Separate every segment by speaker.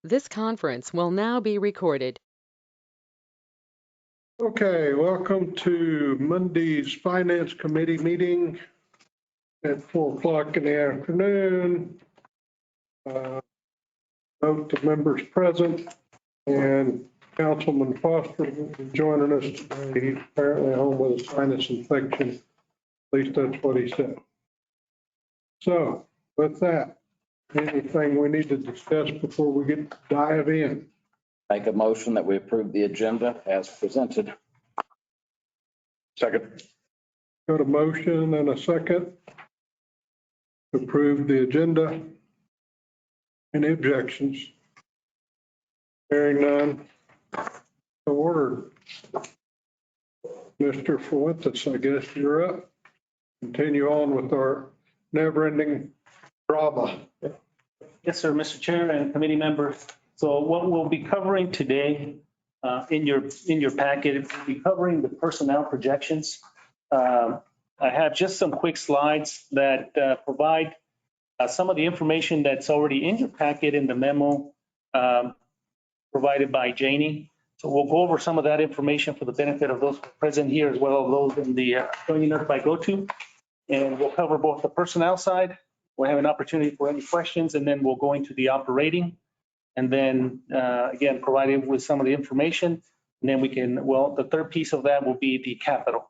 Speaker 1: This conference will now be recorded.
Speaker 2: Okay, welcome to Monday's Finance Committee meeting at 4 o'clock in the afternoon. Note the members present and Councilman Foster will be joining us today. He's apparently home with a sinus infection. At least that's what he said. So with that, anything we need to discuss before we dive in?
Speaker 3: Make a motion that we approve the agenda as presented.
Speaker 4: Second.
Speaker 2: Got a motion and a second to approve the agenda. Any objections? Hearing none. So ordered. Mr. Fuentes, I guess you're up. Continue on with our never-ending drama.
Speaker 5: Yes, sir, Mr. Chair and committee members. So what we'll be covering today in your packet, we'll be covering the personnel projections. I have just some quick slides that provide some of the information that's already in your packet in the memo provided by Janie. So we'll go over some of that information for the benefit of those present here as well as those in the joining us by GoTo. And we'll cover both the personnel side. We'll have an opportunity for any questions, and then we'll go into the operating. And then again, provided with some of the information. And then we can, well, the third piece of that will be the capital.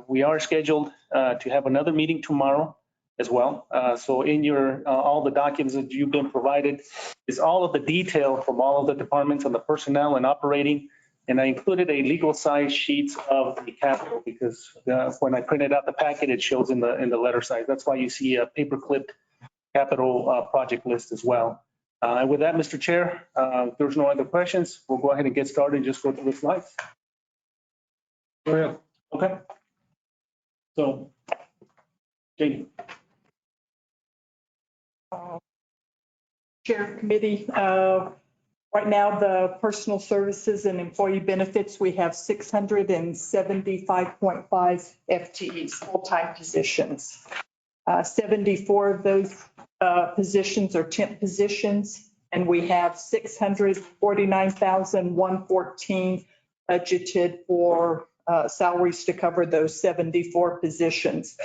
Speaker 5: We are scheduled to have another meeting tomorrow as well. So in your, all the documents that you've been provided is all of the detail from all of the departments on the personnel and operating. And I included a legal size sheets of the capital because when I printed out the packet, it shows in the letter size. That's why you see a paper clipped capital project list as well. And with that, Mr. Chair, if there's no other questions, we'll go ahead and get started and just go through the slides.
Speaker 2: Yeah.
Speaker 5: Okay. So, Janie.
Speaker 6: Chair Committee, right now the personal services and employee benefits, we have 675.5 FTEs, full-time positions. 74 of those positions are temp positions, and we have 649,114 budgeted for salaries to cover those 74 positions.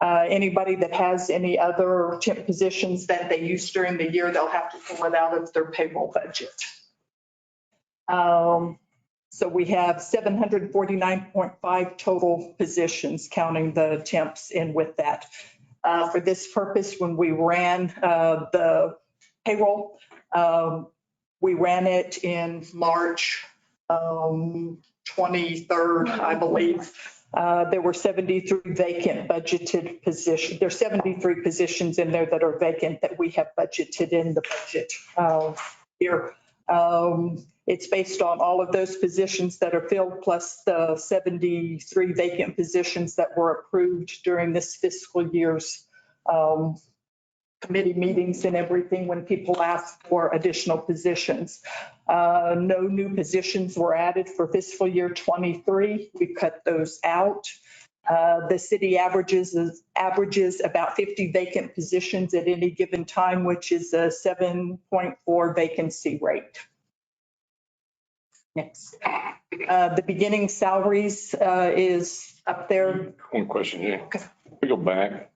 Speaker 6: Anybody that has any other temp positions that they use during the year, they'll have to pull it out of their payroll budget. So we have 749.5 total positions, counting the temps in with that. For this purpose, when we ran the payroll, we ran it in March 23rd, I believe. There were 73 vacant budgeted positions. There's 73 positions in there that are vacant that we have budgeted in the budget here. It's based on all of those positions that are filled plus the 73 vacant positions that were approved during this fiscal year's committee meetings and everything when people asked for additional positions. No new positions were added for fiscal year 23. We cut those out. The city averages about 50 vacant positions at any given time, which is a 7.4 vacancy rate. Next. The beginning salaries is up there.
Speaker 4: One question, Jane. We go back,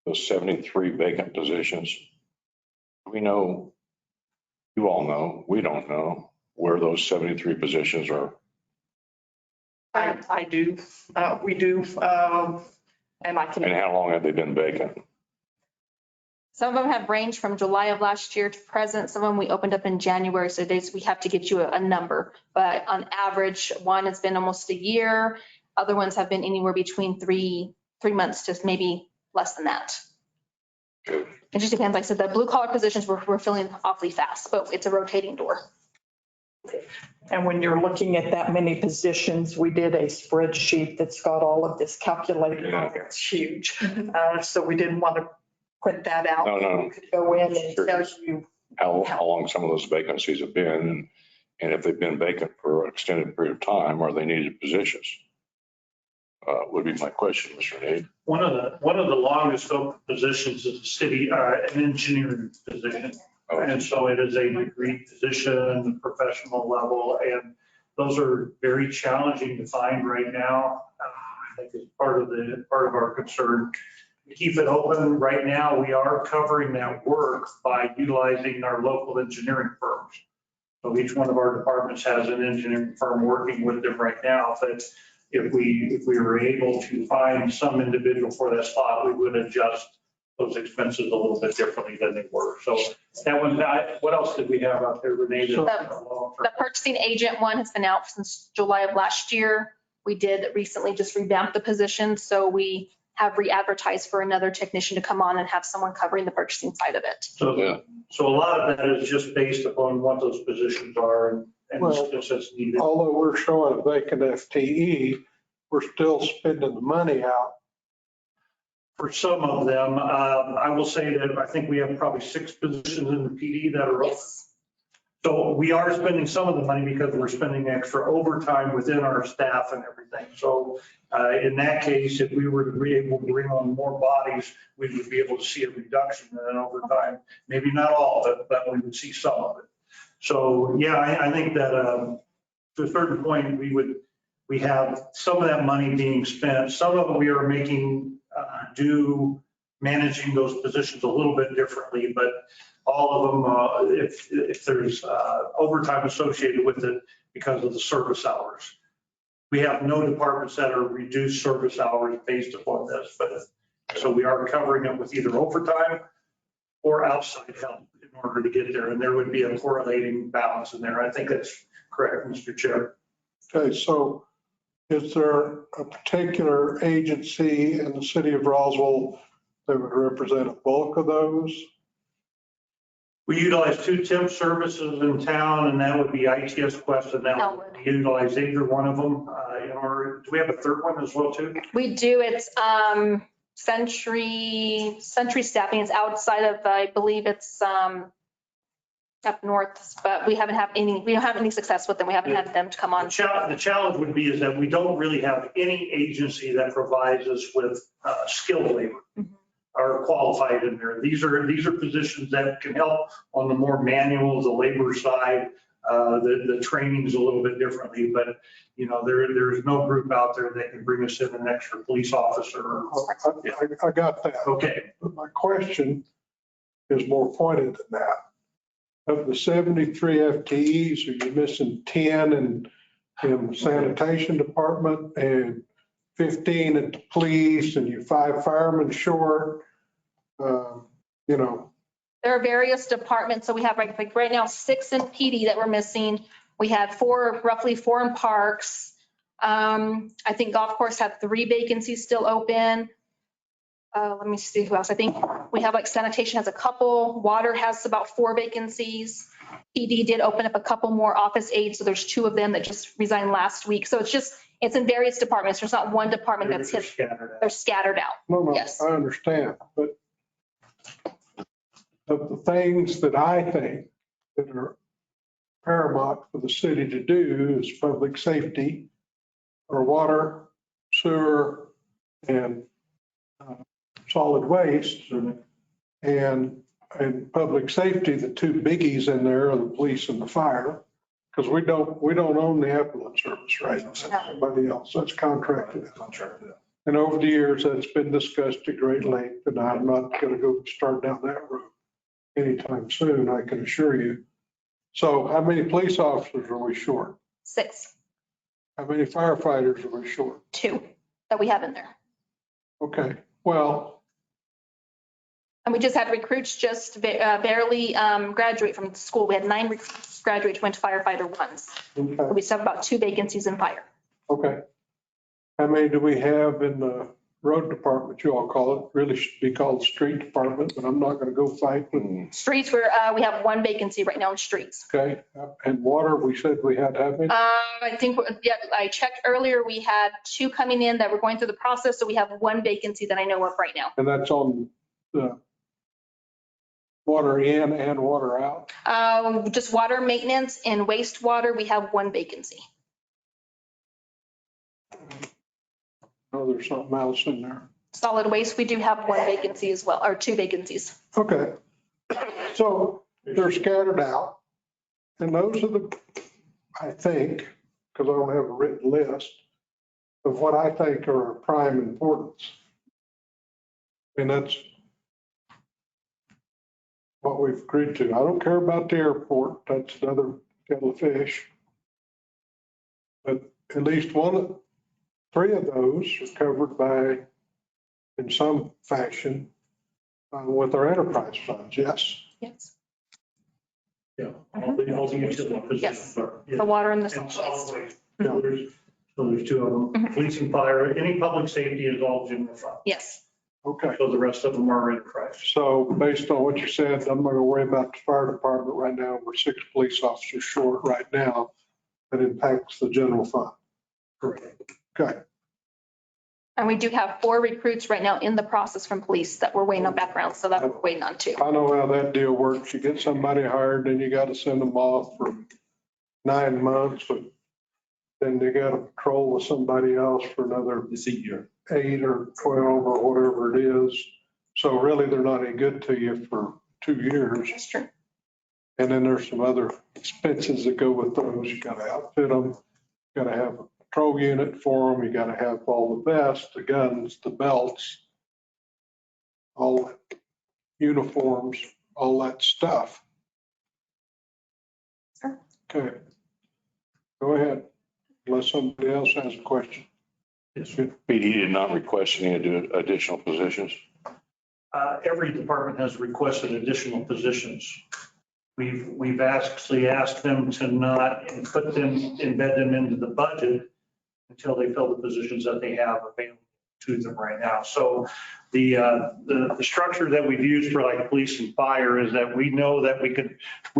Speaker 4: those 73 vacant positions. We know, you all know, we don't know where those 73 positions are.
Speaker 6: I do. We do. And I can.
Speaker 4: And how long have they been vacant?
Speaker 7: Some of them have ranged from July of last year to present. Some of them we opened up in January, so days we have to get you a number. But on average, one has been almost a year. Other ones have been anywhere between three months to maybe less than that.
Speaker 4: Good.
Speaker 7: It just depends. Like I said, the blue collar positions we're filling awfully fast, but it's a rotating door.
Speaker 6: And when you're looking at that many positions, we did a spreadsheet that's got all of this calculated.
Speaker 4: Yeah.
Speaker 6: It's huge. So we didn't want to print that out.
Speaker 4: No.
Speaker 6: We could go in and tell you.
Speaker 4: How long some of those vacancies have been, and if they've been vacant for an extended period of time, or they needed positions? Would be my question, Mr. Nade.
Speaker 8: One of the longest open positions is a city, an engineering position. And so it is a degree position, professional level, and those are very challenging to find right now. I think it's part of our concern. To keep it open right now, we are covering that work by utilizing our local engineering firms. So each one of our departments has an engineering firm working with them right now. But if we were able to find some individual for that spot, we would adjust those expenses a little bit differently than they were. So that one, what else did we have out there, Renee?
Speaker 7: The purchasing agent one has been out since July of last year. We did recently just revamp the position, so we have re-advertised for another technician to come on and have someone covering the purchasing side of it.
Speaker 8: So a lot of that is just based upon what those positions are and the skill sets needed.
Speaker 2: Although we're showing a vacant FTE, we're still spending the money out.
Speaker 8: For some of them, I will say that I think we have probably 6 positions in the PD that are open.
Speaker 7: Yes.
Speaker 8: So we are spending some of the money because we're spending extra overtime within our staff and everything. So in that case, if we were to be able to bring on more bodies, we would be able to see a reduction in overtime. Maybe not all of it, but we would see some of it. So yeah, I think that to a certain point, we have some of that money being spent. Some of it we are making do managing those positions a little bit differently, but all of them, if there's overtime associated with it because of the service hours. We have no departments that are reduced service hours based upon this, but so we are covering it with either overtime or outside help in order to get there. And there would be a correlating balance in there. I think that's correct, Mr. Chair.
Speaker 2: Okay, so is there a particular agency in the city of Roswell that would represent a bulk of those?
Speaker 8: We utilize 2 temp services in town, and that would be ITS Quest and Elwood. We utilize either one of them. Do we have a third one as well too?
Speaker 7: We do. It's Century Staffing. It's outside of, I believe it's up north, but we don't have any success with them. We haven't had them to come on.
Speaker 8: The challenge would be is that we don't really have any agency that provides us with skilled labor. Are qualified in there. These are positions that can help on the more manual, the labor side. The training's a little bit differently, but there's no group out there that can bring us in an extra police officer.
Speaker 2: I got that.
Speaker 8: Okay.
Speaker 2: But my question is more pointed than that. Of the 73 FTEs, are you missing 10 in the sanitation department and 15 at the police, and you 5 firemen short?
Speaker 7: There are various departments. So we have like right now 6 in PD that we're missing. We have roughly 4 in parks. I think golf course have 3 vacancies still open. Let me see who else. I think we have like sanitation has a couple. Water has about 4 vacancies. PD did open up a couple more office aides. So there's 2 of them that just resigned last week. So it's in various departments. There's not one department that's hit. They're scattered out.
Speaker 2: No,
Speaker 7: Yes.
Speaker 2: I understand. But of the things that I think that are paramount for the city to do is public safety, or water, sewer, and solid waste. And public safety, the 2 biggies in there are the police and the fire, because we don't own the ambulance service, right? That's somebody else. That's contracted. And over the years, that's been discussed at great length, and I'm not going to go start down that road anytime soon, I can assure you. So how many police officers are we short?
Speaker 7: 6.
Speaker 2: How many firefighters are we short?
Speaker 7: 2 that we have in there.
Speaker 2: Okay, well.
Speaker 7: And we just had recruits just barely graduate from school. We had 9 recruits graduate who went to firefighter ones.
Speaker 2: Okay.
Speaker 7: We still have about 2 vacancies in fire.
Speaker 2: Okay. How many do we have in the road department, you all call it? Really should be called street department, but I'm not going to go fight with.
Speaker 7: Streets, we have 1 vacancy right now in streets.
Speaker 2: Okay, and water, we said we had to have it?
Speaker 7: I think, yeah, I checked earlier. We had 2 coming in that were going through the process. So we have 1 vacancy that I know of right now.
Speaker 2: And that's on the water in and water out?
Speaker 7: Just water maintenance and wastewater, we have 1 vacancy.
Speaker 2: Oh, there's something else in there.
Speaker 7: Solid waste, we do have 1 vacancy as well, or 2 vacancies.
Speaker 2: Okay. So they're scattered out. And those are the, I think, because I don't have a written list of what I think are of prime importance. And that's what we've agreed to. I don't care about the airport. That's another kettle of fish. But at least three of those are covered by, in some fashion, with our enterprise funds, yes.
Speaker 7: Yes.
Speaker 8: Yeah, all the utility positions
Speaker 7: Yes.
Speaker 8: are.
Speaker 7: The water and the
Speaker 8: And
Speaker 7: solid
Speaker 8: solid
Speaker 7: waste.
Speaker 8: waste. So there's two of them. Police and fire, any public safety is all general fund.
Speaker 7: Yes.
Speaker 2: Okay.
Speaker 8: So the rest of them are enterprise.
Speaker 2: So based on what you said, I'm not gonna worry about the fire department right now. We're 6 police officers short right now. That impacts the general fund.
Speaker 8: Correct.
Speaker 2: Okay.
Speaker 7: And we do have 4 recruits right now in the process from police that we're waiting on background, so that we're waiting on too.
Speaker 2: I know how that deal works. You get somebody hired, then you got to send them off for 9 months. But then they got to patrol with somebody else for another 8 or 12 or whatever it is. So really, they're not any good to you for 2 years.
Speaker 7: That's true.
Speaker 2: And then there's some other expenses that go with those. You got to outfit them. You got to have a patrol unit for them. You got to have all the vests, the guns, the belts, all that, uniforms, all that stuff.
Speaker 7: Sure.
Speaker 2: Okay. Go ahead, unless somebody else has a question.
Speaker 4: PD did not request any additional positions.
Speaker 8: Every department has requested additional positions. We've actually asked them to not embed them into the budget until they fill the positions that they have available to them right now. So the structure that we've used for like police and fire is that we know that we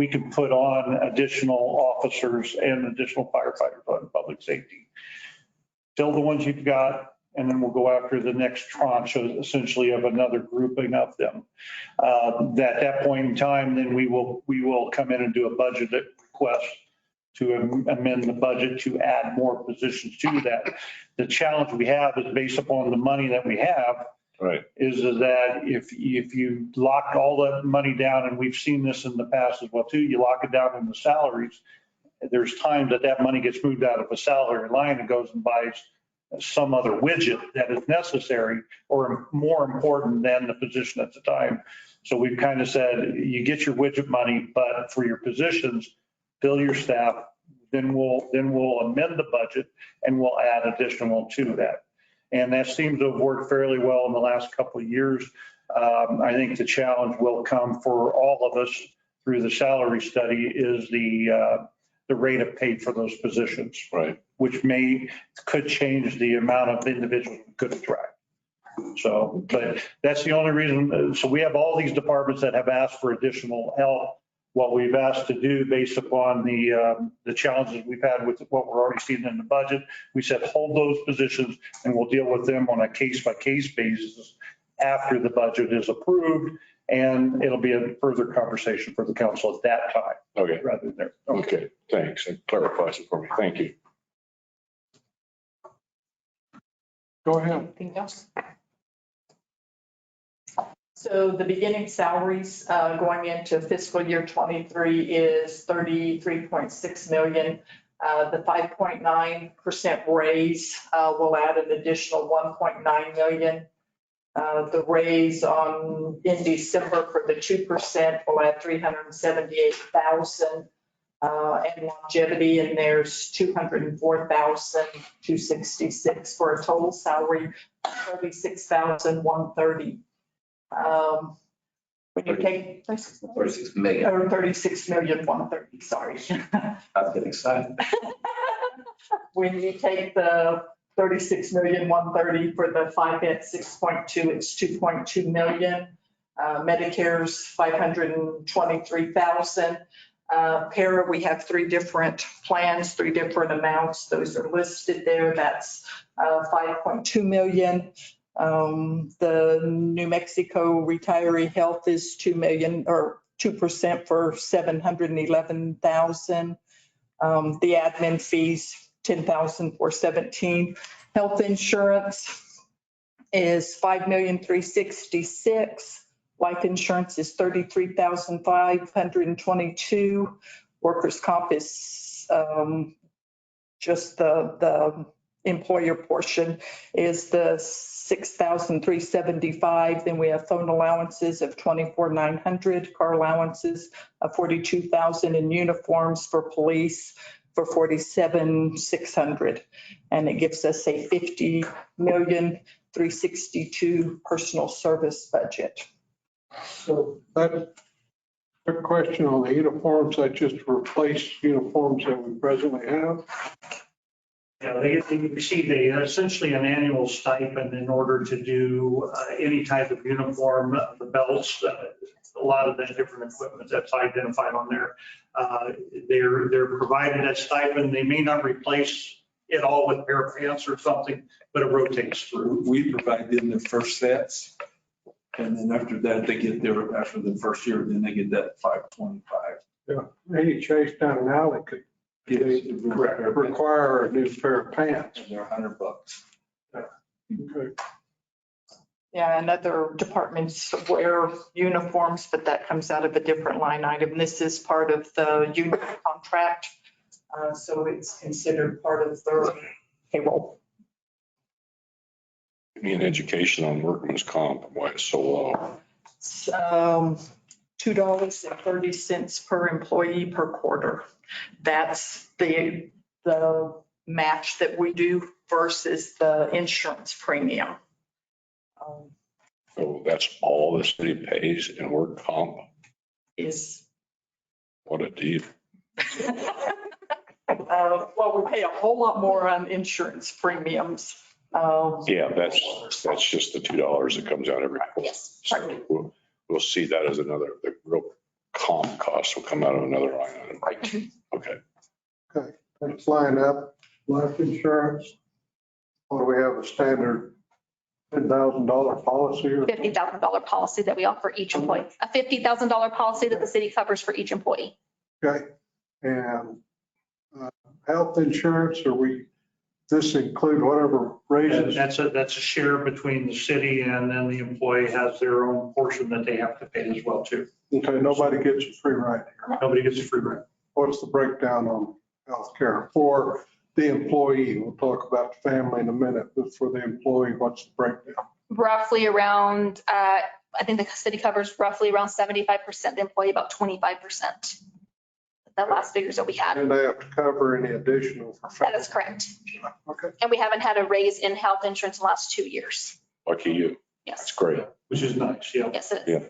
Speaker 8: could put on additional officers and additional firefighters on public safety. Fill the ones you've got, and then we'll go after the next tranche essentially of another grouping of them. At that point in time, then we will come in and do a budget request to amend the budget to add more positions to that. The challenge we have is based upon the money that we have.
Speaker 4: Right.
Speaker 8: Is that if you lock all that money down, and we've seen this in the past as well too, you lock it down in the salaries, there's times that money gets moved out of a salary line and goes and buys some other widget that is necessary or more important than the position at the time. So we've kind of said, you get your widget money, but for your positions, fill your staff, then we'll amend the budget and we'll add additional to that. And that seems to have worked fairly well in the last couple of years. I think the challenge will come for all of us through the salary study is the rate of pay for those positions.
Speaker 4: Right.
Speaker 8: Which could change the amount of individuals we could attract. So, but that's the only reason. So we have all these departments that have asked for additional help. What we've asked to do based upon the challenges we've had with what we're already seeing in the budget, we said hold those positions and we'll deal with them on a case by case basis after the budget is approved. And it'll be a further conversation for the council at that time.
Speaker 4: Okay.
Speaker 8: Rather than there.
Speaker 4: Okay, thanks. That clarifies it for me. Thank you.
Speaker 2: Go ahead.
Speaker 6: Anything else? So the beginning salaries going into fiscal year 23 is 33.6 million. The 5.9% raise will add an additional 1.9 million. The raise in December for the 2% will add 378,000. And longevity, and there's 204,266 for a total salary of 36,130. When you take
Speaker 3: 36 million.
Speaker 6: or 36,130, sorry.
Speaker 3: I was getting excited.
Speaker 6: When you take the 36,130 for the 5.6.2, it's 2.2 million. Medicare's 523,000. Para, we have 3 different plans, 3 different amounts. Those are listed there. That's 5.2 million. The New Mexico retiree health is 2 million or 2% for 711,000. The admin fees, 10,000 for 17. Health insurance is 5,366,000. Life insurance is 33,522. Workers' comp is just the employer portion is the 6,375. Then we have phone allowances of 24,900, car allowances of 42,000, and uniforms for police for 47,600. And it gives us a 50,362 personal service budget.
Speaker 2: So that, quick question on the uniforms, that just replace uniforms that we presently have?
Speaker 8: Yeah, they receive essentially an annual stipend in order to do any type of uniform, the belts, a lot of the different equipment that's identified on there. They're provided a stipend. They may not replace it all with a pair of pants or something, but it rotates through.
Speaker 9: We provide them their first sets. And then after that, they get their, after the first year, then they get that 525.
Speaker 2: Yeah, any chase down an alley could require a new pair of pants.
Speaker 9: And they're $100.
Speaker 2: Okay.
Speaker 6: Yeah, and other departments wear uniforms, but that comes out of a different line item. This is part of the union contract. So it's considered part of their payroll.
Speaker 4: Give me an education on workman's comp, why it's so low.
Speaker 6: $2.30 per employee per quarter. That's the match that we do versus the insurance premium.
Speaker 4: So that's all the city pays in work comp?
Speaker 6: Is,
Speaker 4: What a deal.
Speaker 6: well, we pay a whole lot more on insurance premiums.
Speaker 4: Yeah, that's just the $2 that comes out every quarter.
Speaker 7: Yes.
Speaker 4: So we'll see that as another, the real comp cost will come out of another line item.
Speaker 7: Right.
Speaker 4: Okay.
Speaker 2: Okay, let's line up life insurance. What do we have, a standard $10,000 policy or?
Speaker 7: $50,000 policy that we offer each employee, a $50,000 policy that the city covers for each employee.
Speaker 2: Okay, and health insurance, this include whatever raises?
Speaker 8: That's a share between the city, and then the employee has their own portion that they have to pay as well too.
Speaker 2: Okay, nobody gets a free ride here.
Speaker 8: Nobody gets a free rent.
Speaker 2: What's the breakdown on healthcare for the employee? We'll talk about the family in a minute, but for the employee, what's the breakdown?
Speaker 7: Roughly around, I think the city covers roughly around 75%, the employee about 25%. The last figures that we had.
Speaker 2: And they have to cover any additional for family?
Speaker 7: That is correct.
Speaker 2: Okay.
Speaker 7: And we haven't had a raise in health insurance in the last 2 years.
Speaker 4: Lucky you. That's
Speaker 7: Yes.
Speaker 4: great.
Speaker 8: Which is nice, yeah.
Speaker 7: Yes, it is.
Speaker 4: Yeah.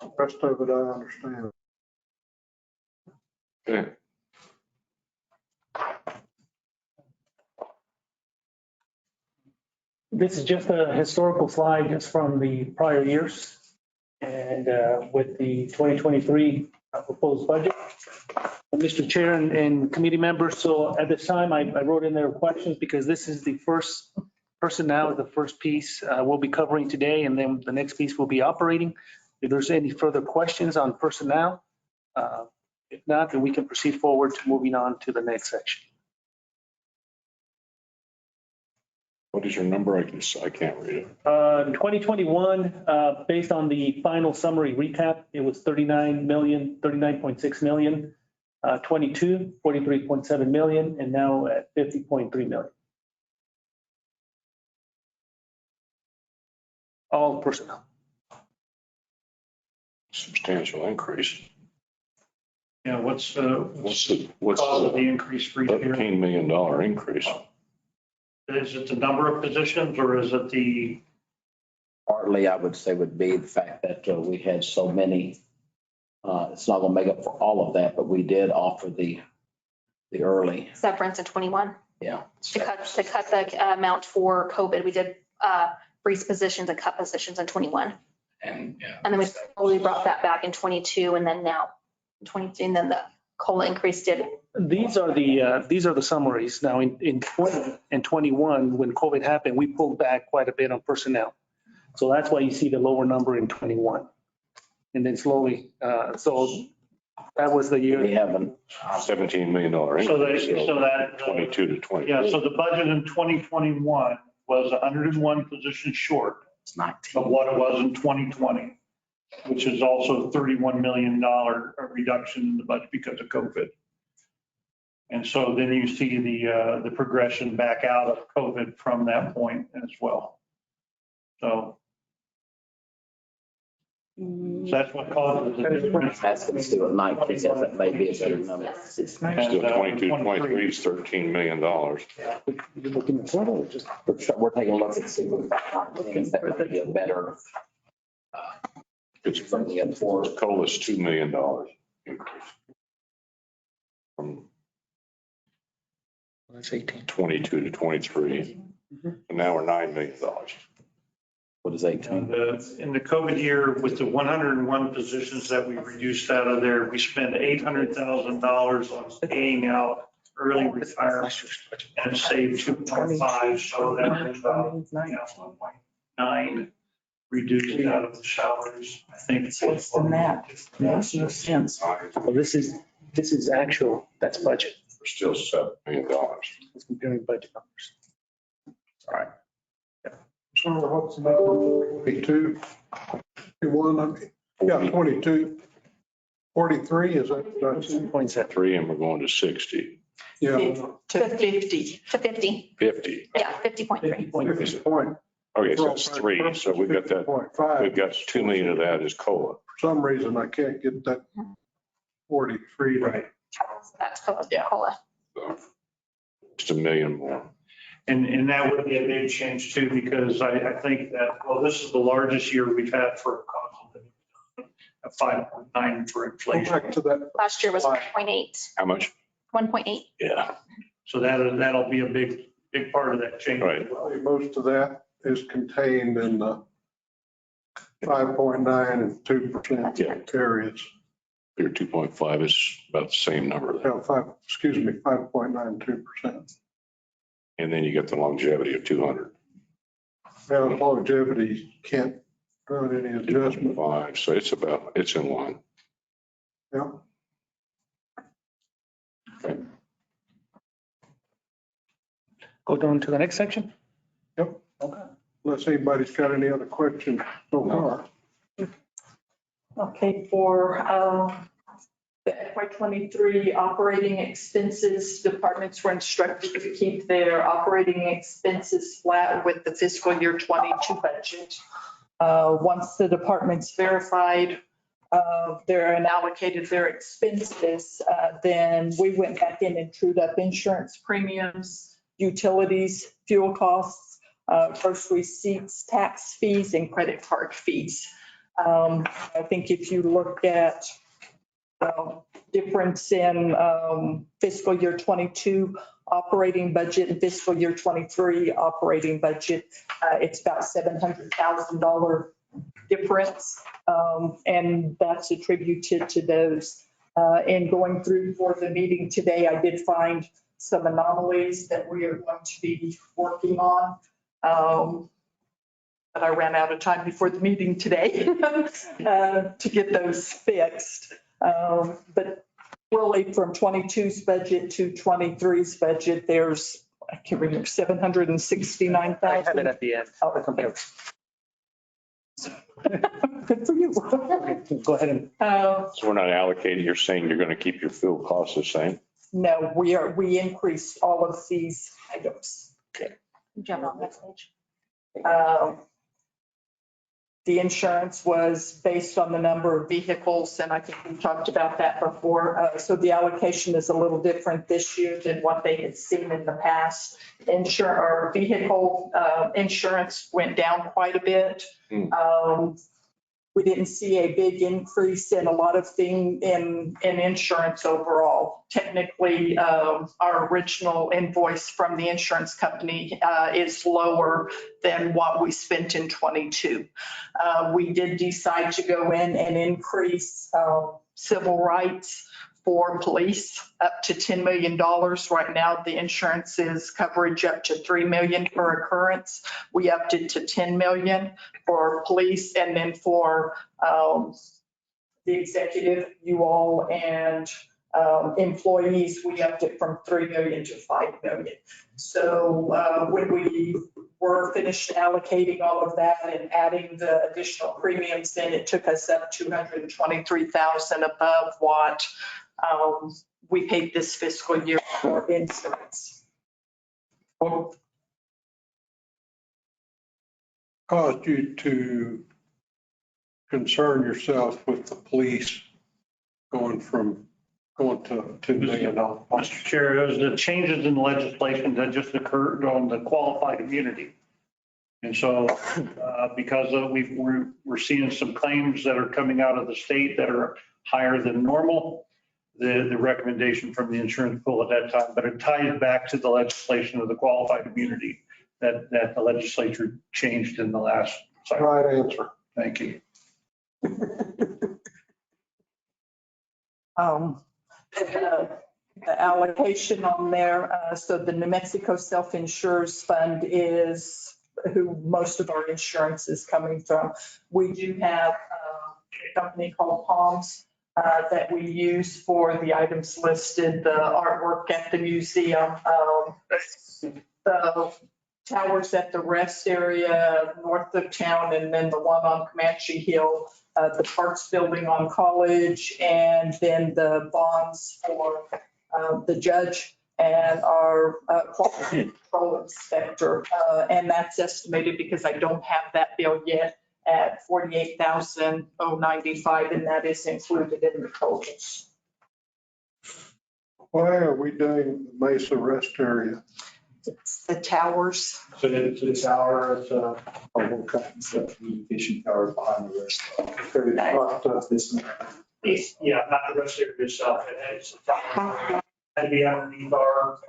Speaker 2: The rest of it, I understand.
Speaker 4: Okay.
Speaker 5: This is just a historical slide just from the prior years. And with the 2023 proposed budget. Mr. Chair and committee members, so at this time, I wrote in there questions because this is the first personnel, the first piece we'll be covering today, and then the next piece will be operating. If there's any further questions on personnel, if not, then we can proceed forward to moving on to the next section.
Speaker 4: What is your number? I can't read it.
Speaker 5: 2021, based on the final summary recap, it was 39.6 million. 22, 43.7 million, and now at 50.3 million. All personnel.
Speaker 4: Substantial increase.
Speaker 8: Yeah, what's
Speaker 4: What's the
Speaker 8: cause of the increase for each year?
Speaker 4: $13 million increase?
Speaker 8: Is it the number of positions or is it the?
Speaker 3: Partly, I would say would be the fact that we had so many. It's not going to make up for all of that, but we did offer the early,
Speaker 7: Severance in 21.
Speaker 3: yeah.
Speaker 7: To cut the amount for COVID, we did freeze positions and cut positions in 21.
Speaker 3: And yeah.
Speaker 7: And then we slowly brought that back in 22, and then now 23, and then the COLA increase did.
Speaker 5: These are the summaries. Now in 20 and 21, when COVID happened, we pulled back quite a bit on personnel. So that's why you see the lower number in 21. And then slowly, so that was the year.
Speaker 3: We haven't.
Speaker 4: $17 million
Speaker 8: So
Speaker 4: increase.
Speaker 8: that.
Speaker 4: 22 to 20.
Speaker 8: Yeah, so the budget in 2021 was 101 positions short
Speaker 3: It's 19.
Speaker 8: of what it was in 2020. which is also $31 million reduction in the budget because of COVID. And so then you see the progression back out of COVID from that point as well. So that's what causes the difference.
Speaker 3: Ask them to do it 19, because that may be a better number.
Speaker 4: Still 22, 23 is $13 million.
Speaker 3: You're looking at total or just? We're taking a look and see what that would be a better.
Speaker 4: It's
Speaker 3: From the four.
Speaker 4: COLA's $2 million increase. From
Speaker 10: That's 18.
Speaker 4: 22 to 23. And now we're $9 million.
Speaker 3: What is 18?
Speaker 8: In the COVID year, with the 101 positions that we reduced out of there, we spent $800,000 on paying out early retirement and saved 2.5. So that was about 1.9 reduced out of the salaries. I think it's
Speaker 6: Less than that. Makes no sense.
Speaker 10: Well, this is actual, that's budget.
Speaker 4: We're still $7 million.
Speaker 10: It's comparing budget numbers.
Speaker 4: All right.
Speaker 2: So what's the number? 22, 21, I mean, yeah, 22, 43, is that?
Speaker 10: Points at
Speaker 4: 3 and we're going to 60,
Speaker 2: Yeah.
Speaker 6: To 50.
Speaker 7: To 50,
Speaker 4: 50.
Speaker 7: yeah, 50.3.
Speaker 2: 50 point.
Speaker 4: Okay, so that's 3. So we've got that,
Speaker 2: 50.5.
Speaker 4: we've got 2 million of that is COLA.
Speaker 2: For some reason, I can't get that 43.
Speaker 10: Right.
Speaker 7: That's COLA.
Speaker 4: So just $1 million more.
Speaker 8: And that would be a big change too, because I think that, well, this is the largest year we've had for cost of living at 5.9 for
Speaker 2: Go
Speaker 8: inflation.
Speaker 2: back to that.
Speaker 7: Last year was 1.8,
Speaker 4: How much?
Speaker 7: 1.8.
Speaker 4: Yeah.
Speaker 8: So that'll be a big part of that change.
Speaker 4: Right.
Speaker 2: Most of that is contained in the 5.9 and 2% areas.
Speaker 4: Your 2.5 is about the same number there.
Speaker 2: Yeah, 5.92%.
Speaker 4: And then you get the longevity of 200.
Speaker 2: Now, longevity can't run any adjustment.
Speaker 4: 5, so it's in line.
Speaker 2: Yeah.
Speaker 10: Go down to the next section.
Speaker 2: Yep. Unless anybody's got any other questions so far.
Speaker 6: Okay, for the FY23 operating expenses, departments were instructed to keep their operating expenses flat with the fiscal year 22 budget. Once the departments verified and allocated their expenses, then we went back in and trued up insurance premiums, utilities, fuel costs, gross receipts, tax fees, and credit card fees. I think if you look at the difference in fiscal year 22 operating budget and fiscal year 23 operating budget, it's about $700,000 difference. And that's attributed to those. In going through for the meeting today, I did find some anomalies that we are going to be working on. But I ran out of time before the meeting today to get those fixed. But really from 22's budget to 23's budget, there's, I can't remember, 769,000.
Speaker 10: I have it at the end.
Speaker 6: Oh, okay. Good for you.
Speaker 10: Go ahead and.
Speaker 4: So we're not allocating, you're saying you're going to keep your fuel costs the same?
Speaker 6: No, we increased all of these items.
Speaker 7: Jump on next page.
Speaker 6: The insurance was based on the number of vehicles, and I think we talked about that before. So the allocation is a little different this year than what they had seen in the past. Vehicle insurance went down quite a bit. We didn't see a big increase in a lot of things in insurance overall. Technically, our original invoice from the insurance company is lower than what we spent in 22. We did decide to go in and increase civil rights for police up to $10 million. Right now, the insurance is coverage up to $3 million per occurrence. We upped it to $10 million for police, and then for the executive, you all, and employees, we upped it from $3 million to $5 million. So when we we're finished allocating all of that and adding the additional premiums, then it took us up 223,000 above what we paid this fiscal year for insurance.
Speaker 2: What caused you to concern yourself with the police going to $2 million?
Speaker 8: Mr. Chair, it was the changes in legislation that just occurred on the qualified immunity. And so because we're seeing some claims that are coming out of the state that are higher than normal, the recommendation from the insurance pool at that time, but it ties back to the legislation of the qualified immunity that the legislature changed in the last cycle.
Speaker 2: Right answer.
Speaker 8: Thank you.
Speaker 6: The allocation on there, so the New Mexico Self-Insures Fund is who most of our insurance is coming from. We do have a company called Palms that we use for the items listed, the artwork at the museum, the towers at the rest area north of town, and then the one on Comanche Hill, the parks building on College, and then the bonds for the judge and our quality control inspector. And that's estimated, because I don't have that bill yet, at $48,095, and that is included in the totals.
Speaker 2: Why are we doing the Mesa Rest area?
Speaker 6: It's the towers.
Speaker 9: So it's our, communication tower behind the rest.
Speaker 8: Yeah, not the rest of it itself. It's had to be underneath our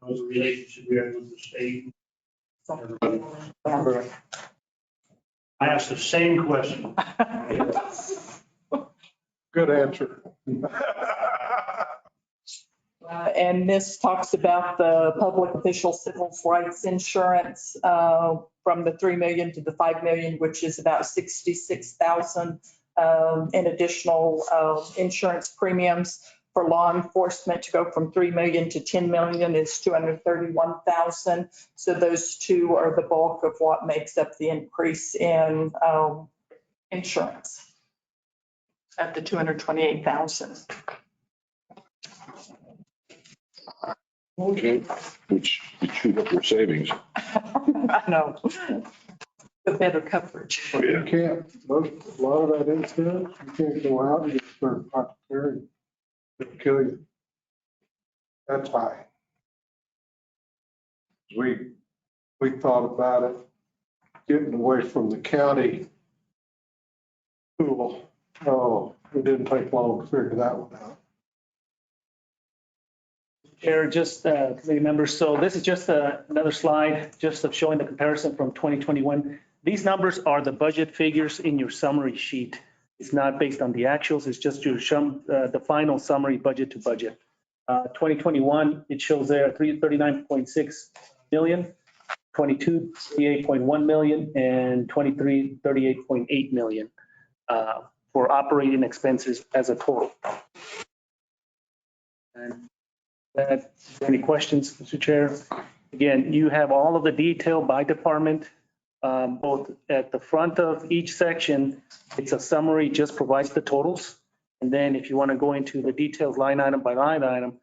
Speaker 8: those relationship we have with the state. I asked the same question.
Speaker 2: Good answer.
Speaker 6: And this talks about the public official civil rights insurance from the 3 million to the 5 million, which is about 66,000 in additional insurance premiums. For law enforcement to go from 3 million to 10 million is 231,000. So those two are the bulk of what makes up the increase in insurance at the 228,000.
Speaker 4: Okay, which you chewed up your savings.
Speaker 6: I know. The better coverage.
Speaker 2: But you can't, a lot of that insurance, you can't go out and get third party carrier. It'll kill you. That's high. We thought about it, getting away from the county pool. Oh, it didn't take long to figure that one out.
Speaker 10: Chair, just committee members, so this is just another slide just of showing the comparison from 2021. These numbers are the budget figures in your summary sheet. It's not based on the actuals, it's just your the final summary budget to budget. 2021, it shows there 39.6 million, 22, 38.1 million, and 23, 38.8 million for operating expenses as a total. And any questions, Mr. Chair? Again, you have all of the detail by department, both at the front of each section. It's a summary, just provides the totals. And then if you want to go into the details line item by line item,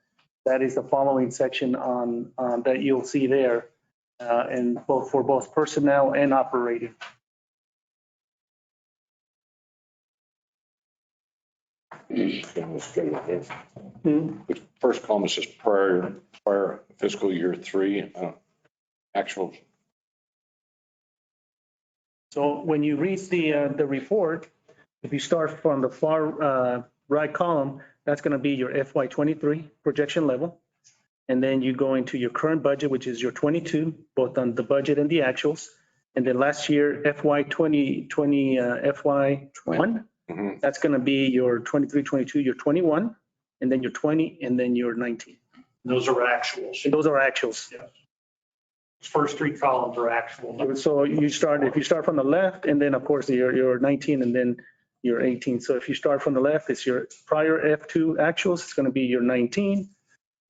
Speaker 10: that is the following section on that you'll see there, and for both personnel and operating.
Speaker 4: The first column says prior fiscal year 3 actual.
Speaker 10: So when you read the report, if you start from the far right column, that's going to be your FY23 projection level. And then you go into your current budget, which is your 22, both on the budget and the actuals. And then last year, FY20, FY1, that's going to be your 23, 22, your 21, and then your 20, and then your 19.
Speaker 8: Those are actuals.
Speaker 10: And those are actuals.
Speaker 8: Yes. First three columns are actual.
Speaker 10: So if you start from the left, and then of course your 19, and then your 18. So if you start from the left, it's your prior F2 actuals. It's going to be your 19.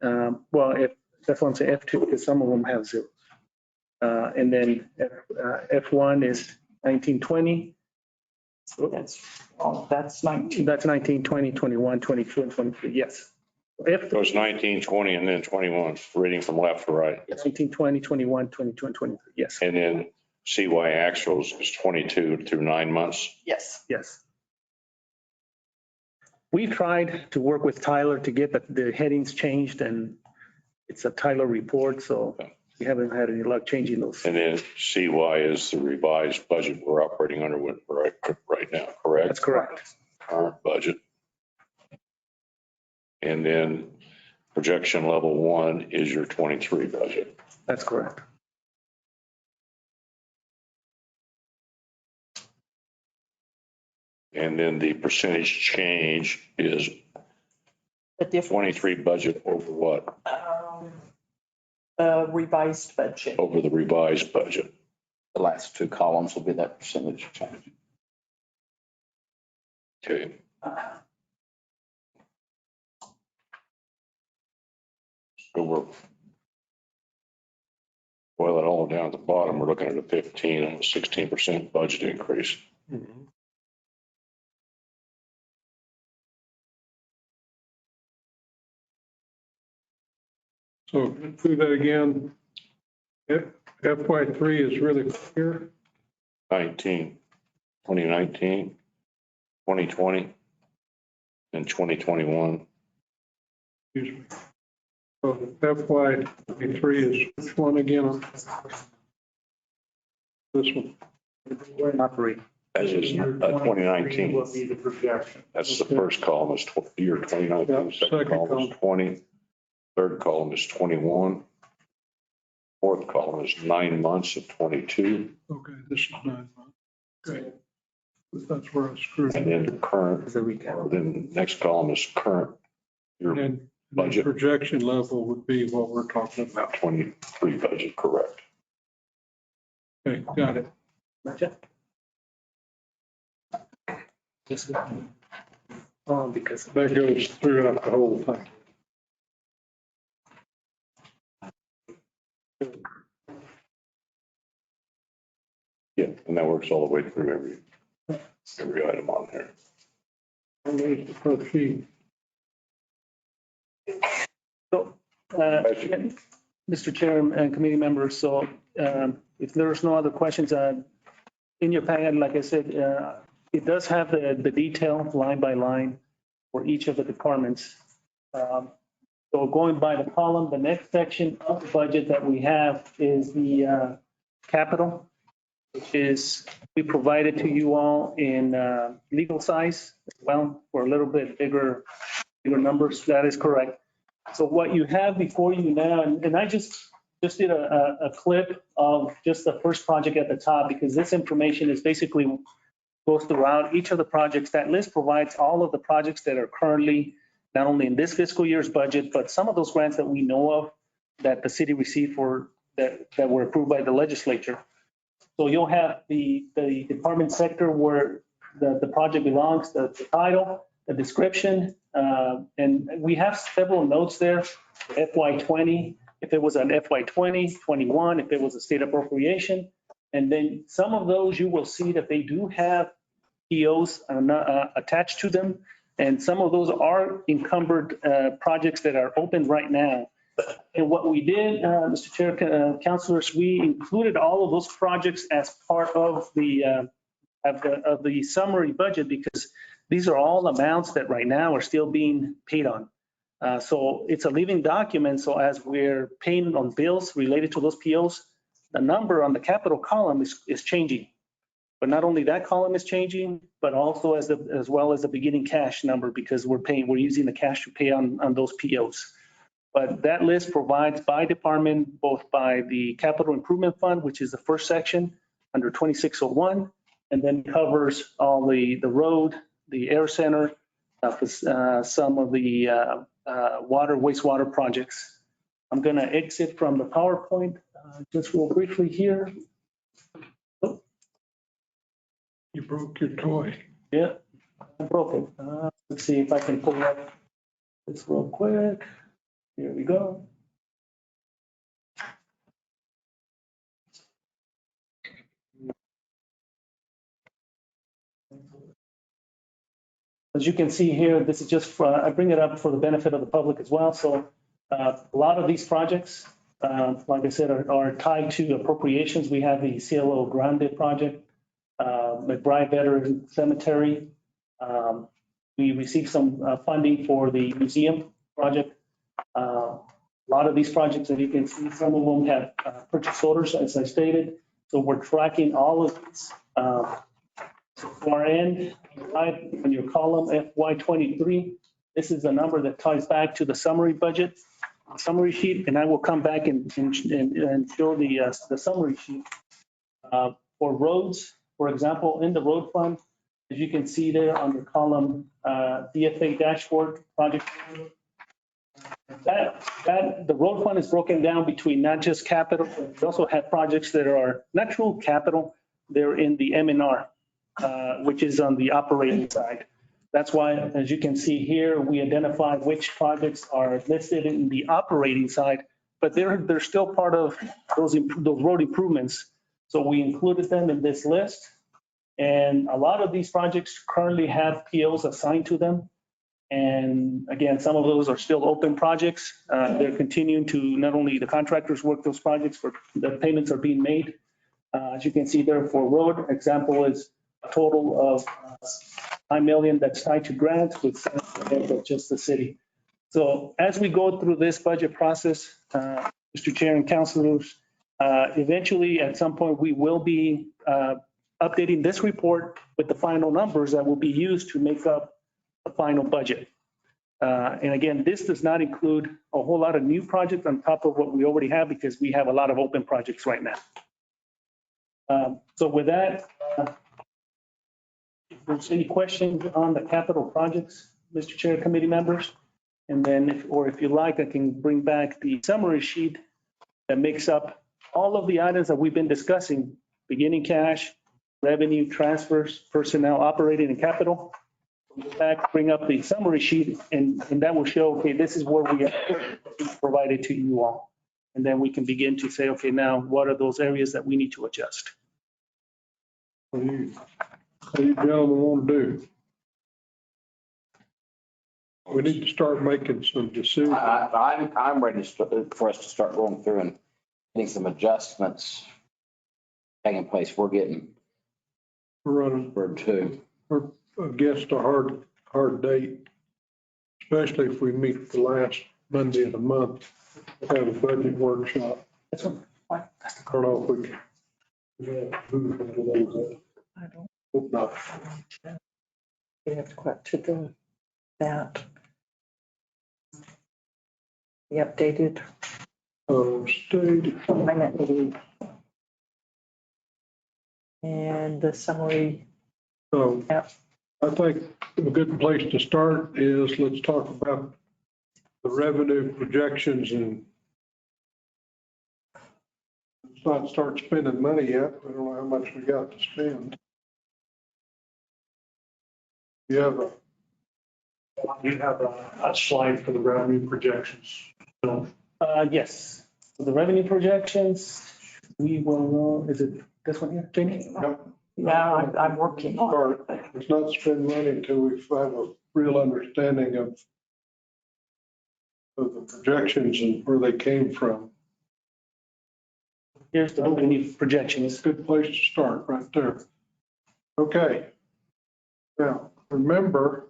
Speaker 10: Well, if that's why I'm saying F2, because some of them have zeros. And then F1 is 1920.
Speaker 6: That's 19.
Speaker 10: That's 19, 20, 21, 22, and 23. Yes. F
Speaker 4: So it's 19, 20, and then 21, reading from left to right.
Speaker 10: 19, 20, 21, 22, and 23. Yes.
Speaker 4: And then CY actuals is 22 through 9 months.
Speaker 6: Yes.
Speaker 10: Yes. We tried to work with Tyler to get the headings changed, and it's a Tyler report, so we haven't had any luck changing those.
Speaker 4: And then CY is the revised budget we're operating under right now, correct?
Speaker 10: That's correct.
Speaker 4: Current budget. And then projection level 1 is your 23 budget.
Speaker 10: That's correct.
Speaker 4: And then the percentage change is
Speaker 6: The difference,
Speaker 4: 23 budget over what?
Speaker 6: revised budget.
Speaker 4: Over the revised budget.
Speaker 3: The last two columns will be that percentage change.
Speaker 4: Okay. So we're, boil it all down at the bottom, we're looking at a 15, almost 16% budget increase.
Speaker 2: So through that again, FY3 is really clear.
Speaker 4: 2019, 2020, and 2021.
Speaker 2: Excuse me. So FY23 is which one again? This one.
Speaker 10: Operate.
Speaker 4: That is 2019.
Speaker 8: Will be the projection.
Speaker 4: That's the first column is year 2019.
Speaker 2: Yeah,
Speaker 4: Second column is 20. Third column is 21. Fourth column is 9 months of 22.
Speaker 2: Okay, this is 9 months. Okay. That's where I screwed
Speaker 4: And
Speaker 2: up.
Speaker 4: then the current,
Speaker 10: As a recap.
Speaker 4: then next column is current. Your
Speaker 2: And the
Speaker 4: budget.
Speaker 2: projection level would be what we're talking about.
Speaker 4: 23 budget, correct.
Speaker 2: Okay, got it.
Speaker 10: Gotcha. Because
Speaker 2: That goes throughout the whole thing.
Speaker 4: Yeah, and that works all the way through every item on there.
Speaker 2: And there's the first sheet.
Speaker 10: So, Mr. Chair and committee members, so if there's no other questions, in your packet, like I said, it does have the detail line by line for each of the departments. So going by the column, the next section of the budget that we have is the capital, which is, we provided to you all in legal size as well, for a little bit bigger numbers. That is correct. So what you have before you now, and I just did a clip of just the first project at the top, because this information is basically goes throughout each of the projects. That list provides all of the projects that are currently not only in this fiscal year's budget, but some of those grants that we know of that the city received for that were approved by the legislature. So you'll have the department sector where the project belongs, the title, the description, and we have several notes there. FY20, if it was an FY20, 21, if it was a state appropriation. And then some of those you will see that they do have POs attached to them. And some of those are encumbered projects that are open right now. And what we did, Mr. Chair, councilors, we included all of those projects as part of the summary budget, because these are all amounts that right now are still being paid on. So it's a living document. So as we're paying on bills related to those POs, the number on the capital column is changing. But not only that column is changing, but also as well as the beginning cash number, because we're using the cash to pay on those POs. But that list provides by department, both by the capital improvement fund, which is the first section under 2601, and then covers all the road, the air center, some of the wastewater projects. I'm going to exit from the PowerPoint just real briefly here.
Speaker 2: You broke your toy.
Speaker 10: Yeah, I broke it. Let's see if I can pull up this real quick. Here we go. As you can see here, this is just, I bring it up for the benefit of the public as well. So a lot of these projects, like I said, are tied to appropriations. We have the Cielo Grande project, McBride Veteran Cemetery. We received some funding for the museum project. A lot of these projects, as you can see, some of them have purchase orders, as I stated. So we're tracking all of these. So for our end, on your column FY23, this is a number that ties back to the summary budget, summary sheet, and I will come back and show the summary sheet. For roads, for example, in the road fund, as you can see there on the column DFA dashboard project. The road fund is broken down between not just capital, but we also have projects that are not true capital. They're in the M&R, which is on the operating side. That's why, as you can see here, we identify which projects are listed in the operating side, but they're still part of those road improvements. So we included them in this list. And a lot of these projects currently have POs assigned to them. And again, some of those are still open projects. They're continuing to, not only the contractors work those projects, but the payments are being made. As you can see there for road, example is a total of 9 million that's tied to grants with just the city. So as we go through this budget process, Mr. Chair and councilors, eventually at some point we will be updating this report with the final numbers that will be used to make up the final budget. And again, this does not include a whole lot of new projects on top of what we already have because we have a lot of open projects right now. So with that, if there's any questions on the capital projects, Mr. Chair, committee members, and then if you like, I can bring back the summary sheet that makes up all of the items that we've been discussing, beginning cash, revenue, transfers, personnel, operating, and capital. Back, bring up the summary sheet, and that will show, okay, this is where we have provided to you all. And then we can begin to say, okay, now what are those areas that we need to adjust?
Speaker 2: What do you gentlemen want to do? We need to start making some decisions.
Speaker 3: I'm ready for us to start going through and getting some adjustments taking place. We're getting
Speaker 2: Running
Speaker 3: for two.
Speaker 2: We're against a hard date, especially if we meet the last Monday of the month, have a budget workshop.
Speaker 10: That's one.
Speaker 2: I don't know if we can.
Speaker 6: I don't.
Speaker 2: Hope not.
Speaker 6: We have to go up to that. The updated.
Speaker 2: State.
Speaker 6: And the summary.
Speaker 2: So
Speaker 6: Yep.
Speaker 2: I think a good place to start is let's talk about the revenue projections and let's not start spending money yet. We don't know how much we got to spend. You have
Speaker 8: a slide for the revenue projections. So
Speaker 10: Yes, so the revenue projections, we will, is it this one here, Jamie?
Speaker 6: Yeah, I'm working on it.
Speaker 2: let's not spend money until we have a real understanding of the projections and where they came from.
Speaker 10: Here's the revenue projections.
Speaker 2: Good place to start right there. Okay. Now, remember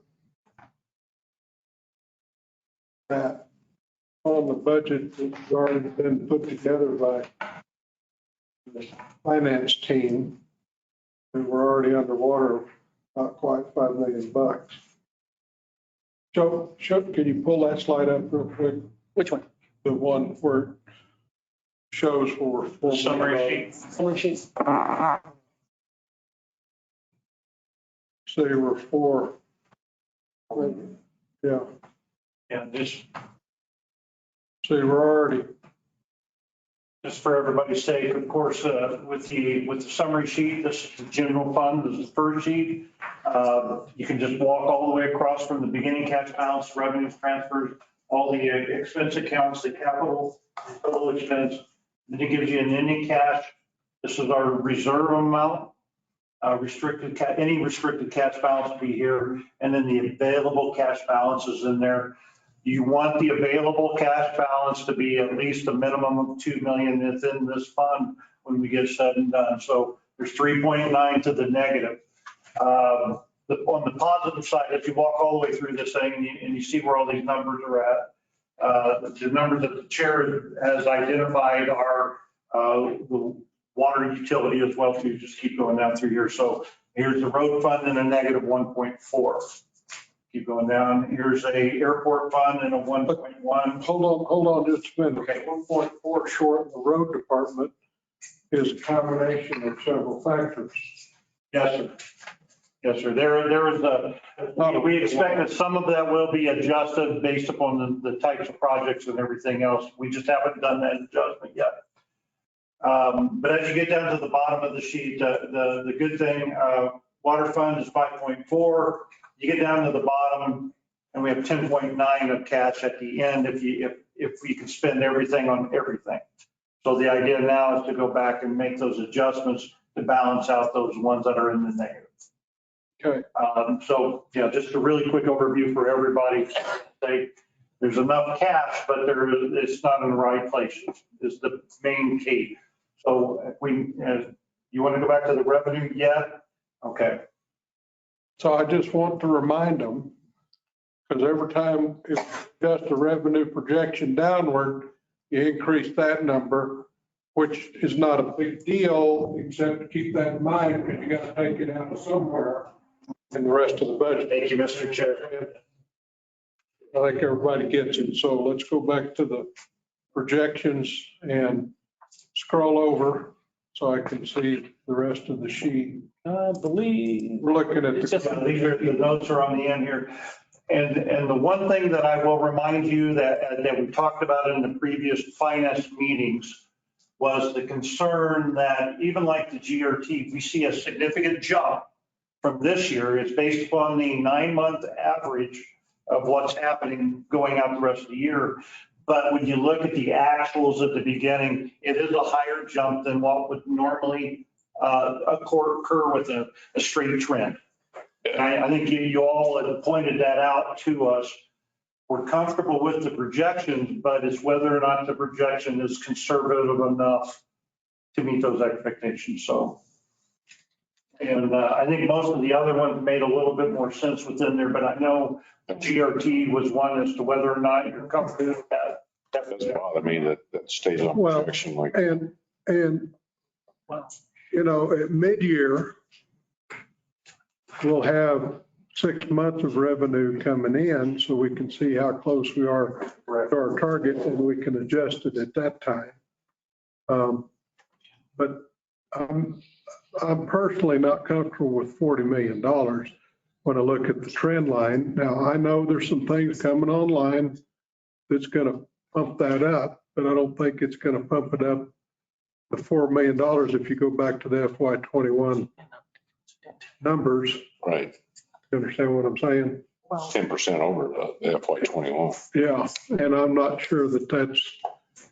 Speaker 2: that on the budget that's already been put together by the finance team, and we're already underwater, not quite $5 million. So, can you pull that slide up real quick?
Speaker 10: Which one?
Speaker 2: The one where it shows where we're.
Speaker 8: summary sheet.
Speaker 10: Summary sheets.
Speaker 2: Say we're four. Yeah,
Speaker 8: Yeah, just
Speaker 2: we're already.
Speaker 8: Just for everybody's sake, of course, with the summary sheet, this is the general fund, this is the first sheet. You can just walk all the way across from the beginning cash balance, revenues, transfers, all the expense accounts, the capital, total expense. Then it gives you an ending cash. This is our reserve amount. any restricted cash balance will be here, and then the available cash balance is in there. You want the available cash balance to be at least a minimum of 2 million within this fund when we get said and done. So there's 3.9 to the negative. On the positive side, if you walk all the way through this thing and you see where all these numbers are at, the numbers that the chair has identified are the water utility as well, too. Just keep going down through here. So here's the road fund and a negative 1.4. Keep going down. Here's a airport fund and a 1.1.
Speaker 2: Hold on just a minute.
Speaker 8: Okay.
Speaker 2: 1.4 short in the road department is a combination of several factors.
Speaker 8: Yes, sir. Yes, sir. There is we expect that some of that will be adjusted based upon the types of projects and everything else. We just haven't done that adjustment yet. But as you get down to the bottom of the sheet, the good thing, water fund is 5.4. You get down to the bottom and we have 10.9 of cash at the end if we can spend everything on everything. So the idea now is to go back and make those adjustments to balance out those ones that are in the negative.
Speaker 2: Okay.
Speaker 8: So, yeah, just a really quick overview for everybody. There's enough cash, but it's not in the right places is the main key. So you want to go back to the revenue yet? Okay.
Speaker 2: So I just want to remind them, because every time if you adjust the revenue projection downward, you increase that number, which is not a big deal, except to keep that in mind because you got to take it out of somewhere in the rest of the budget.
Speaker 8: Thank you, Mr. Chair.
Speaker 2: I think everybody gets it. So let's go back to the projections and scroll over so I can see the rest of the sheet.
Speaker 10: I believe.
Speaker 2: We're looking at
Speaker 10: It's just-
Speaker 8: These are, the notes are on the end here. And the one thing that I will remind you that we talked about in the previous finance meetings was the concern that even like the GRT, we see a significant jump from this year. It's based upon the 9-month average of what's happening going out the rest of the year. But when you look at the actuals at the beginning, it is a higher jump than what would normally occur with a straight trend. And I think you all have pointed that out to us. We're comfortable with the projections, but it's whether or not the projection is conservative enough to meet those expectations. So, and I think most of the other ones made a little bit more sense within there, but I know GRT was one as to whether or not you're comfortable with that.
Speaker 4: That doesn't bother me that stays on
Speaker 2: Well,
Speaker 4: projection like.
Speaker 2: And, you know, at mid-year, we'll have 6 months of revenue coming in so we can see how close we are to our target and we can adjust it at that time. But I'm personally not comfortable with $40 million when I look at the trend line. Now, I know there's some things coming online that's going to pump that up, but I don't think it's going to pump it up to $4 million if you go back to the FY21 numbers.
Speaker 4: Right.
Speaker 2: You understand what I'm saying?
Speaker 4: 10% over the FY21.
Speaker 2: Yeah, and I'm not sure that that's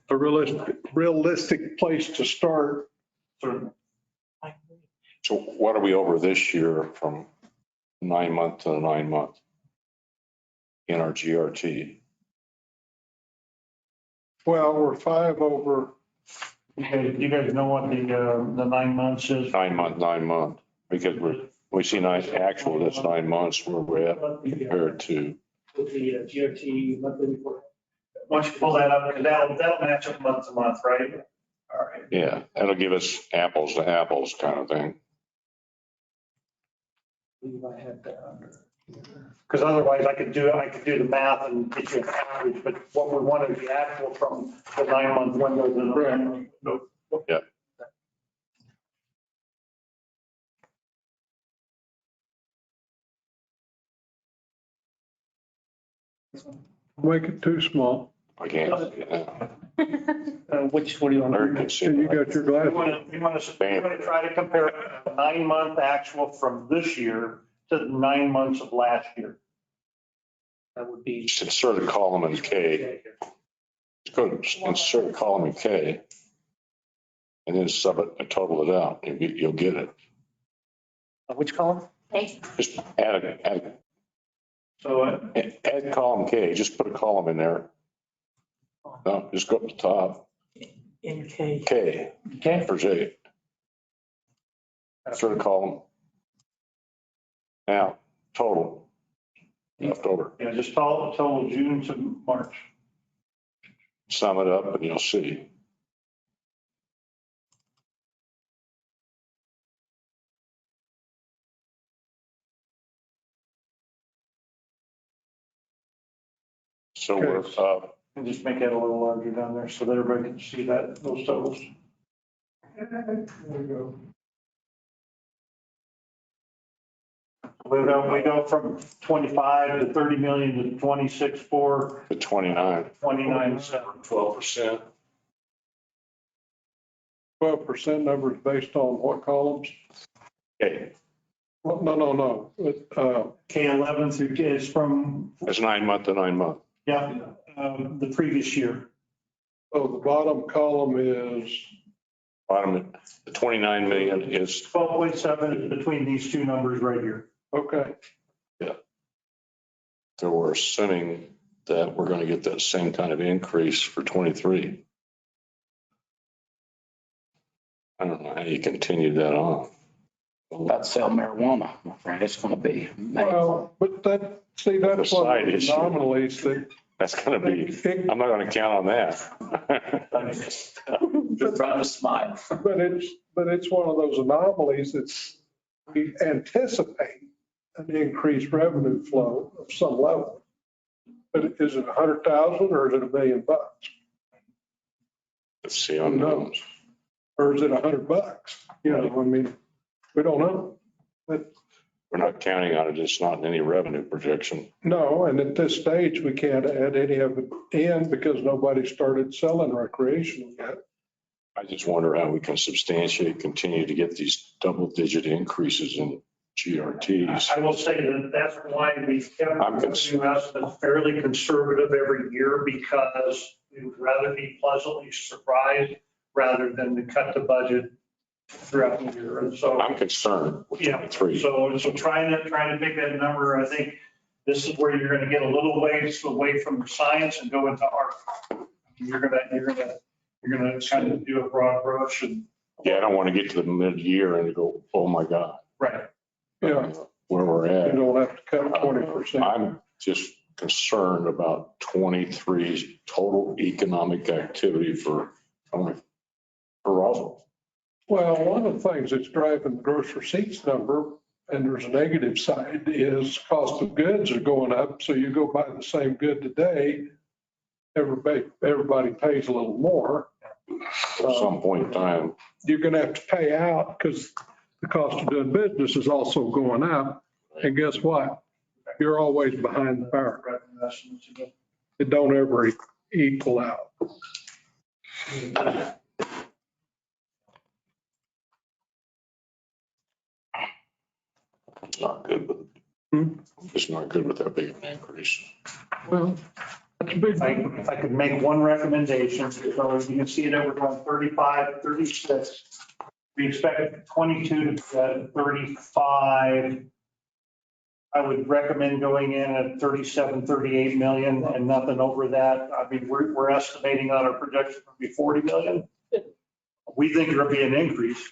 Speaker 2: a realistic place to start.
Speaker 4: So what are we over this year from 9-month to 9-month in our GRT?
Speaker 2: Well, we're 5 over.
Speaker 8: You guys know what the 9 months is?
Speaker 4: 9-month, because we see nice actual, that's 9 months where we're at compared to.
Speaker 10: With the GRT monthly report.
Speaker 8: Once you pull that up, because that'll match up month to month, right? All right.
Speaker 4: Yeah, that'll give us apples to apples kind of thing.
Speaker 8: Because otherwise I could do the math and get you an average, but what we want is the actual from the 9-month window to the 9-month.
Speaker 4: Yeah.
Speaker 2: Make it too small.
Speaker 4: I can't. Yeah.
Speaker 10: Which, what do you want?
Speaker 4: Very good.
Speaker 2: So you got your glasses.
Speaker 8: We want to try to compare the 9-month actual from this year to the 9 months of last year.
Speaker 10: That would be.
Speaker 4: Just insert a column in K. Just go to insert a column in K and then sub it and total it out. You'll get it.
Speaker 10: Which column?
Speaker 7: Okay.
Speaker 4: Just add
Speaker 5: So
Speaker 4: column K, just put a column in there. No, just go up the top,
Speaker 6: In K.
Speaker 4: K,
Speaker 5: okay,
Speaker 4: for J. Third column. Now, total, left over,
Speaker 8: Yeah, just total June to March.
Speaker 4: sum it up and you'll see. So we're up,
Speaker 8: And just make that a little larger down there so that everybody can see that, those totals.
Speaker 2: There we go.
Speaker 8: We go from 25 to 30 million to 26, 4,
Speaker 4: to 29.
Speaker 8: 29, 7.
Speaker 4: 12%.
Speaker 2: 12% numbers based on what columns?
Speaker 4: Okay,
Speaker 2: Well, no.
Speaker 8: K11 through is from,
Speaker 4: that's 9 month to 9 month.
Speaker 8: yeah, the previous year.
Speaker 2: So the bottom column is,
Speaker 4: Bottom, the 29 million is,
Speaker 8: 12.7 is between these two numbers right here.
Speaker 2: okay,
Speaker 4: so we're assuming that we're going to get that same kind of increase for 23. I don't know how you continue that on.
Speaker 3: About sell marijuana, my friend, it's gonna be.
Speaker 2: well, but that's one of
Speaker 4: The side
Speaker 2: the
Speaker 4: issue.
Speaker 2: anomalies that.
Speaker 4: That's going to be, I'm not going to count on that.
Speaker 3: Just trying to smile.
Speaker 2: But it's one of those anomalies that we anticipate an increased revenue flow of some level. But is it 100,000 or is it $1 million?
Speaker 4: Let's see,
Speaker 2: Who knows? Or is it $100? You know, I mean, we don't know. But
Speaker 4: we're not counting on it. It's not in any revenue projection.
Speaker 2: no, and at this stage, we can't add any of it in because nobody started selling recreational yet.
Speaker 4: I just wonder how we can substantiate, continue to get these double-digit increases in GRTs.
Speaker 8: I will say that that's why we kept
Speaker 4: I'm
Speaker 8: using us as fairly conservative every year because we would rather be pleasantly surprised rather than to cut the budget throughout the year. And so,
Speaker 4: I'm concerned with
Speaker 8: yeah,
Speaker 4: 23.
Speaker 8: so trying to pick that number, I think this is where you're going to get a little ways away from science and go into art. You're going to kind of do a broad brush and.
Speaker 4: Yeah, I don't want to get to the mid-year and go, oh my God.
Speaker 8: Right.
Speaker 2: Yeah,
Speaker 4: Where we're
Speaker 2: you
Speaker 4: at.
Speaker 2: don't have to cut 20%.
Speaker 4: I'm just concerned about 23's total economic activity for Roswell.
Speaker 2: Well, one of the things that's driving the gross receipts number, and there's a negative side, is cost of goods are going up. So you go buy the same good today, everybody pays a little more.
Speaker 4: At some point in time,
Speaker 2: You're going to have to pay out because the cost of doing business is also going up. And guess what? You're always behind the curve. It don't ever equal out.
Speaker 4: it's not good, but it's not good with that big of an increase.
Speaker 2: Well, that's a big.
Speaker 8: If I could make one recommendation, so you can see that we're going 35, 36. We expect 22 to 35. I would recommend going in at 37, 38 million and nothing over that. I mean, we're estimating on our projection to be 40 million. We think there'll be an increase.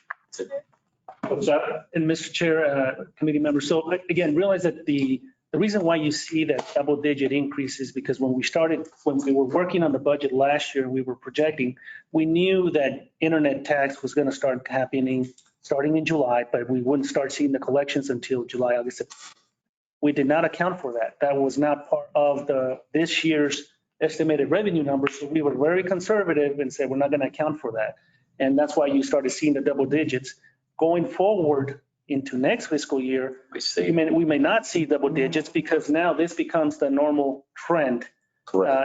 Speaker 8: What's that?
Speaker 10: And Mr. Chair, committee members, so again, realize that the reason why you see that double digit increase is because when we were working on the budget last year, we were projecting, we knew that internet tax was going to start happening starting in July, but we wouldn't start seeing the collections until July, August. We did not account for that. That was not part of this year's estimated revenue numbers. So we were very conservative and said, we're not going to account for that. And that's why you started seeing the double digits. Going forward into next fiscal year, we may not see double digits because now this becomes the normal trend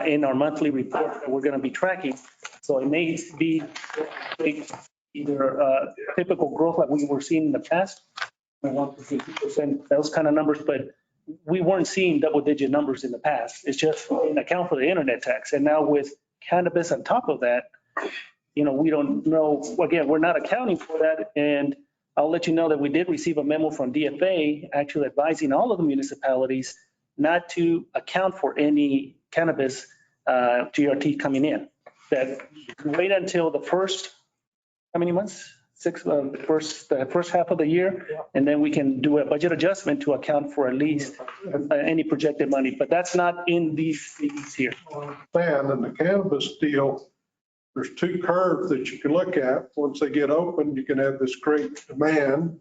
Speaker 10: in our monthly report that we're going to be tracking. So it may be either typical growth like we were seeing in the past, 1 to 50%, those kind of numbers, but we weren't seeing double digit numbers in the past. It's just an account for the internet tax. And now with cannabis on top of that, we don't know, again, we're not accounting for that. And I'll let you know that we did receive a memo from DFA actually advising all of the municipalities not to account for any cannabis GRT coming in. That wait until the first, how many months? The first half of the year, and then we can do a budget adjustment to account for at least any projected money. But that's not in these fees here.
Speaker 2: And in the cannabis deal, there's two curves that you can look at. Once they get open, you can have this great demand.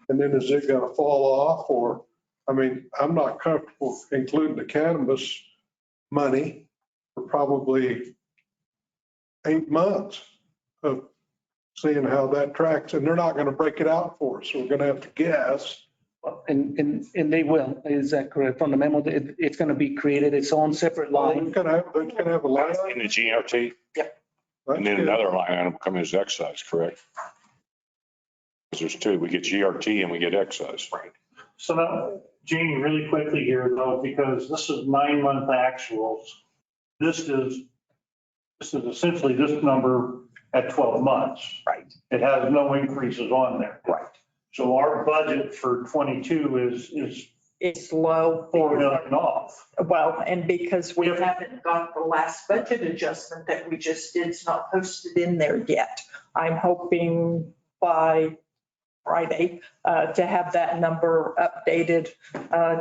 Speaker 2: And then is it going to fall off? Or, I mean, I'm not comfortable including the cannabis money for probably 8 months of seeing how that tracks. And they're not going to break it out for us. So we're going to have to guess.
Speaker 10: And they will, is that correct? From the memo, it's going to be created its own separate line.
Speaker 2: It's going to have a line.
Speaker 4: In the GRT?
Speaker 10: Yep.
Speaker 4: And then another line item coming as excise, correct? Because there's two, we get GRT and we get excise. Right.
Speaker 8: So now, Jeannie, really quickly here though, because this is 9-month actuals. This is essentially this number at 12 months.
Speaker 6: Right.
Speaker 8: It has no increases on there.
Speaker 6: Right.
Speaker 8: So our budget for 22 is
Speaker 6: It's low.
Speaker 8: $4 million off.
Speaker 6: Well, and because we haven't got the last budget adjustment that we just did, it's not posted in there yet. I'm hoping by Friday to have that number updated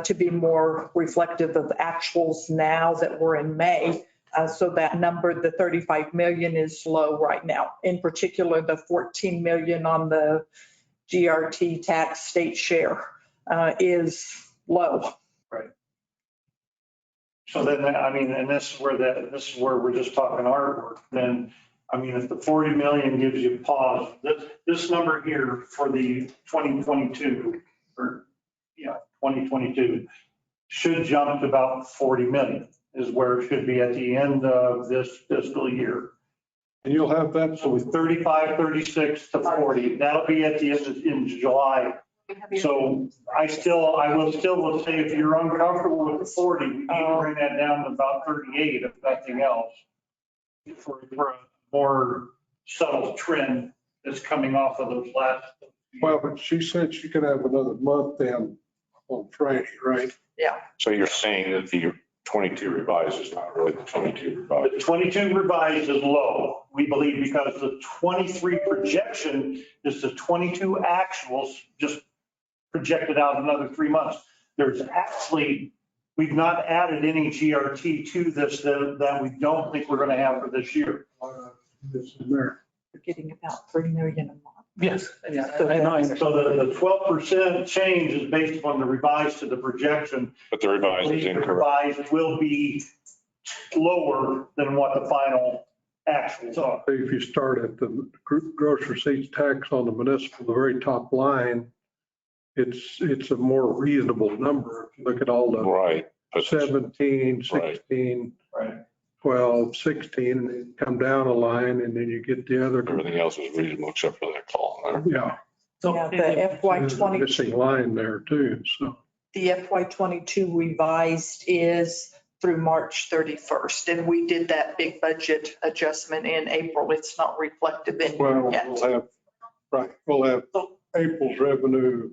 Speaker 6: to be more reflective of actuals now that we're in May. So that number, the 35 million is low right now. In particular, the 14 million on the GRT tax state share is low.
Speaker 8: Right. So then, I mean, and this is where we're just talking artwork, then, I mean, if the 40 million gives you pause, this number here for the 2022 should jump to about 40 million is where it should be at the end of this fiscal year.
Speaker 2: And you'll have that.
Speaker 8: So with 35, 36 to 40, that'll be at the end in July. So I will still say if you're uncomfortable with the 40, we need to bring that down to about 38 if nothing else. For a more subtle trend that's coming off of those last.
Speaker 2: Well, but she said she could have another month then on Friday, right?
Speaker 6: Yeah.
Speaker 4: So you're saying that the 22 revised is not really the 22 revised?
Speaker 8: The 22 revised is low, we believe, because the 23 projection is the 22 actuals just projected out another 3 months. There's actually, we've not added any GRT to this that we don't think we're going to have for this year.
Speaker 2: This is there.
Speaker 6: We're getting about 3 million a month.
Speaker 10: Yes, yeah, I know.
Speaker 8: So the 12% change is based upon the revised to the projection.
Speaker 4: But the revised is
Speaker 8: The
Speaker 4: incorrect.
Speaker 8: revised will be lower than what the final actuals are.
Speaker 2: If you start at the gross receipts tax on the municipal, the very top line, it's a more reasonable number. If you look at all the
Speaker 4: Right. But
Speaker 2: 17, 16,
Speaker 8: Right.
Speaker 2: 12, 16, and then come down a line and then you get the other.
Speaker 4: everything else is reasonable except for that column there.
Speaker 2: Yeah.
Speaker 10: So
Speaker 6: Yeah, the
Speaker 2: There's a
Speaker 6: FY20,
Speaker 2: missing line there too, so.
Speaker 6: the FY22 revised is through March 31st. And we did that big budget adjustment in April. It's not reflective in here
Speaker 2: Well,
Speaker 6: yet.
Speaker 2: we'll have April's revenue.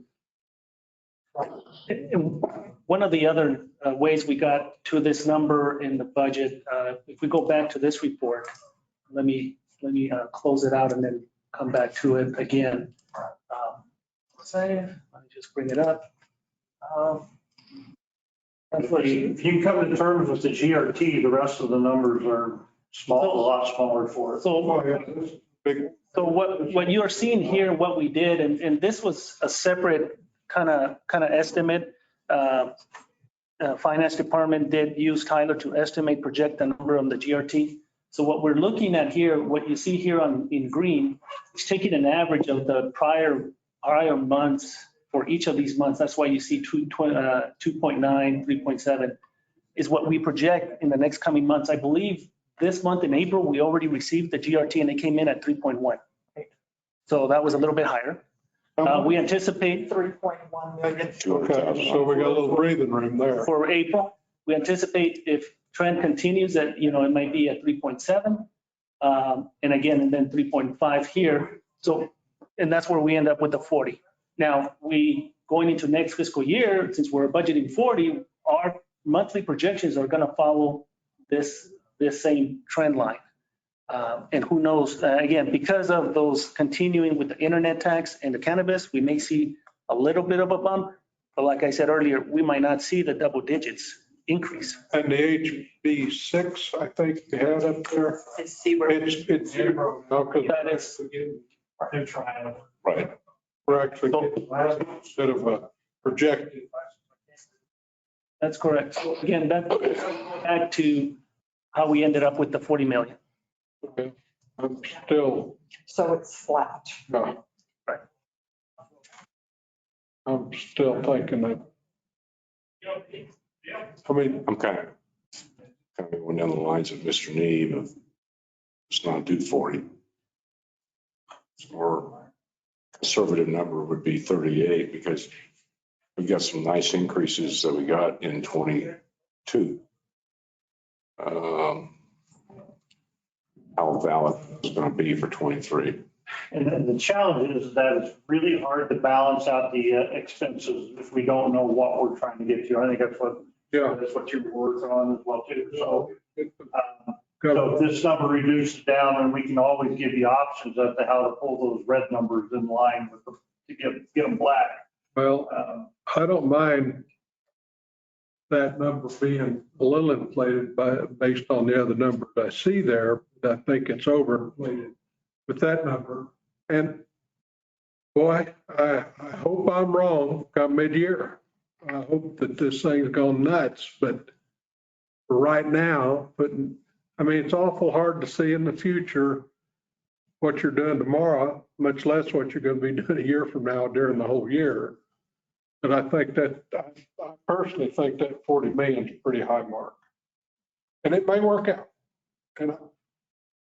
Speaker 10: one of the other ways we got to this number in the budget, if we go back to this report, let me close it out and then come back to it again. Let me just bring it up.
Speaker 8: If you come to terms with the GRT, the rest of the numbers are small, a lot smaller for it.
Speaker 10: So what you are seeing here, what we did, and this was a separate kind of estimate. Finance department did use Tyler to estimate, project the number on the GRT. So what we're looking at here, what you see here in green, is taking an average of the prior months for each of these months. That's why you see 2.9, 3.7 is what we project in the next coming months. I believe this month in April, we already received the GRT and it came in at 3.1. So that was a little bit higher. We anticipate
Speaker 6: 3.1 million.
Speaker 2: Okay, so we got a little breathing room there.
Speaker 10: for April, we anticipate if trend continues that, it might be at 3.7. And then 3.5 here. So, and that's where we end up with the 40. Now, going into next fiscal year, since we're budgeting 40, our monthly projections are going to follow this same trend line. And who knows, again, because of those continuing with the internet tax and the cannabis, we may see a little bit of a bump. But like I said earlier, we might not see the double digits increase.
Speaker 2: And the HB6, I think they had up there,
Speaker 6: It's zero.
Speaker 2: it's zero now because
Speaker 10: That is,
Speaker 8: They're trying.
Speaker 4: Right.
Speaker 2: we're actually getting instead of a projected.
Speaker 10: that's correct. So again, that back to how we ended up with the 40 million.
Speaker 2: I'm still,
Speaker 6: So it's flat.
Speaker 2: no. I'm still thinking that. I mean,
Speaker 4: I'm kind of going down the lines of Mr. Neve of let's not do 40. Or conservative number would be 38 because we got some nice increases that we got in 22. How valid it's going to be for 23.
Speaker 8: And then the challenge is that it's really hard to balance out the expenses if we don't know what we're trying to get to. I think that's what you're working on as well too. So if this number reduces down, then we can always give you options as to how to pull those red numbers in line with them to get them black.
Speaker 2: well, I don't mind that number being a little inflated based on the other numbers I see there. I think it's overinflated with that number. And boy, I hope I'm wrong come mid-year. I hope that this thing's gone nuts, but for right now, it's awful hard to see in the future what you're doing tomorrow, much less what you're going to be doing a year from now during the whole year. But I think that, I personally think that 40 million is a pretty high mark. And it may work out. And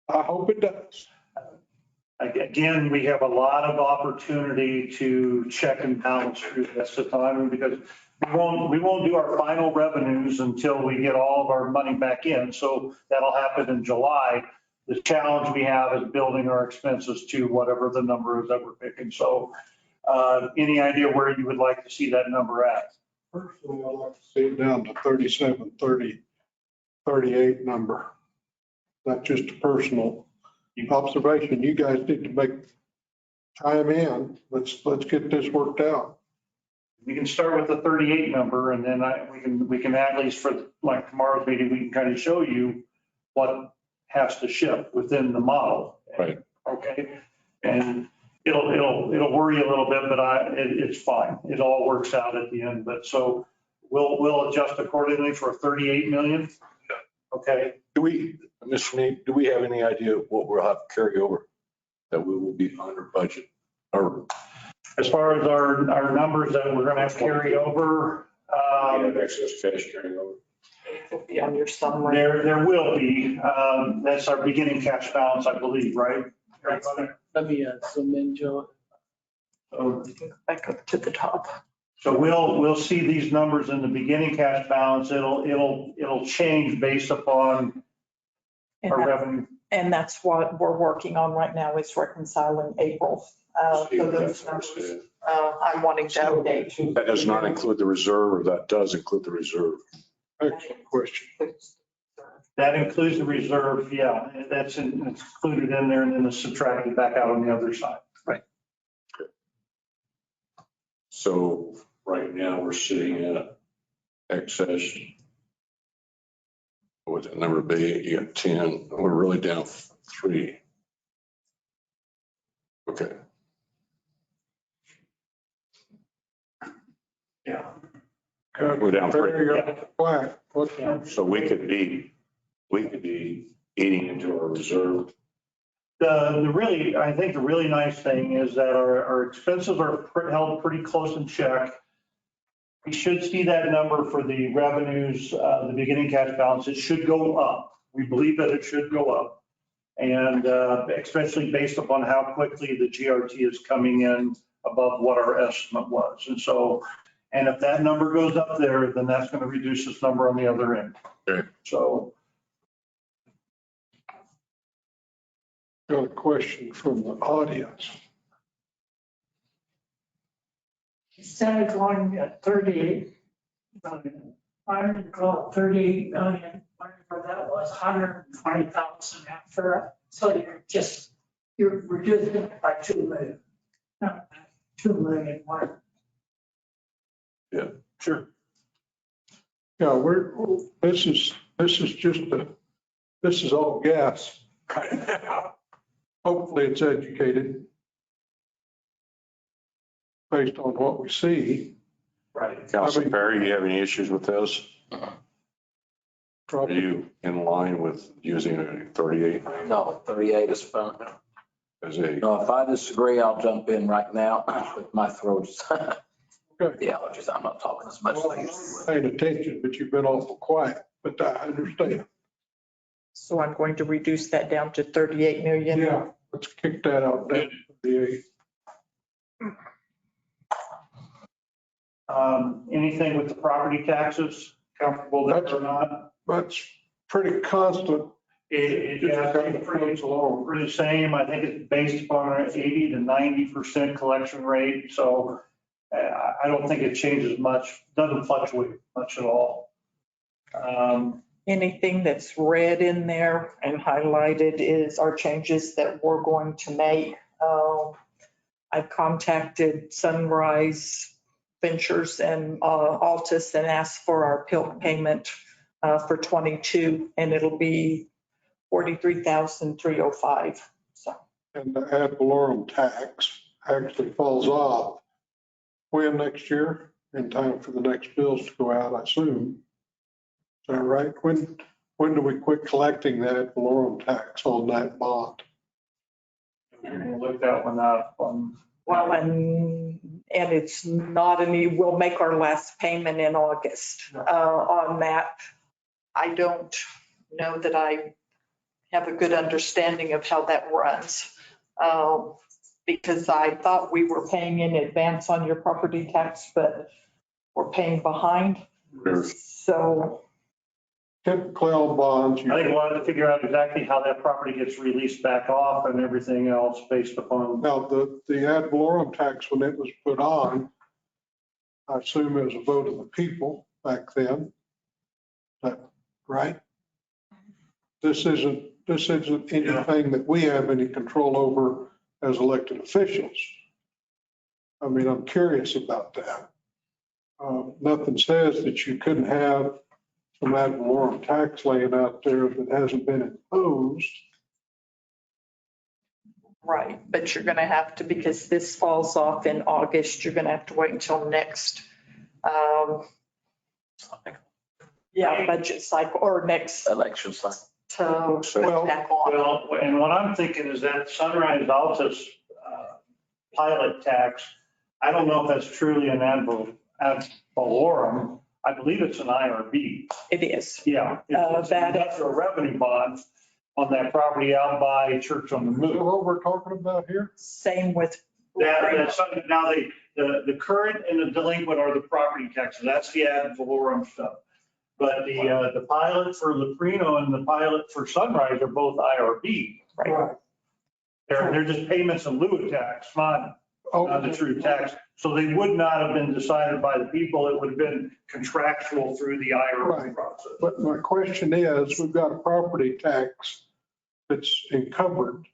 Speaker 2: I hope it does.
Speaker 8: Again, we have a lot of opportunity to check and balance through this time because we won't do our final revenues until we get all of our money back in. So that'll happen in July. The challenge we have is building our expenses to whatever the number is that we're picking. So any idea where you would like to see that number at?
Speaker 2: Personally, I'd like to see it down to 37, 30, 38 number. Not just a personal observation. You guys need to chime in. Let's get this worked out.
Speaker 8: We can start with the 38 number and then we can at least for like tomorrow's meeting, we can kind of show you what has to shift within the model.
Speaker 4: Right.
Speaker 8: Okay. And it'll worry you a little bit, but it's fine. It all works out at the end. But so we'll adjust accordingly for 38 million. Okay.
Speaker 4: Mr. Neve, do we have any idea what we'll have to carry over that we will be under budget? Or
Speaker 8: as far as our numbers that we're going to have to carry over,
Speaker 4: excess cash carrying over?
Speaker 6: It'll be on your summary.
Speaker 8: there will be. That's our beginning cash balance, I believe, right?
Speaker 10: Let me zoom in, Joe.
Speaker 8: So
Speaker 6: Back up to the top.
Speaker 8: So we'll see these numbers in the beginning cash balance. It'll change based upon our revenue.
Speaker 6: And that's what we're working on right now is reconciling April. So those numbers, I'm wanting to update.
Speaker 4: That does not include the reserve, or that does include the reserve?
Speaker 2: Excellent question.
Speaker 8: That includes the reserve, yeah, it's included in there and then it's subtracted back out on the other side.
Speaker 10: Right.
Speaker 4: So right now we're sitting at excess. What would that number be? You got 10. We're really down 3. Okay.
Speaker 8: Yeah.
Speaker 4: We're down 3.
Speaker 2: Whack.
Speaker 4: So we could be eating into our reserve.
Speaker 8: I think the really nice thing is that our expenses are held pretty close in check. We should see that number for the revenues, the beginning cash balance. It should go up. We believe that it should go up. And especially based upon how quickly the GRT is coming in above what our estimate was. And so, and if that number goes up there, then that's going to reduce this number on the other end.
Speaker 4: Okay.
Speaker 8: So.
Speaker 2: Got a question from the audience.
Speaker 11: instead of going at 38 million, I recall 38 million, whatever that was, 120,000 after. So you're reducing it by 2 million. No, 2 million more.
Speaker 8: Sure.
Speaker 2: Yeah, this is this is all guess right now. Hopefully it's educated based on what we see.
Speaker 8: Right.
Speaker 4: Council Perry, do you have any issues with this? Are you in line with using a 38
Speaker 3: No, 38 is fine.
Speaker 4: as a,
Speaker 3: No, if I disagree, I'll jump in right now with my throat's
Speaker 2: Okay.
Speaker 3: the allergies. I'm not talking as much as I used to.
Speaker 2: Paying attention, but you've been awful quiet, but I understand.
Speaker 6: So I'm going to reduce that down to 38 million.
Speaker 2: Yeah, let's kick that out. Down to 38.
Speaker 8: Anything with the property taxes, comfortable there or not?
Speaker 2: That's pretty constant.
Speaker 8: Yeah, pretty the same. I think it's based upon our 80 to 90% collection rate. So I don't think it changes much, doesn't fluctuate much at all.
Speaker 6: Anything that's red in there and highlighted is our changes that we're going to make. I've contacted Sunrise Ventures and Altus and asked for our PILT payment for 22, and it'll be 43,305. So
Speaker 2: And the ad valorem tax actually falls off when next year, in time for the next bills to go out, I assume. Is that right? When do we quit collecting that ad valorem tax on that bond?
Speaker 8: We'll look that one up.
Speaker 6: well, and it's not any, we'll make our last payment in August on that. I don't know that I have a good understanding of how that runs. Because I thought we were paying in advance on your property tax, but we're paying behind. So
Speaker 2: Typically on bonds,
Speaker 8: I think we wanted to figure out exactly how that property gets released back off and everything else based upon.
Speaker 2: now the ad valorem tax, when it was put on, I assume it was a vote of the people back then. Is that right? This isn't anything that we have any control over as elected officials. I mean, I'm curious about that. Nothing says that you couldn't have some ad valorem tax laying out there that hasn't been imposed.
Speaker 6: right, but you're going to have to, because this falls off in August, you're going to have to wait until next, budget cycle or next
Speaker 3: Election cycle.
Speaker 6: to put back on.
Speaker 8: Well, and what I'm thinking is that Sunrise Altus pilot tax, I don't know if that's truly an ad valorem. I believe it's an IRB.
Speaker 6: It is.
Speaker 8: Yeah. It's an industrial revenue bond on that property out by Church on the
Speaker 2: Is that
Speaker 8: Move.
Speaker 2: what we're talking about here?
Speaker 6: Same with.
Speaker 8: That's something, now the current and the delinquent are the property taxes. That's the ad valorem stuff. But the pilot for Leprino and the pilot for Sunrise are both IRB.
Speaker 6: Right.
Speaker 8: They're just payments in lieu of tax, not the true tax. So they would not have been decided by the people. It would have been contractual through the IRB
Speaker 2: Right.
Speaker 8: process.
Speaker 2: But my question is, we've got a property tax that's encumbered,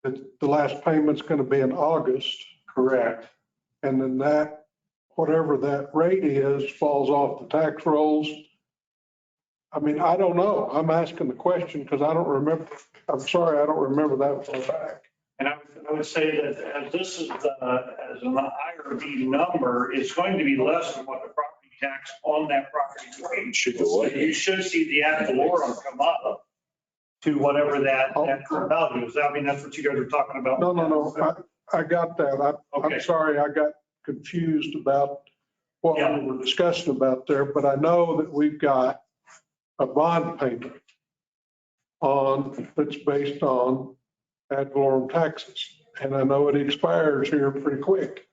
Speaker 2: that the last payment's going to be in August.
Speaker 8: Correct.
Speaker 2: And then that, whatever that rate is, falls off the tax rolls. I mean, I don't know. I'm asking the question because I don't remember. I'm sorry, I don't remember that far back.
Speaker 8: And I would say that as this is, as an IRB number, it's going to be less than what the property tax on that property rate should go up. You should see the ad valorem come up to whatever that current value is. I mean, that's what you guys are talking about.
Speaker 2: No. I got that. I'm
Speaker 8: Okay.
Speaker 2: sorry, I got confused about what
Speaker 8: Yeah.
Speaker 2: we were discussing about there, but I know that we've got a bond payment that's based on ad valorem taxes. And I know it expires here pretty quick.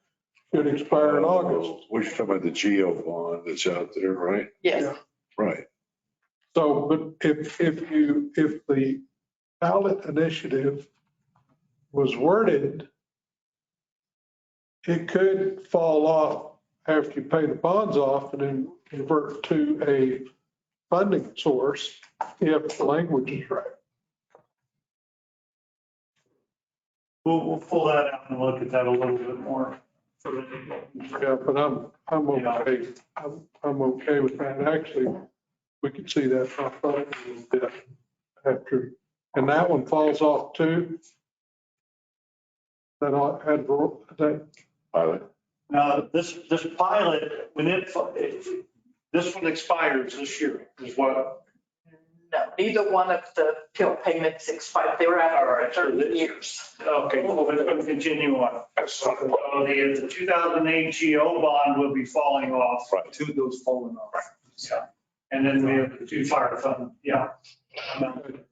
Speaker 2: Should expire in August.
Speaker 4: We're talking about the GEO bond that's out there, right?
Speaker 6: Yes.
Speaker 4: Right.
Speaker 2: So, but if the ballot initiative was worded it could fall off after you pay the bonds off and then revert to a funding source if the language is right.
Speaker 8: We'll pull that out and look at that a little bit more.
Speaker 2: Yeah, but I'm okay. I'm okay with that. Actually, we could see that pop up a little bit after, and that one falls off too. That I had, that,
Speaker 4: Pilot.
Speaker 8: Now, this pilot, this one expires this year is what?
Speaker 6: No, neither one of the pill payments expired. They were
Speaker 8: All right,
Speaker 6: after 30 years.
Speaker 8: Okay, well, we're going to continue on. So the 2008 GO bond will be falling off.
Speaker 4: Right.
Speaker 9: Two of those falling off.
Speaker 8: Yeah. And then we have the two fire fund, yeah.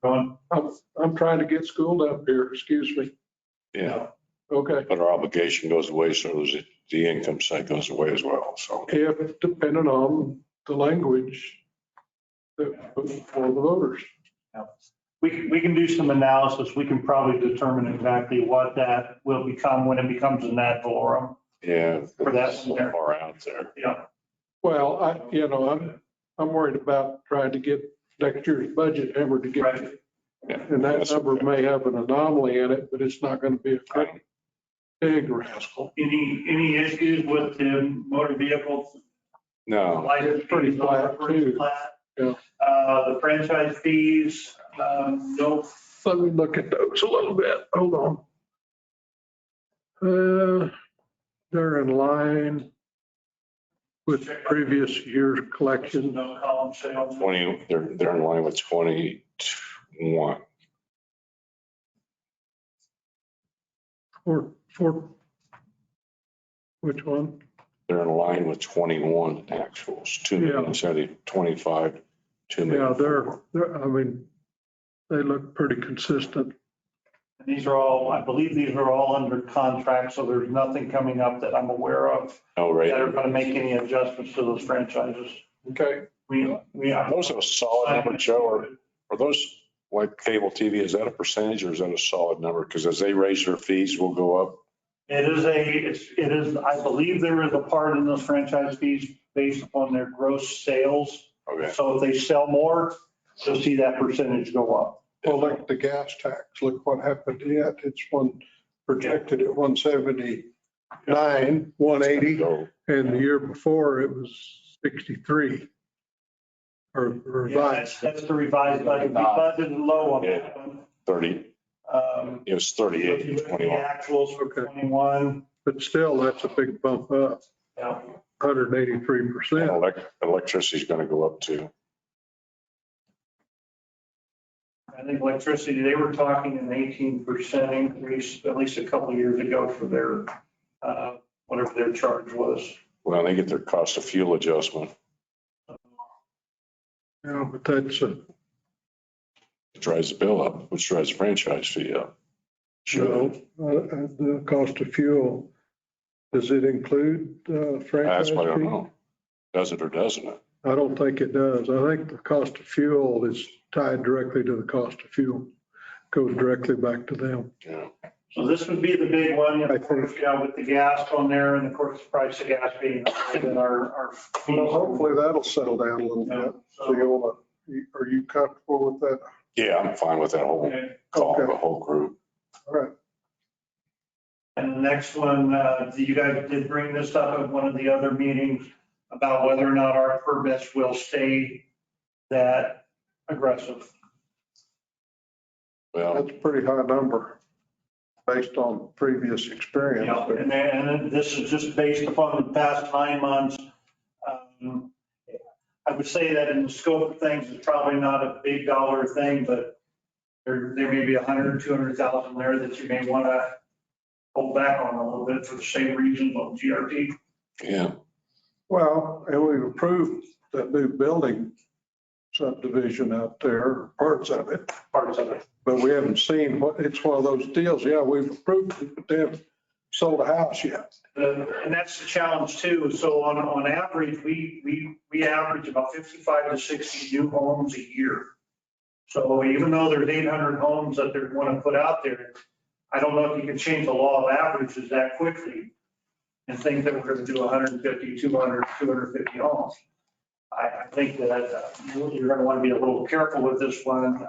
Speaker 8: Going.
Speaker 2: I'm trying to get schooled up here, excuse me.
Speaker 4: Yeah,
Speaker 2: Okay.
Speaker 4: but our obligation goes away, so does the income side goes away as well, so.
Speaker 2: If depending on the language for the voters.
Speaker 8: We can do some analysis. We can probably determine exactly what that will become when it becomes an ad valorem.
Speaker 4: Yeah.
Speaker 8: For that
Speaker 4: it's
Speaker 8: one there.
Speaker 4: Far out there.
Speaker 8: Yeah.
Speaker 2: Well, I'm worried about trying to get next year's budget hammered together.
Speaker 4: Yeah.
Speaker 2: And that
Speaker 4: That's
Speaker 2: number
Speaker 4: okay.
Speaker 2: may have an anomaly in it, but it's not going to be a great big rascal.
Speaker 8: Any issues with the motor vehicles?
Speaker 4: No,
Speaker 8: License
Speaker 2: Pretty
Speaker 8: fees,
Speaker 2: flat,
Speaker 8: pretty
Speaker 2: too.
Speaker 8: flat.
Speaker 2: Yeah.
Speaker 8: The franchise fees, no.
Speaker 2: Let me look at those a little bit. Hold on. They're in line with previous year's collection.
Speaker 8: No column sales.
Speaker 4: 20, they're in line with 21.
Speaker 2: For which one?
Speaker 4: They're in line with 21 actuals, 2 million, 25, 2 million.
Speaker 2: Yeah, they're, I mean, they look pretty consistent.
Speaker 8: These are all, I believe these are all under contract, so there's nothing coming up that I'm aware of
Speaker 4: No, right.
Speaker 8: that are going to make any adjustments to those franchises.
Speaker 2: Okay.
Speaker 4: Are those a solid number, Joe, or are those like cable TV? Is that a percentage or is that a solid number? Because as they raise their fees, will go up.
Speaker 8: It is, I believe there is a part in those franchise fees based upon their gross sales.
Speaker 4: Okay.
Speaker 8: So if they sell more, you'll see that percentage go up.
Speaker 2: Well, like the gas tax, look what happened yet. It's projected at 179, 180,
Speaker 4: So,
Speaker 2: and the year before it was 63. Or
Speaker 8: Yeah,
Speaker 2: revised.
Speaker 8: that's the revised budget. We budgeted low on that one.
Speaker 4: 30, it was
Speaker 8: So if
Speaker 4: 38,
Speaker 8: you look at the
Speaker 4: 21.
Speaker 8: actuals for
Speaker 2: Okay.
Speaker 8: 21,
Speaker 2: But still, that's a big bump up,
Speaker 8: yeah.
Speaker 2: 183%.
Speaker 4: Electricity's going to go up too.
Speaker 8: I think electricity, they were talking an 18% increase, at least a couple of years ago for their, whatever their charge was.
Speaker 4: Well, they get their cost of fuel adjustment.
Speaker 2: Yeah, but that's
Speaker 4: It drives the bill up, which drives the franchise fee up.
Speaker 2: sure.
Speaker 4: Sure.
Speaker 2: The cost of fuel, does it include franchise
Speaker 4: That's what I don't
Speaker 2: fee?
Speaker 4: know. Does it or doesn't it?
Speaker 2: I don't think it does. I think the cost of fuel is tied directly to the cost of fuel, goes directly back to them.
Speaker 4: Yeah.
Speaker 8: So this would be the big one,
Speaker 2: I
Speaker 8: of course, yeah, with the gas on there and of course, the price of gas being higher than our.
Speaker 2: Well, hopefully that'll settle down a little bit. So are you comfortable with that?
Speaker 4: Yeah, I'm fine with that whole
Speaker 8: Okay.
Speaker 4: call,
Speaker 2: Okay.
Speaker 4: the whole group.
Speaker 2: All right.
Speaker 8: And the next one, you guys did bring this up at one of the other meetings about whether or not our permits will stay that aggressive.
Speaker 4: Well,
Speaker 2: That's a pretty high number based on previous experience.
Speaker 8: Yeah, and this is just based upon the past 9 months. I would say that in the scope of things, it's probably not a big dollar thing, but there may be 100, 200,000 there that you may want to hold back on a little bit for the same reason of GRP.
Speaker 4: yeah,
Speaker 2: Well, and we've approved that new building subdivision out there, parts of it, but we haven't seen what, it's one of those deals. Yeah, we've approved it, but they haven't sold a house yet.
Speaker 8: And that's the challenge too. So on average, we average about 55 to 60 new homes a year. So even though there's 800 homes that they're going to put out there, I don't know if you can change the law of averages that quickly. and think that we're going to do 150, 200, 250 homes. I think that you're going to want to be a little careful with this one.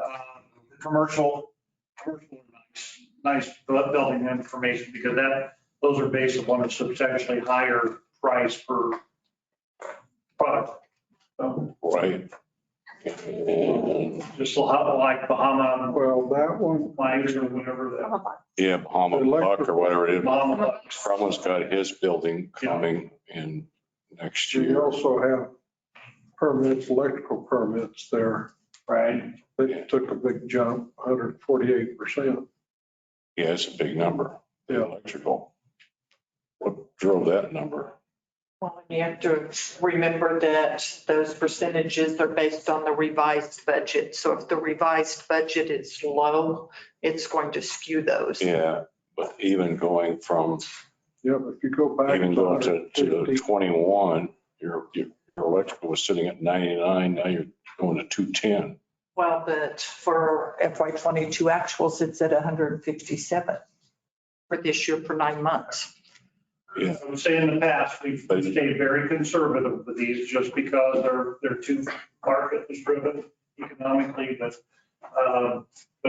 Speaker 8: Commercial, nice building information, because those are based upon a substantially higher price per product. So,
Speaker 4: Right. And,
Speaker 8: just like Bahama
Speaker 2: Well, that one,
Speaker 8: flags or whatever that.
Speaker 4: yeah, Bahama Buck or whatever it is.
Speaker 8: Bahama Bucks.
Speaker 4: Someone's got his building coming in next
Speaker 2: you
Speaker 4: year.
Speaker 2: also have permits, electrical permits there.
Speaker 8: Right.
Speaker 2: They took a big jump, 148%.
Speaker 4: Yeah, it's a big number, the
Speaker 2: Yeah.
Speaker 4: electrical. What drove that number?
Speaker 6: Well, you have to remember that those percentages are based on the revised budget. So if the revised budget is low, it's going to skew those.
Speaker 4: Yeah, but even going from,
Speaker 2: Yeah, but if you go back.
Speaker 4: even going to
Speaker 2: 150,
Speaker 4: 21, your electrical was sitting at 99, now you're going to 210.
Speaker 6: Well, but for FY22 actuals, it's at 157 for this year for 9 months.
Speaker 4: Yeah.
Speaker 8: I would say in the past, we've stayed very conservative with these just because they're too market driven economically, but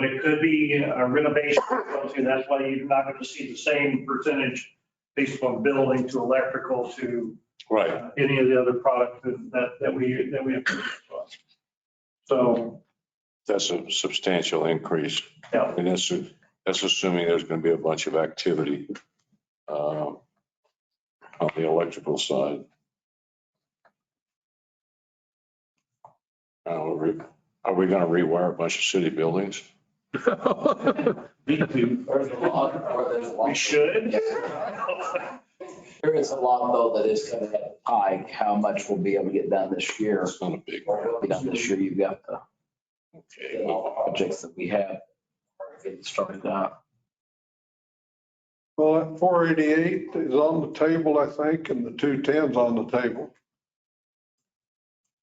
Speaker 8: it could be a renovation. That's why you're not going to see the same percentage based on building to electrical to
Speaker 4: Right.
Speaker 8: any of the other products that we have. So.
Speaker 4: That's a substantial increase.
Speaker 8: Yeah.
Speaker 4: And that's assuming there's going to be a bunch of activity on the electrical side. Are we going to rewire a bunch of city buildings?
Speaker 3: There's a lot.
Speaker 8: We should.
Speaker 3: There is a lot though that is going to hike how much we'll be able to get done this year.
Speaker 4: It's not a big.
Speaker 3: Or will be done this year. You've got the
Speaker 4: Okay.
Speaker 3: projects that we have getting started out.
Speaker 2: Well, that 488 is on the table, I think, and the 210's on the table.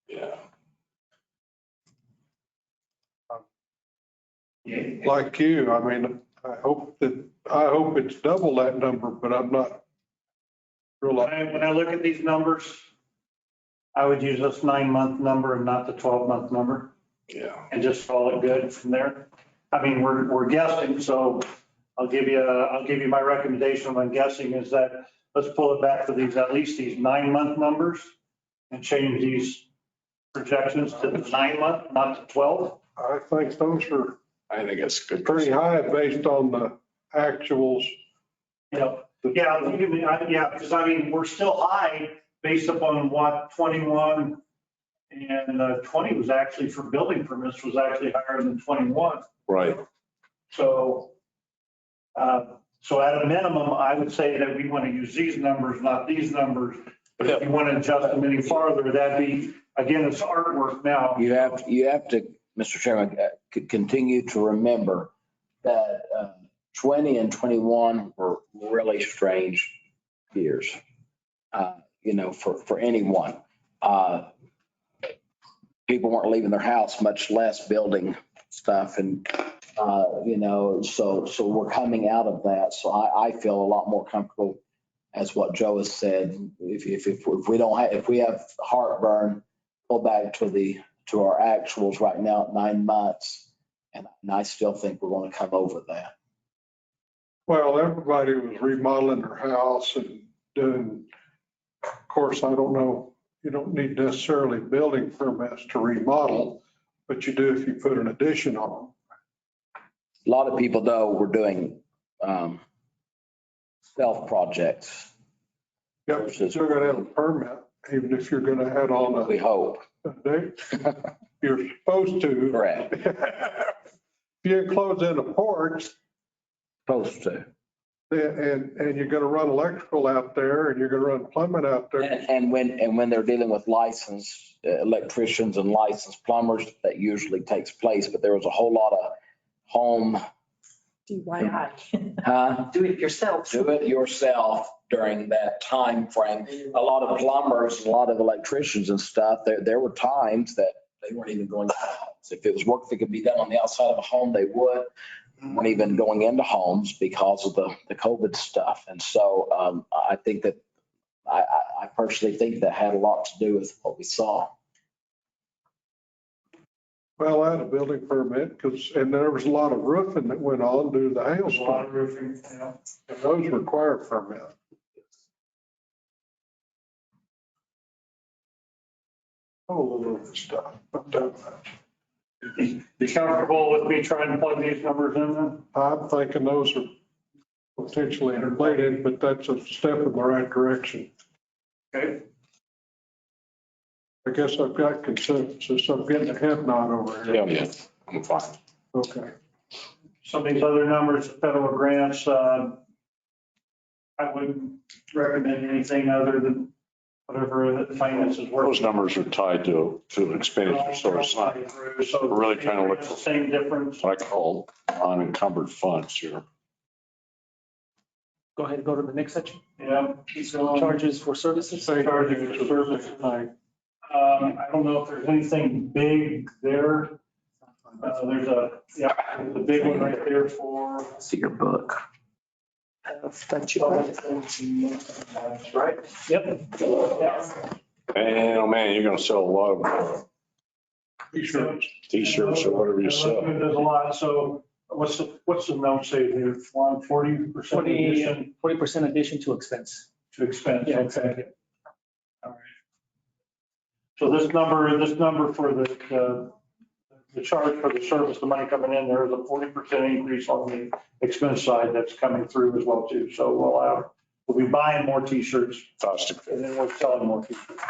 Speaker 4: Yeah.
Speaker 2: Like you, I mean, I hope it's double that number, but I'm not real.
Speaker 8: When I look at these numbers, I would use this 9-month number and not the 12-month number.
Speaker 4: Yeah.
Speaker 8: And just call it good from there. I mean, we're guessing, so I'll give you my recommendation on guessing is that let's pull it back to at least these 9-month numbers and change these projections to the 9-month, not the 12.
Speaker 2: I think those are
Speaker 4: I think it's good.
Speaker 2: pretty high based on the actuals.
Speaker 8: Yeah, because I mean, we're still high based upon what 21 and 20 was actually for building permits was actually higher than 21.
Speaker 4: Right.
Speaker 8: So at a minimum, I would say that we want to use these numbers, not these numbers. But if you want to adjust them any farther, that'd be, again, it's artwork now.
Speaker 3: You have to, Mr. Chairman, continue to remember that 20 and 21 were really strange years, for anyone. People weren't leaving their house, much less building stuff. And, so we're coming out of that. So I feel a lot more comfortable as what Joe has said. If we have heartburn, go back to our actuals right now at 9 months. And I still think we're going to come over that.
Speaker 2: Well, everybody was remodeling their house and doing, of course, I don't know, you don't need necessarily building permits to remodel, but you do if you put an addition on.
Speaker 3: A lot of people, though, were doing self projects.
Speaker 2: Yep, you're going to have a permit, even if you're going to add on
Speaker 3: We hope.
Speaker 2: You're supposed to.
Speaker 3: Correct.
Speaker 2: If you enclose in a porch.
Speaker 3: Supposed to.
Speaker 2: And you're going to run electrical out there and you're going to run plumbing out there.
Speaker 3: And when they're dealing with licensed electricians and licensed plumbers, that usually takes place. But there was a whole lot of home.
Speaker 6: DIY. Do it yourself.
Speaker 3: Do it yourself during that time frame. A lot of plumbers, a lot of electricians and stuff, there were times that they weren't even going to homes. If it was work that could be done on the outside of a home, they would. Weren't even going into homes because of the COVID stuff. And so I think that I personally think that had a lot to do with what we saw.
Speaker 2: Well, I had a building permit because, and there was a lot of roofing that went on due to the
Speaker 8: There's a lot
Speaker 2: hailstorm.
Speaker 8: of roofing, you know.
Speaker 2: And those require a permit. Oh, a little stuff. Not that much.
Speaker 8: You comfortable with me trying to plug these numbers in then?
Speaker 2: I'm thinking those are potentially related, but that's a step in the right direction.
Speaker 8: Okay.
Speaker 2: I guess I've got consensus. I'm getting a head nod over here.
Speaker 4: Yeah, I'm fine.
Speaker 2: Okay.
Speaker 8: Some of these other numbers, federal grants, I wouldn't recommend anything other than whatever the finances were.
Speaker 4: Those numbers are tied to expenditure, so it's not,
Speaker 8: So
Speaker 4: we're really trying to look for-
Speaker 8: Same difference.
Speaker 4: what I call unencumbered funds here.
Speaker 10: Go ahead and go to the next section.
Speaker 8: Yeah.
Speaker 10: Charges for services.
Speaker 8: Charges for services. I don't know if there's anything big there. There's a big one right there for.
Speaker 6: See your book. Budget.
Speaker 8: That's right.
Speaker 10: Yep.
Speaker 4: And oh man, you're gonna sell a lot of t-shirts or whatever you sell.
Speaker 8: There's a lot. So what's the note say there? 40% addition
Speaker 10: 40% addition to expense.
Speaker 8: to expense.
Speaker 10: Yeah,
Speaker 8: Okay.
Speaker 10: exactly.
Speaker 8: All right. So this number for the charge for the service, the money coming in, there is a 40% increase on the expense side that's coming through as well too. So we'll be buying more t-shirts
Speaker 4: Cost
Speaker 8: and then we're selling more t-shirts.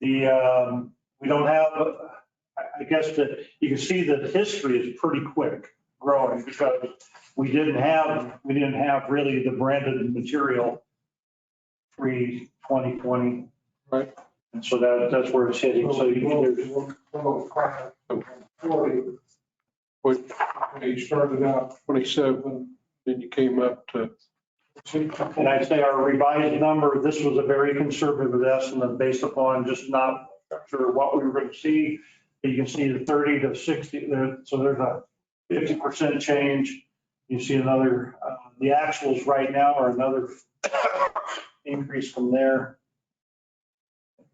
Speaker 8: We don't have, I guess that you can see that the history is pretty quick growing because we didn't have really the branded material pre-2020.
Speaker 2: Right.
Speaker 8: And so that's where it's hitting. So
Speaker 2: Which you started out 27, then you came up to.
Speaker 8: and I'd say our revised number, this was a very conservative estimate based upon just not sure what we were going to see. You can see the 30 to 60 there. So there's a 50% change. You see another, the actuals right now are another increase from there.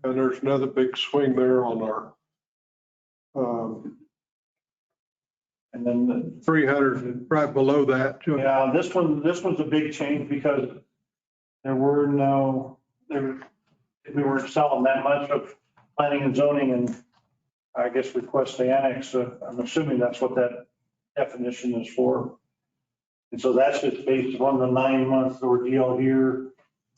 Speaker 2: And there's another big swing there on our
Speaker 8: And then
Speaker 2: 300, right below that.
Speaker 8: yeah, this one's a big change because we weren't selling that much of planning and zoning and I guess request to annex. I'm assuming that's what that definition is for. And so that's just based on the 9-month ordeal here.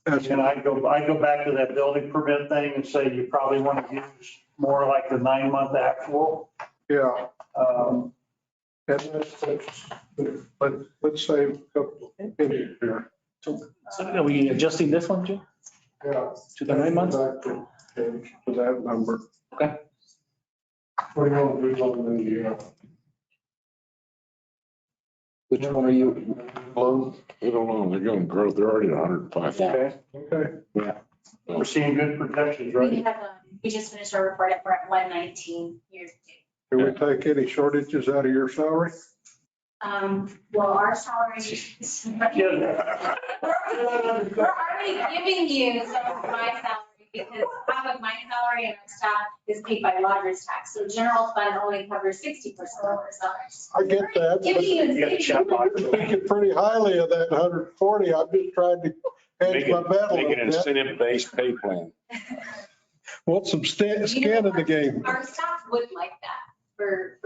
Speaker 8: And I'd go back to that building permit thing and say you probably want to use more like the 9-month actual.
Speaker 2: Yeah. And let's save a couple of pennies here.
Speaker 10: So are we adjusting this one, Jim?
Speaker 2: Yeah.
Speaker 10: To the 9 months?
Speaker 2: Back to that number.
Speaker 10: Okay.
Speaker 2: What do you want to do on the,
Speaker 3: Which one are you?
Speaker 2: loan?
Speaker 4: I don't know, they're going to grow, they're already at 105.
Speaker 8: Okay.
Speaker 2: Okay.
Speaker 8: We're seeing good projections,
Speaker 12: We
Speaker 8: right?
Speaker 12: have, we just finished our report at, we're at 119 years to date.
Speaker 2: Can we take any shortages out of your salary?
Speaker 12: Well, our salary. We're already giving you some of my salary because half of my salary and our staff is paid by lodger's tax. So general fund only covers 60% of our salaries.
Speaker 2: I get that.
Speaker 12: Giving you
Speaker 8: You got a chat box.
Speaker 2: You're thinking pretty highly of that 140. I'm just trying to hedge my bet a
Speaker 4: Make an
Speaker 2: little bit.
Speaker 4: incentive-based pay plan.
Speaker 2: Want some skin in the game.
Speaker 12: Our staff would like that for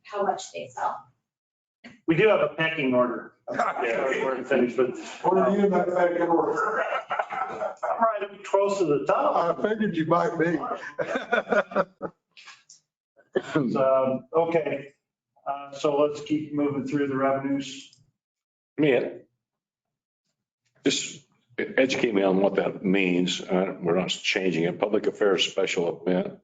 Speaker 12: how much they sell.
Speaker 8: We do have a pecking order. Yeah, we're finished, but.
Speaker 2: Where are you in that pecking order?
Speaker 8: I'm right close to the top.
Speaker 2: I figured you might be.
Speaker 8: Okay, so let's keep moving through the revenues.
Speaker 4: Man, just educate me on what that means. We're not changing it. Public affairs special event.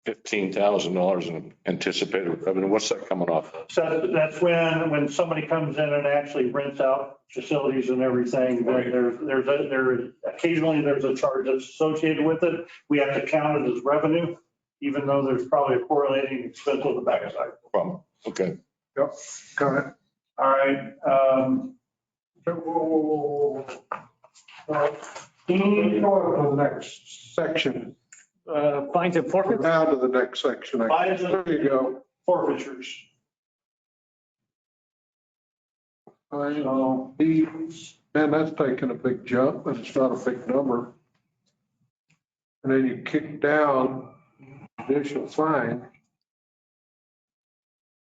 Speaker 4: $15,000 in anticipated revenue. What's that coming off of?
Speaker 8: So that's when somebody comes in and actually rents out facilities and everything, then occasionally there's a charge that's associated with it. We have to count it as revenue, even though there's probably a correlating expense on the backside.
Speaker 4: From, okay.
Speaker 2: Yep, got it.
Speaker 8: All right.
Speaker 2: Go to the next section.
Speaker 10: Fines and forfeits.
Speaker 2: Now to the next section.
Speaker 8: Fines and-
Speaker 2: There you go.
Speaker 8: Forfeitures.
Speaker 2: So these, man, that's taking a big jump, but it's not a big number. And then you kick down additional fine.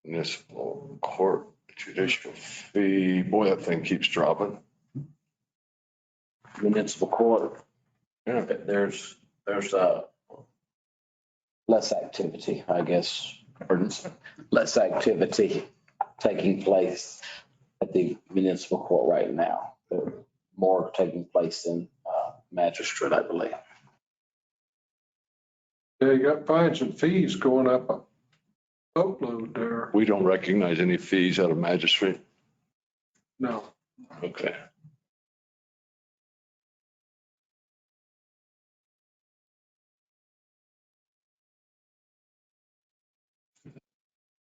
Speaker 4: Municipal court judicial fee, boy, that thing keeps dropping.
Speaker 3: Municipal court,
Speaker 4: Yeah.
Speaker 3: there's less activity, I guess, or less activity taking place at the municipal court right now. More taking place in magistrate, I believe.
Speaker 2: Yeah, you got fines and fees going up a boatload there.
Speaker 4: We don't recognize any fees out of magistrate.
Speaker 2: No.
Speaker 4: Okay.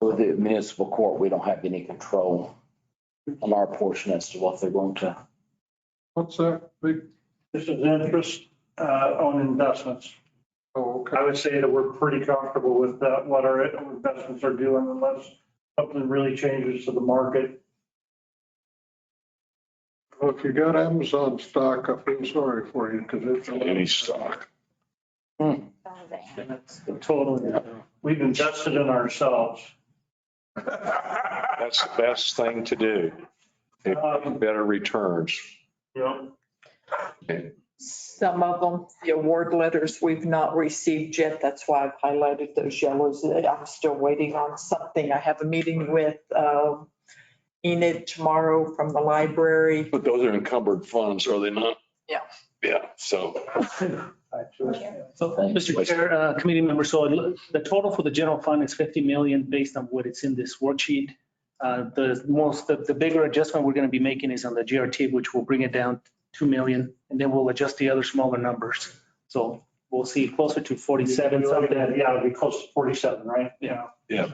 Speaker 3: With the municipal court, we don't have any control on our portion as to what they're going to.
Speaker 2: What's that big?
Speaker 8: This is interest on investments.
Speaker 2: Oh, okay.
Speaker 8: I would say that we're pretty comfortable with what our investments are doing unless something really changes to the market.
Speaker 2: Well, if you got Amazon stock, I feel sorry for you because it's.
Speaker 4: Any stock.
Speaker 8: Totally. We've invested in ourselves.
Speaker 4: That's the best thing to do. Better returns.
Speaker 8: Yep.
Speaker 6: Some of them, the award letters we've not received yet. That's why I've highlighted those yellows. I'm still waiting on something. I have a meeting with Enid tomorrow from the library.
Speaker 4: But those are encumbered funds, are they not?
Speaker 6: Yeah.
Speaker 4: Yeah, so.
Speaker 10: So, Mr. Chair, committee members, so the total for the general fund is 50 million based on what it's in this worksheet. The bigger adjustment we're going to be making is on the GRT, which will bring it down 2 million, and then we'll adjust the other smaller numbers. So we'll see closer to 47 something.
Speaker 8: Yeah, it'll be close to 47, right?
Speaker 10: Yeah.
Speaker 4: Yeah.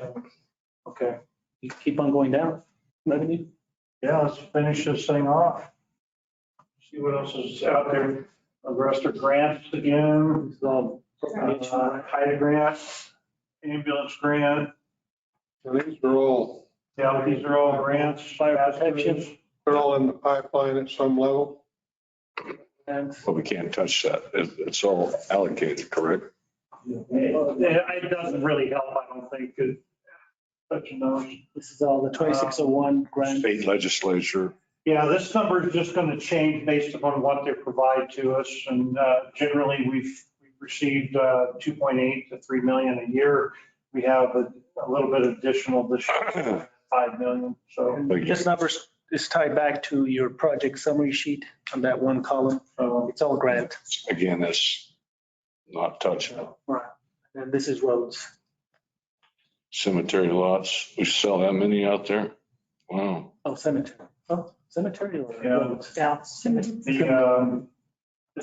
Speaker 8: Okay.
Speaker 10: You keep on going down, revenue.
Speaker 8: Yeah, let's finish this thing off. See what else is out there. The rest are grants again. HIDA grant, ambulance grant.
Speaker 2: These are all,
Speaker 8: Yeah, these are all grants.
Speaker 10: Fire protection.
Speaker 2: they're all in the pipeline at some level.
Speaker 10: And
Speaker 4: But we can't touch that. It's all allocated, correct?
Speaker 8: It doesn't really help, I don't think, touching those.
Speaker 10: this is all the 2601 grant.
Speaker 4: State legislature.
Speaker 8: Yeah, this number is just going to change based upon what they provide to us. And generally, we've received 2.8 to 3 million a year. We have a little bit additional this year, 5 million. So
Speaker 10: This number is tied back to your project summary sheet on that one column. It's all grant.
Speaker 4: Again, that's not touching.
Speaker 10: Right. And this is roads.
Speaker 4: Cemetery lots. We sell that many out there? Wow.
Speaker 10: Oh, cemetery. Oh, cemetery or
Speaker 8: Yeah.
Speaker 10: roads?
Speaker 6: Yeah.
Speaker 8: This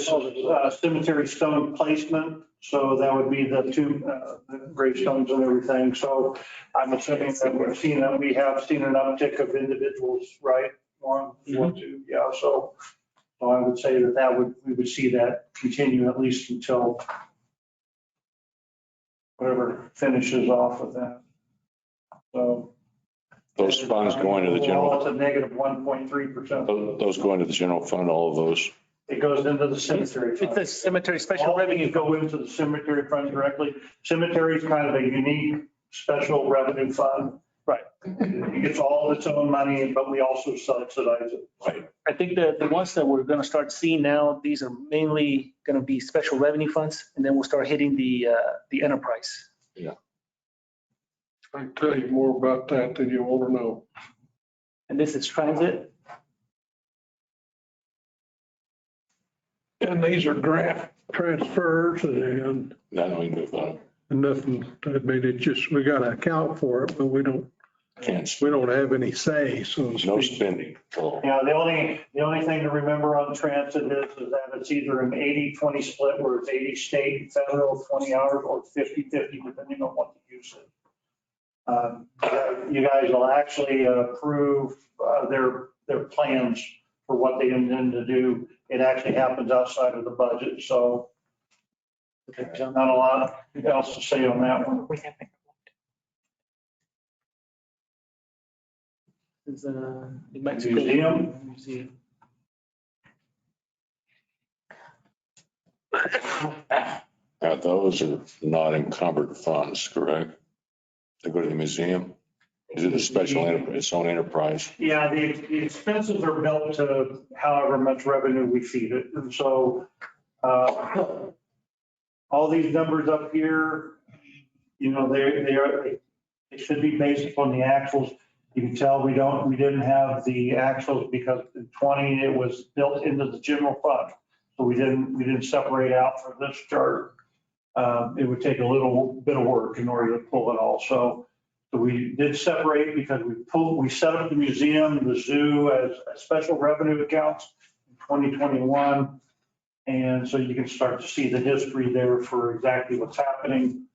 Speaker 8: is cemetery stone placement. So that would be the two the gravestones and everything. So I'm assuming that we have seen an uptick of individuals, right? One, two, yeah. So I would say we would see that continue at least until whatever finishes off with that. So.
Speaker 4: Those funds going to the
Speaker 8: It's
Speaker 4: general,
Speaker 8: a negative 1.3%.
Speaker 4: those going to the general fund, all of those.
Speaker 8: It goes into the cemetery fund.
Speaker 10: It's a cemetery special
Speaker 8: All
Speaker 10: revenue.
Speaker 8: these go into the cemetery fund directly. Cemetery is kind of a unique special revenue fund.
Speaker 10: Right.
Speaker 8: It gets all its own money, but we also subsidize it.
Speaker 4: Right.
Speaker 10: I think the ones that we're going to start seeing now, these are mainly going to be special revenue funds, and then we'll start hitting the enterprise.
Speaker 2: I can tell you more about that than you want to know.
Speaker 10: And this is transit.
Speaker 2: And these are grant transfers and
Speaker 4: That only move on.
Speaker 2: nothing, I mean, it just, we got to account for it, but we don't have any say, so to
Speaker 4: No
Speaker 2: speak.
Speaker 4: spending. Oh,
Speaker 8: Yeah, the only thing to remember on transit is that it's either an 80-20 split where it's 80 state and federal, 20 hours, or 50-50, depending on what the use is. You guys will actually approve their plans for what they intend to do it actually happens outside of the budget. So there's not a lot else to say on that one.
Speaker 6: We haven't.
Speaker 10: Is in Mexico.
Speaker 8: Museum.
Speaker 4: Now, those are not encumbered funds, correct? They go to the museum? Is it a special, its own enterprise?
Speaker 8: Yeah, the expenses are built to however much revenue we feed it. And so all these numbers up here, you know, they should be based upon the actuals. You can tell we didn't have the actuals because in 20, it was built into the general fund. So we didn't separate out for this chart. It would take a little bit of work in order to pull it all. So we did separate because we set up the museum, the zoo as special revenue accounts in 2021. And so you can start to see the history there for exactly what's happening.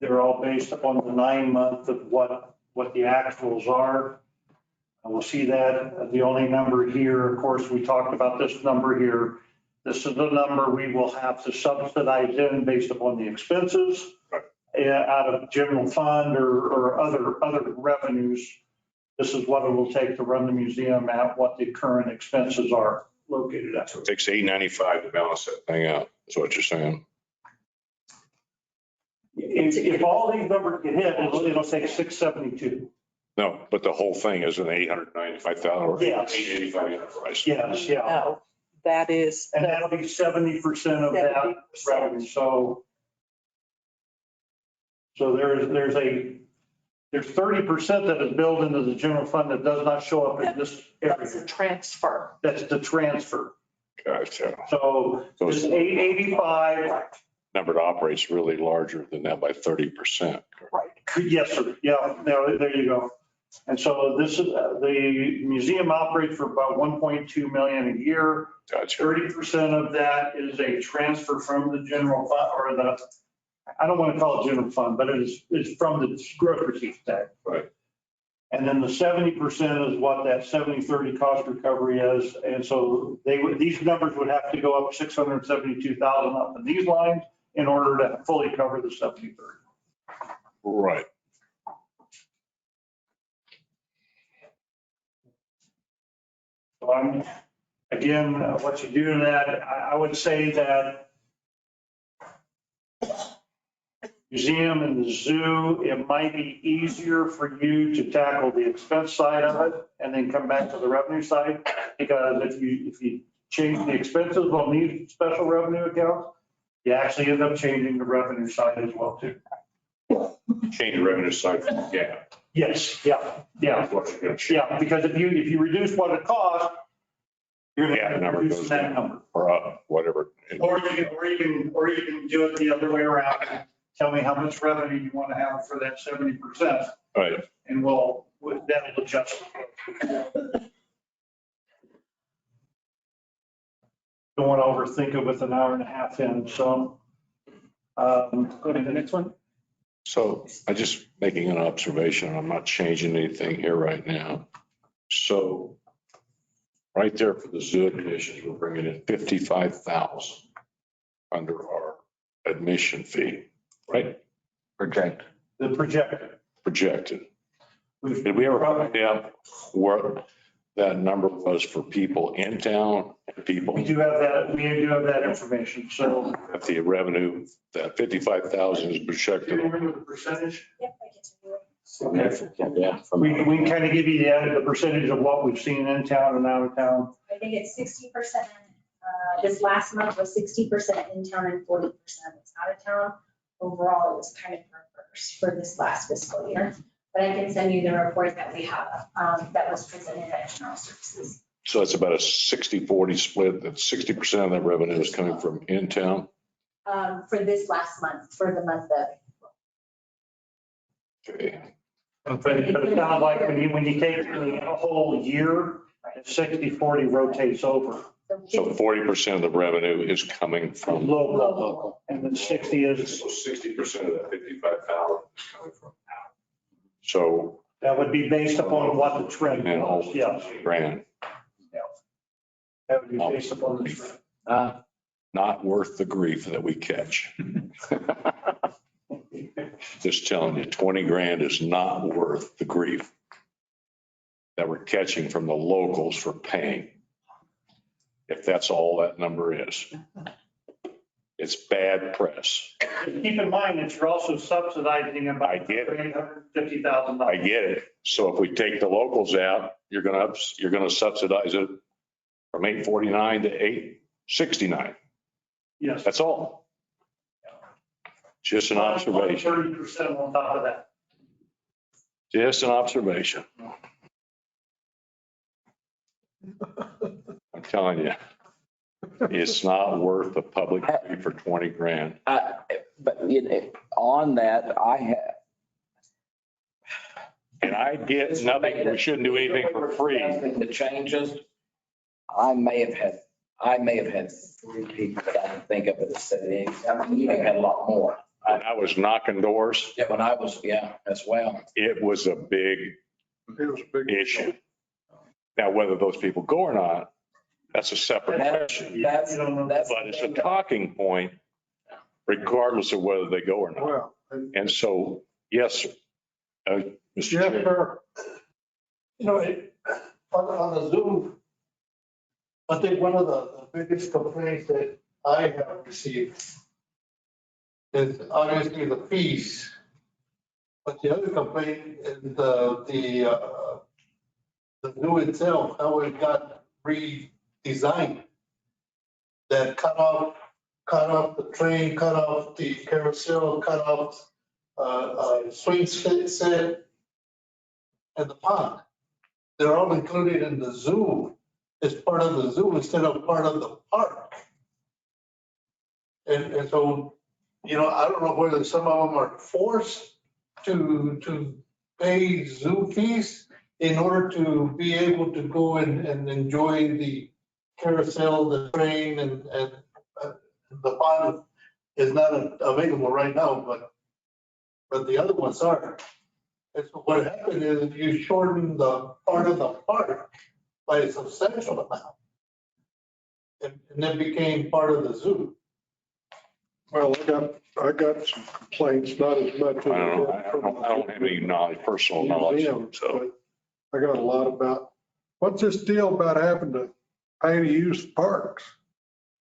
Speaker 8: They're all based upon the 9 month of what the actuals are. And we'll see that the only number here, of course, we talked about this number here. This is the number we will have to subsidize in based upon the expenses out of general fund or other revenues. This is what it will take to run the museum at what the current expenses are located at.
Speaker 4: So it takes $895 to balance that thing out, is what you're saying?
Speaker 8: If all these numbers get hit, it'll take 672.
Speaker 4: No, but the whole thing is an $895,000 or
Speaker 8: Yes.
Speaker 4: $885 enterprise.
Speaker 8: Yes, yeah.
Speaker 6: No, that is.
Speaker 8: And that'll be 70% of that
Speaker 6: 70%.
Speaker 8: revenue. So there's 30% that is billed into the general fund that does not show up in this
Speaker 6: That's a
Speaker 8: area.
Speaker 6: transfer.
Speaker 8: That's the transfer.
Speaker 4: Gotcha.
Speaker 8: So this 885,
Speaker 4: Number to operate is really larger than that by 30%.
Speaker 6: Right.
Speaker 8: yes, sir. Yeah, there you go. And so this is, the museum operates for about 1.2 million a year.
Speaker 4: Gotcha.
Speaker 8: 30% of that is a transfer from the general fund or I don't want to call it general fund, but it's from the growth receipts tax.
Speaker 4: Right.
Speaker 8: And then the 70% is what that 70/30 cost recovery is. And so these numbers would have to go up 672,000 up in these lines in order to fully cover the 70/30.
Speaker 4: Right.
Speaker 8: So again, what you do to that, I would say that museum and the zoo, it might be easier for you to tackle the expense side of it and then come back to the revenue side. Because if you change the expenses on these special revenue accounts, you actually end up changing the revenue side as well too.
Speaker 4: Change the revenue side from the gap.
Speaker 8: Yes, yeah. Yeah, because if you reduce what it costs, you're
Speaker 4: Yeah, the
Speaker 8: going to
Speaker 4: number
Speaker 8: reduce
Speaker 4: goes
Speaker 8: that
Speaker 4: down.
Speaker 8: number.
Speaker 4: Or up, whatever.
Speaker 8: Or you can do it the other way around. Tell me how much revenue you want to have for that 70%,
Speaker 4: Right.
Speaker 8: and that'll adjust. Don't want to overthink it with an hour and a half in, so.
Speaker 10: Go to the next one.
Speaker 4: So I'm just making an observation. I'm not changing anything here right now. So right there for the zoo admissions, we're bringing in 55,000 under our admission fee, right?
Speaker 3: Project.
Speaker 8: The
Speaker 4: Projected. Did we ever find out where that number was for people in town and people
Speaker 8: We do have that information, so.
Speaker 4: at the revenue? That 55,000 is
Speaker 8: Do
Speaker 4: projected.
Speaker 8: you remember the percentage?
Speaker 12: Yep, I can tell you.
Speaker 3: Yeah.
Speaker 8: We can kind of give you the percentage of what we've seen in town and out of town.
Speaker 12: I think it's 60%. This last month was 60% in town and 40% was out of town. Overall, it was kind of reversed for this last fiscal year. But I can send you the report that we have that was presented at General Services.
Speaker 4: So it's about a 60-40 split. That 60% of that revenue is coming from in town.
Speaker 12: For this last month, for the month of.
Speaker 4: Okay.
Speaker 8: But it sounds like when you take a whole year, 60/40 rotates over.
Speaker 4: So 40% of the revenue is coming from.
Speaker 8: Local, and then 60 is.
Speaker 4: So 60% of that 55,000 is coming from out. So
Speaker 8: That would be based upon what the trend
Speaker 4: And
Speaker 8: was,
Speaker 4: all
Speaker 8: yeah.
Speaker 4: grand,
Speaker 8: That would be based upon the trend.
Speaker 4: not worth the grief that we catch. Just telling you, 20 grand is not worth the grief that we're catching from the locals for paying. If that's all that number is. It's bad press.
Speaker 8: Keep in mind that you're also subsidizing about
Speaker 4: I get it.
Speaker 8: $850,000.
Speaker 4: I get it. So if we take the locals out, you're gonna subsidize it from 849 to 869.
Speaker 8: Yes.
Speaker 4: That's all. Just an observation.
Speaker 8: 30% on top of that.
Speaker 4: Just an observation. I'm telling you, it's not worth the public fee for 20 grand.
Speaker 3: But you know, on that,
Speaker 4: And I get nothing, we shouldn't do anything for free.
Speaker 3: The changes, I may have had 3 people that I can think of that said, I mean, you may have had a lot more.
Speaker 4: When I was knocking doors,
Speaker 3: Yeah, when I was, yeah, as well.
Speaker 4: it was a big
Speaker 2: It was a big
Speaker 4: issue. Now, whether those people go or not, that's a separate question.
Speaker 3: That's
Speaker 4: But it's a talking point regardless of whether they go or not.
Speaker 2: Well,
Speaker 4: And so, yes, Mr.
Speaker 2: yes,
Speaker 4: Chair.
Speaker 2: sir.
Speaker 13: You know, on the Zoom, I think one of the biggest complaints that I have received is obviously the fees. But the other complaint is the Zoom itself, how it got redesigned. That cut off the train, cut off the carousel, cut off swing set and the pond. They're all included in the zoo as part of the zoo instead of part of the park. And so, you know, I don't know whether some of them are forced to pay zoo fees in order to be able to go and enjoy the carousel, the train, and the pond is not available right now, but the other ones are. And so what happened is you shorten the part of the park by a substantial amount. And then became part of the zoo.
Speaker 2: Well, I got some complaints, not as much as.
Speaker 4: I don't know. I don't have any knowledge, personal knowledge.
Speaker 2: Museums,
Speaker 4: So
Speaker 2: but I got a lot about, what's this deal about having to pay to use parks?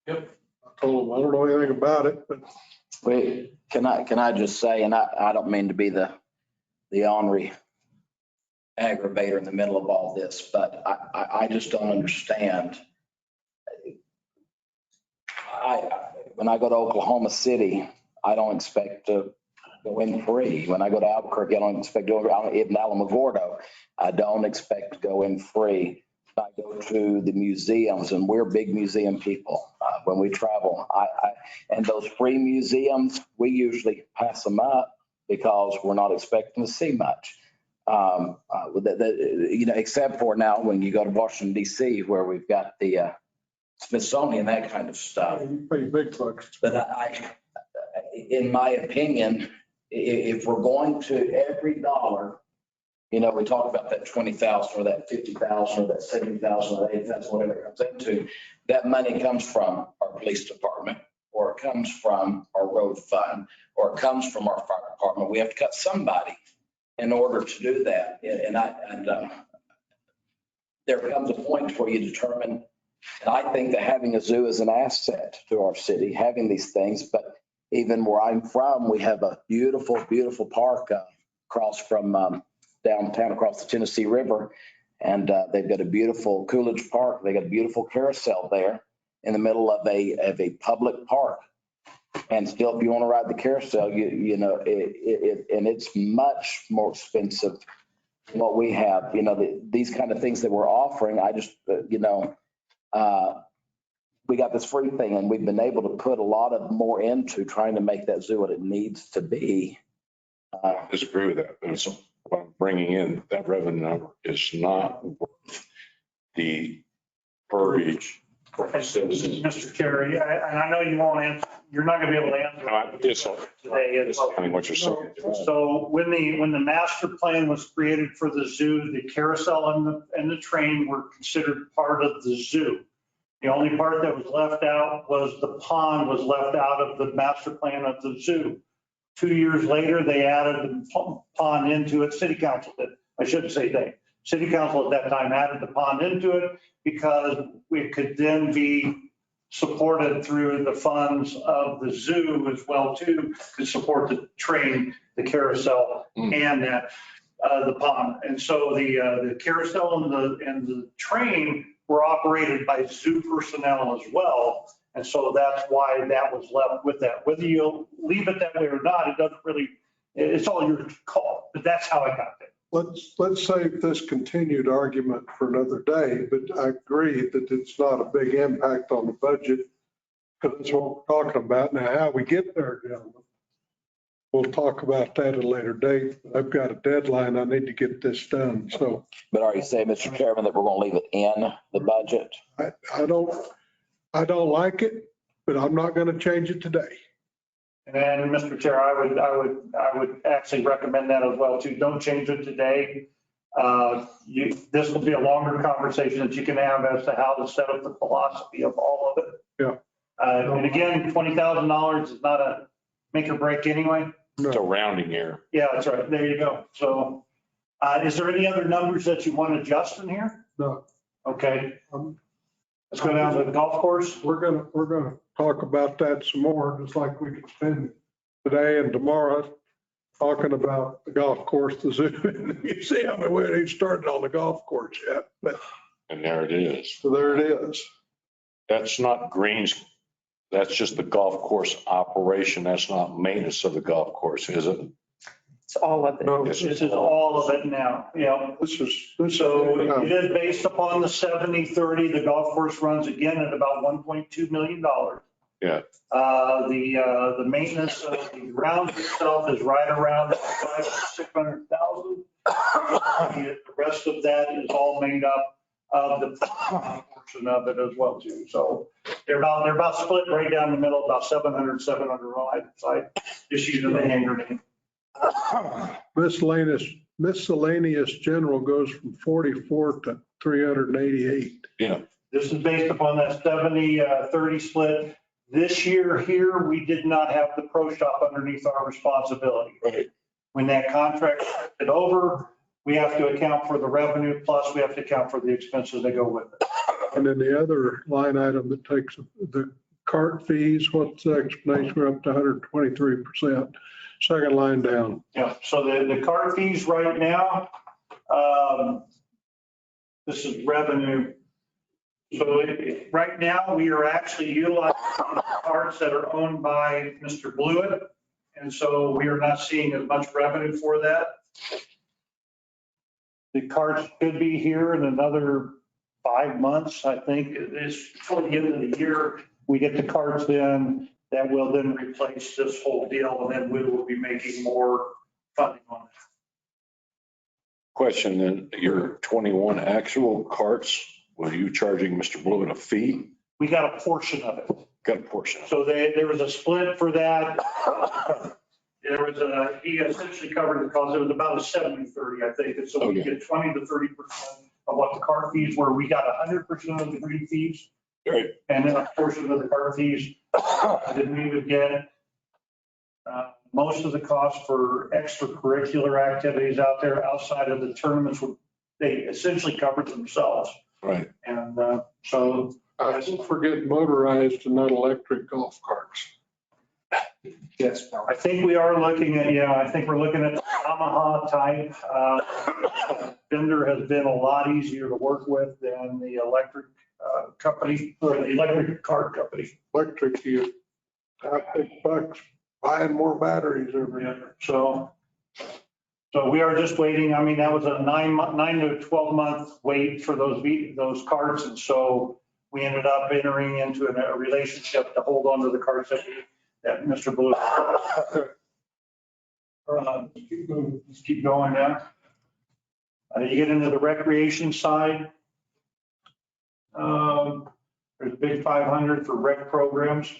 Speaker 13: Yep.
Speaker 2: I told them, I don't know anything about it, but
Speaker 3: Wait, can I just say, and I don't mean to be the ornery aggravator in the middle of all this, but I just don't understand. When I go to Oklahoma City, I don't expect to go in free. When I go to Albuquerque, I don't expect to go, even Alamogordo, I don't expect to go in free. I go to the museums, and we're big museum people. When we travel, and those free museums, we usually pass them up because we're not expecting to see much. You know, except for now when you go to Washington DC, where we've got the Smithsonian, that kind of stuff.
Speaker 2: you pay big bucks.
Speaker 3: But in my opinion, if we're going to every dollar, you know, we talk about that 20,000 or that 50,000 or that 70,000 or 80,000, whatever it comes into, that money comes from our police department, or it comes from our road fund, or it comes from our fire department. We have to cut somebody in order to do that. And there comes a point where you determine, and I think that having a zoo is an asset to our city, having these things. But even where I'm from, we have a beautiful, beautiful park across from downtown, across the Tennessee River. And they've got a beautiful Coolidge Park. They got a beautiful carousel there in the middle of a public park. And still, if you want to ride the carousel, you know, and it's much more expensive than what we have. You know, these kind of things that we're offering, I just, you know, we got this free thing, and we've been able to put a lot of more into trying to make that zoo what it needs to be.
Speaker 4: I disagree with that. And so what I'm bringing in, that revenue number is not worth the verbiage
Speaker 8: Mr. Chair, and I know you won't answer, you're not going to be able to answer. Today.
Speaker 4: I mean, what you're saying.
Speaker 8: So when the master plan was created for the zoo, the carousel and the train were considered part of the zoo. The only part that was left out was the pond was left out of the master plan of the zoo. 2 years later, they added the pond into it. City council did. I shouldn't say they. City council at that time added the pond into it because it could then be supported through the funds of the zoo as well too, to support the train, the carousel, and that the pond. And so the carousel and the train were operated by zoo personnel as well. And so that's why that was left with that. Whether you leave it that way or not, it doesn't really, it's all your call, but that's how I got there.
Speaker 2: Let's save this continued argument for another day, but I agree that it's not a big impact on the budget because that's what we're talking about. Now, how we get there, gentlemen, we'll talk about that at a later date. I've got a deadline. I need to get this done, so.
Speaker 3: But are you saying, Mr. Chairman, that we're going to leave it in the budget?
Speaker 2: I don't like it, but I'm not going to change it today.
Speaker 8: And Mr. Chair, I would actually recommend that as well too. Don't change it today. This will be a longer conversation that you can have as to how to set up the philosophy of all of it.
Speaker 2: Yeah.
Speaker 8: And again, $20,000 is not a make or break anyway.
Speaker 4: It's a rounding error.
Speaker 8: Yeah, that's right. There you go. So is there any other numbers that you want to adjust in here?
Speaker 2: No.
Speaker 8: Okay. Let's go down to the golf course.
Speaker 2: We're gonna talk about that some more, just like we could spend today and tomorrow talking about the golf course, the zoo, and the museum, and we haven't even started on the golf course yet. But
Speaker 4: And there it is.
Speaker 2: so there it is.
Speaker 4: That's not greens. That's just the golf course operation. That's not maintenance of the golf course, is it?
Speaker 6: It's all of it.
Speaker 2: No,
Speaker 8: This is all of it now. Yeah. So it is based upon the 70-30. The golf course runs again at about $1.2 million.
Speaker 4: Yeah.
Speaker 8: The maintenance of the ground itself is right around 500,000 to 600,000. The rest of that is all made up of the portion of it as well too. So they're about split right down the middle, about 700 on either side, just using the hand grenade.
Speaker 2: Miscellaneous general goes from 44 to 388.
Speaker 4: Yeah.
Speaker 8: This is based upon that 70-30 split. This year here, we did not have the pro shop underneath our responsibility.
Speaker 4: Right.
Speaker 8: When that contract is over, we have to account for the revenue, plus we have to account for the expenses that go with it.
Speaker 2: And then the other line item that takes the cart fees, what's the explanation? We're up to 123%. Second line down.
Speaker 8: Yeah, so the cart fees right now, this is revenue. So right now, we are actually utilizing carts that are owned by Mr. Blewett. And so we are not seeing as much revenue for that. The carts should be here in another 5 months, I think. It's toward the end of the year, we get the carts in. That will then replace this whole deal, and then we will be making more funding on it.
Speaker 4: Question then, your 21 actual carts, were you charging Mr. Blewett a fee?
Speaker 8: We got a portion of it.
Speaker 4: Got a portion.
Speaker 8: So there was a split for that. He essentially covered the cost. It was about a 70-30, I think. And so we get 20 to 30% of what the cart fees were. We got 100% of the green fees.
Speaker 4: Right.
Speaker 8: And then a portion of the cart fees that we would get. Most of the costs for extracurricular activities out there outside of the tournaments, they essentially covered themselves.
Speaker 4: Right.
Speaker 8: And so.
Speaker 2: Don't forget motorized and not electric golf carts.
Speaker 8: Yes, I think we are looking at, I think we're looking at the Yamaha type. Fender has been a lot easier to work with than the electric company or the electric car company.
Speaker 2: Electric, you have big bucks buying more batteries every year.
Speaker 8: So we are just waiting. I mean, that was a 9 to 12 month wait for those carts. And so we ended up entering into a relationship to hold on to the carts that Mr. Blue. Let's keep going now. You get into the recreation side. There's a big 500 for rec programs.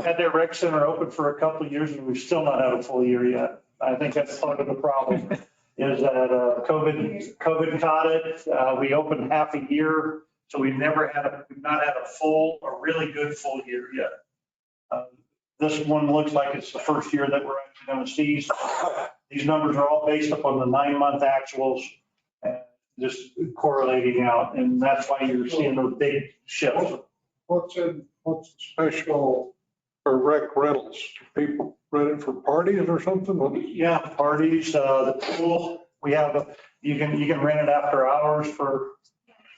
Speaker 8: Had their rec center open for a couple of years and we've still not had a full year yet. I think that's part of the problem is that COVID caught it. We opened half a year, so we've not had a really good full year yet. This one looks like it's the first year that we're actually going to see. So these numbers are all based upon the 9-month actuals, and just correlating out, and that's why you're seeing those big shifts.
Speaker 2: What's special for rec rentals? People rent it for parties or something?
Speaker 8: Yeah, parties, the pool, you can rent it after hours for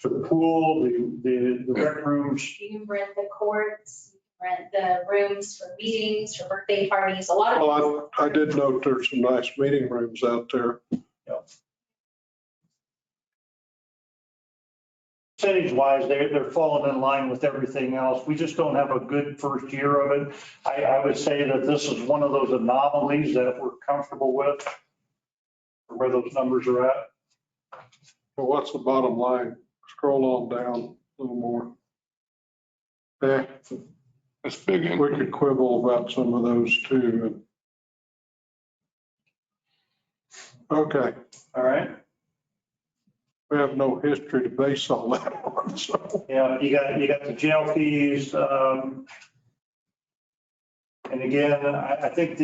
Speaker 8: the pool, the rec rooms.
Speaker 12: You can rent the courts, rent the rooms for meetings, for birthday parties, a lot of.
Speaker 2: Well, I did note there's some nice meeting rooms out there.
Speaker 8: Percentage wise, they're falling in line with everything else. We just don't have a good first year of it. I would say that this is one of those anomalies that we're comfortable with, for where those numbers are at.
Speaker 2: Well, what's the bottom line? Scroll on down a little more. Yeah,
Speaker 4: That's big.
Speaker 2: we could quibble about some of those too. Okay,
Speaker 8: All right.
Speaker 2: we have no history to base all that on, so.
Speaker 8: Yeah, you got the jail fees. And again, I think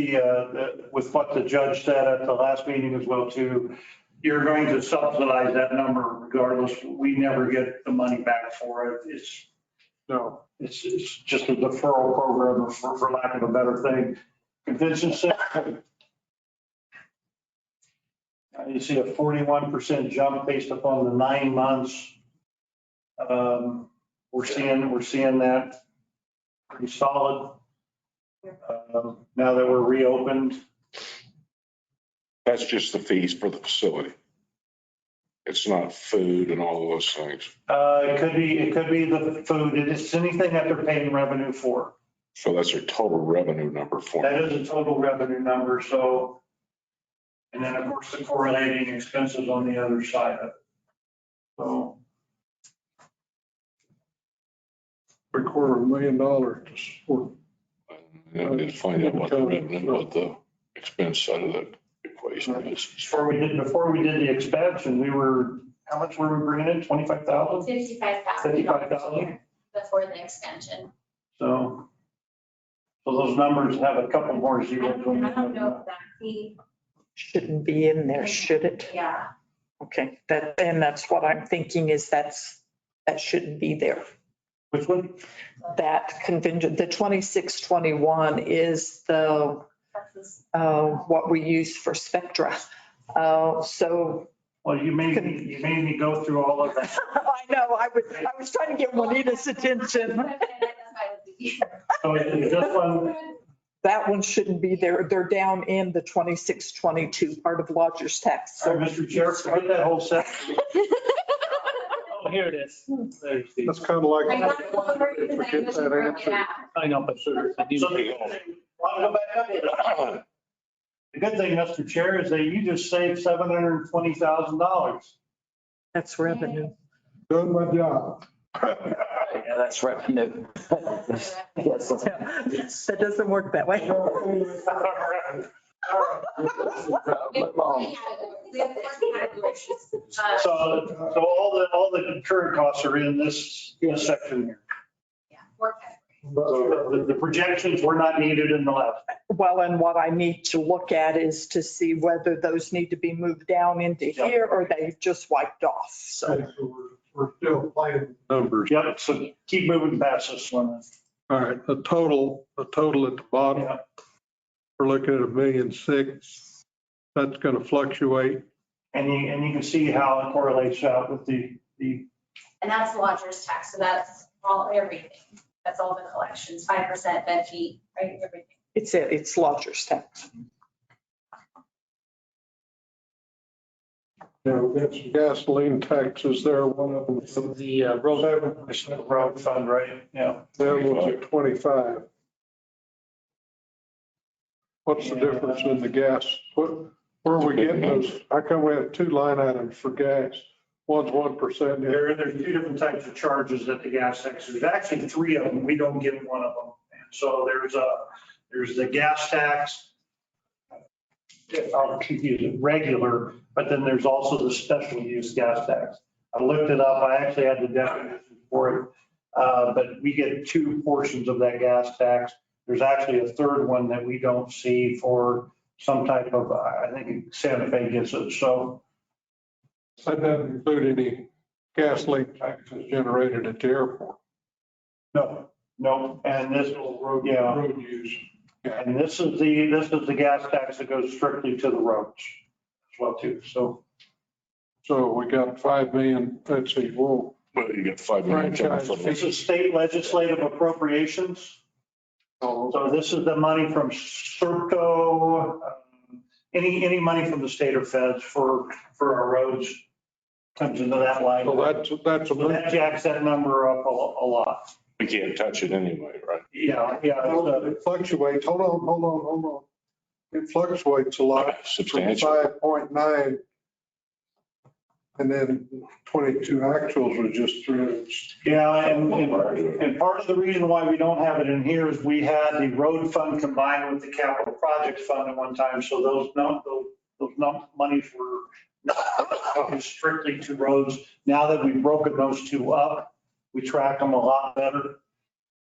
Speaker 8: with what the judge said at the last meeting as well too, you're going to subsidize that number regardless. We never get the money back for it. It's just a deferral program for lack of a better thing. Convention center. You see a 41% jump based upon the 9 months. We're seeing that pretty solid. Now that we're reopened.
Speaker 4: That's just the fees for the facility. It's not food and all those things.
Speaker 8: It could be the food. It's anything that they're paying revenue for.
Speaker 4: So that's their total revenue number for
Speaker 8: That
Speaker 4: them.
Speaker 8: is a total revenue number. So, and then of course the correlating expenses on the other side of it. So.
Speaker 2: $750,000 to support.
Speaker 4: I didn't find out what the revenue, what the expense side of the equation is.
Speaker 8: Before we did the expansion, how much were we bringing in? 25,000?
Speaker 12: 55,000 before the expansion.
Speaker 8: So those numbers have a couple more zeros.
Speaker 12: I don't know if that fee,
Speaker 6: Shouldn't be in there, should it?
Speaker 12: yeah.
Speaker 6: Okay, that's what I'm thinking is that shouldn't be there.
Speaker 8: Which one?
Speaker 6: That convention, the 2621 is what we use for Spectra. So.
Speaker 8: Well, you made me go through all of that.
Speaker 6: I know, I was trying to get Juanita's attention.
Speaker 8: So is this one?
Speaker 6: That one shouldn't be there. They're down in the 2622 part of lodger's tax.
Speaker 8: So, Mr. Chair, forget that whole section.
Speaker 10: Oh, here it is. There's the-
Speaker 2: That's kind of like.
Speaker 12: I got it over because I
Speaker 2: Forget
Speaker 12: just
Speaker 2: that
Speaker 12: broke
Speaker 2: answer.
Speaker 12: it out.
Speaker 10: I know, but sure. I do-
Speaker 8: So I'll go back up here. The good thing, Mr. Chair, is that you just saved $720,000.
Speaker 6: That's revenue.
Speaker 2: Doing my job.
Speaker 3: Yeah, that's revenue. Yes.
Speaker 6: That doesn't work that way.
Speaker 8: So all the current costs are in this section here.
Speaker 12: Yeah, work category.
Speaker 8: So the projections were not needed in the last.
Speaker 6: Well, and what I need to look at is to see whether those need to be moved down into here or they've just wiped off. So
Speaker 2: We're still playing numbers.
Speaker 8: Yep, so keep moving past this one.
Speaker 2: All right, the total at the bottom,
Speaker 8: Yeah.
Speaker 2: we're looking at $1.6 million. That's going to fluctuate.
Speaker 8: And you can see how it correlates out with the,
Speaker 12: And that's lodger's tax, so that's everything. That's all the collections, 5% bed fee, right, everything.
Speaker 6: it's lodger's tax.
Speaker 2: Yeah, we got some gasoline taxes there, one of them.
Speaker 10: The
Speaker 8: road fund, right? Yeah.
Speaker 2: The other one's at 25. What's the difference in the gas? Where are we getting those? How come we have two line items for gas? One's 1%.
Speaker 8: There's two different types of charges at the gas tax. There's actually three of them. We don't get one of them. And so there's the gas tax. I'll confuse it, regular, but then there's also the special use gas tax. I looked it up. I actually had the definition for it. But we get two portions of that gas tax. There's actually a third one that we don't see for some type of, I think Santa Fe gets it. So
Speaker 2: That doesn't include any gasoline taxes generated at the airport.
Speaker 8: no. And this will, yeah.
Speaker 2: Road use.
Speaker 8: And this is the gas tax that goes strictly to the roads as well too. So
Speaker 2: So we got 5 million, let's see, whoa.
Speaker 4: Well, you got 5 million.
Speaker 8: this is state legislative appropriations. So this is the money from CERCO, any money from the state or feds for our roads comes into that line.
Speaker 2: So that's
Speaker 8: So that jacks that number up a lot.
Speaker 4: We can't touch it anyway, right?
Speaker 8: Yeah.
Speaker 2: It fluctuates. Hold on. It fluctuates a lot.
Speaker 4: Substantial.
Speaker 2: 5.9. And then 22 actuals are just through.
Speaker 8: Yeah, and part of the reason why we don't have it in here is we had the road fund combined with the capital projects fund at one time. So those monies were not strictly to roads. Now that we've broken those two up, we track them a lot better.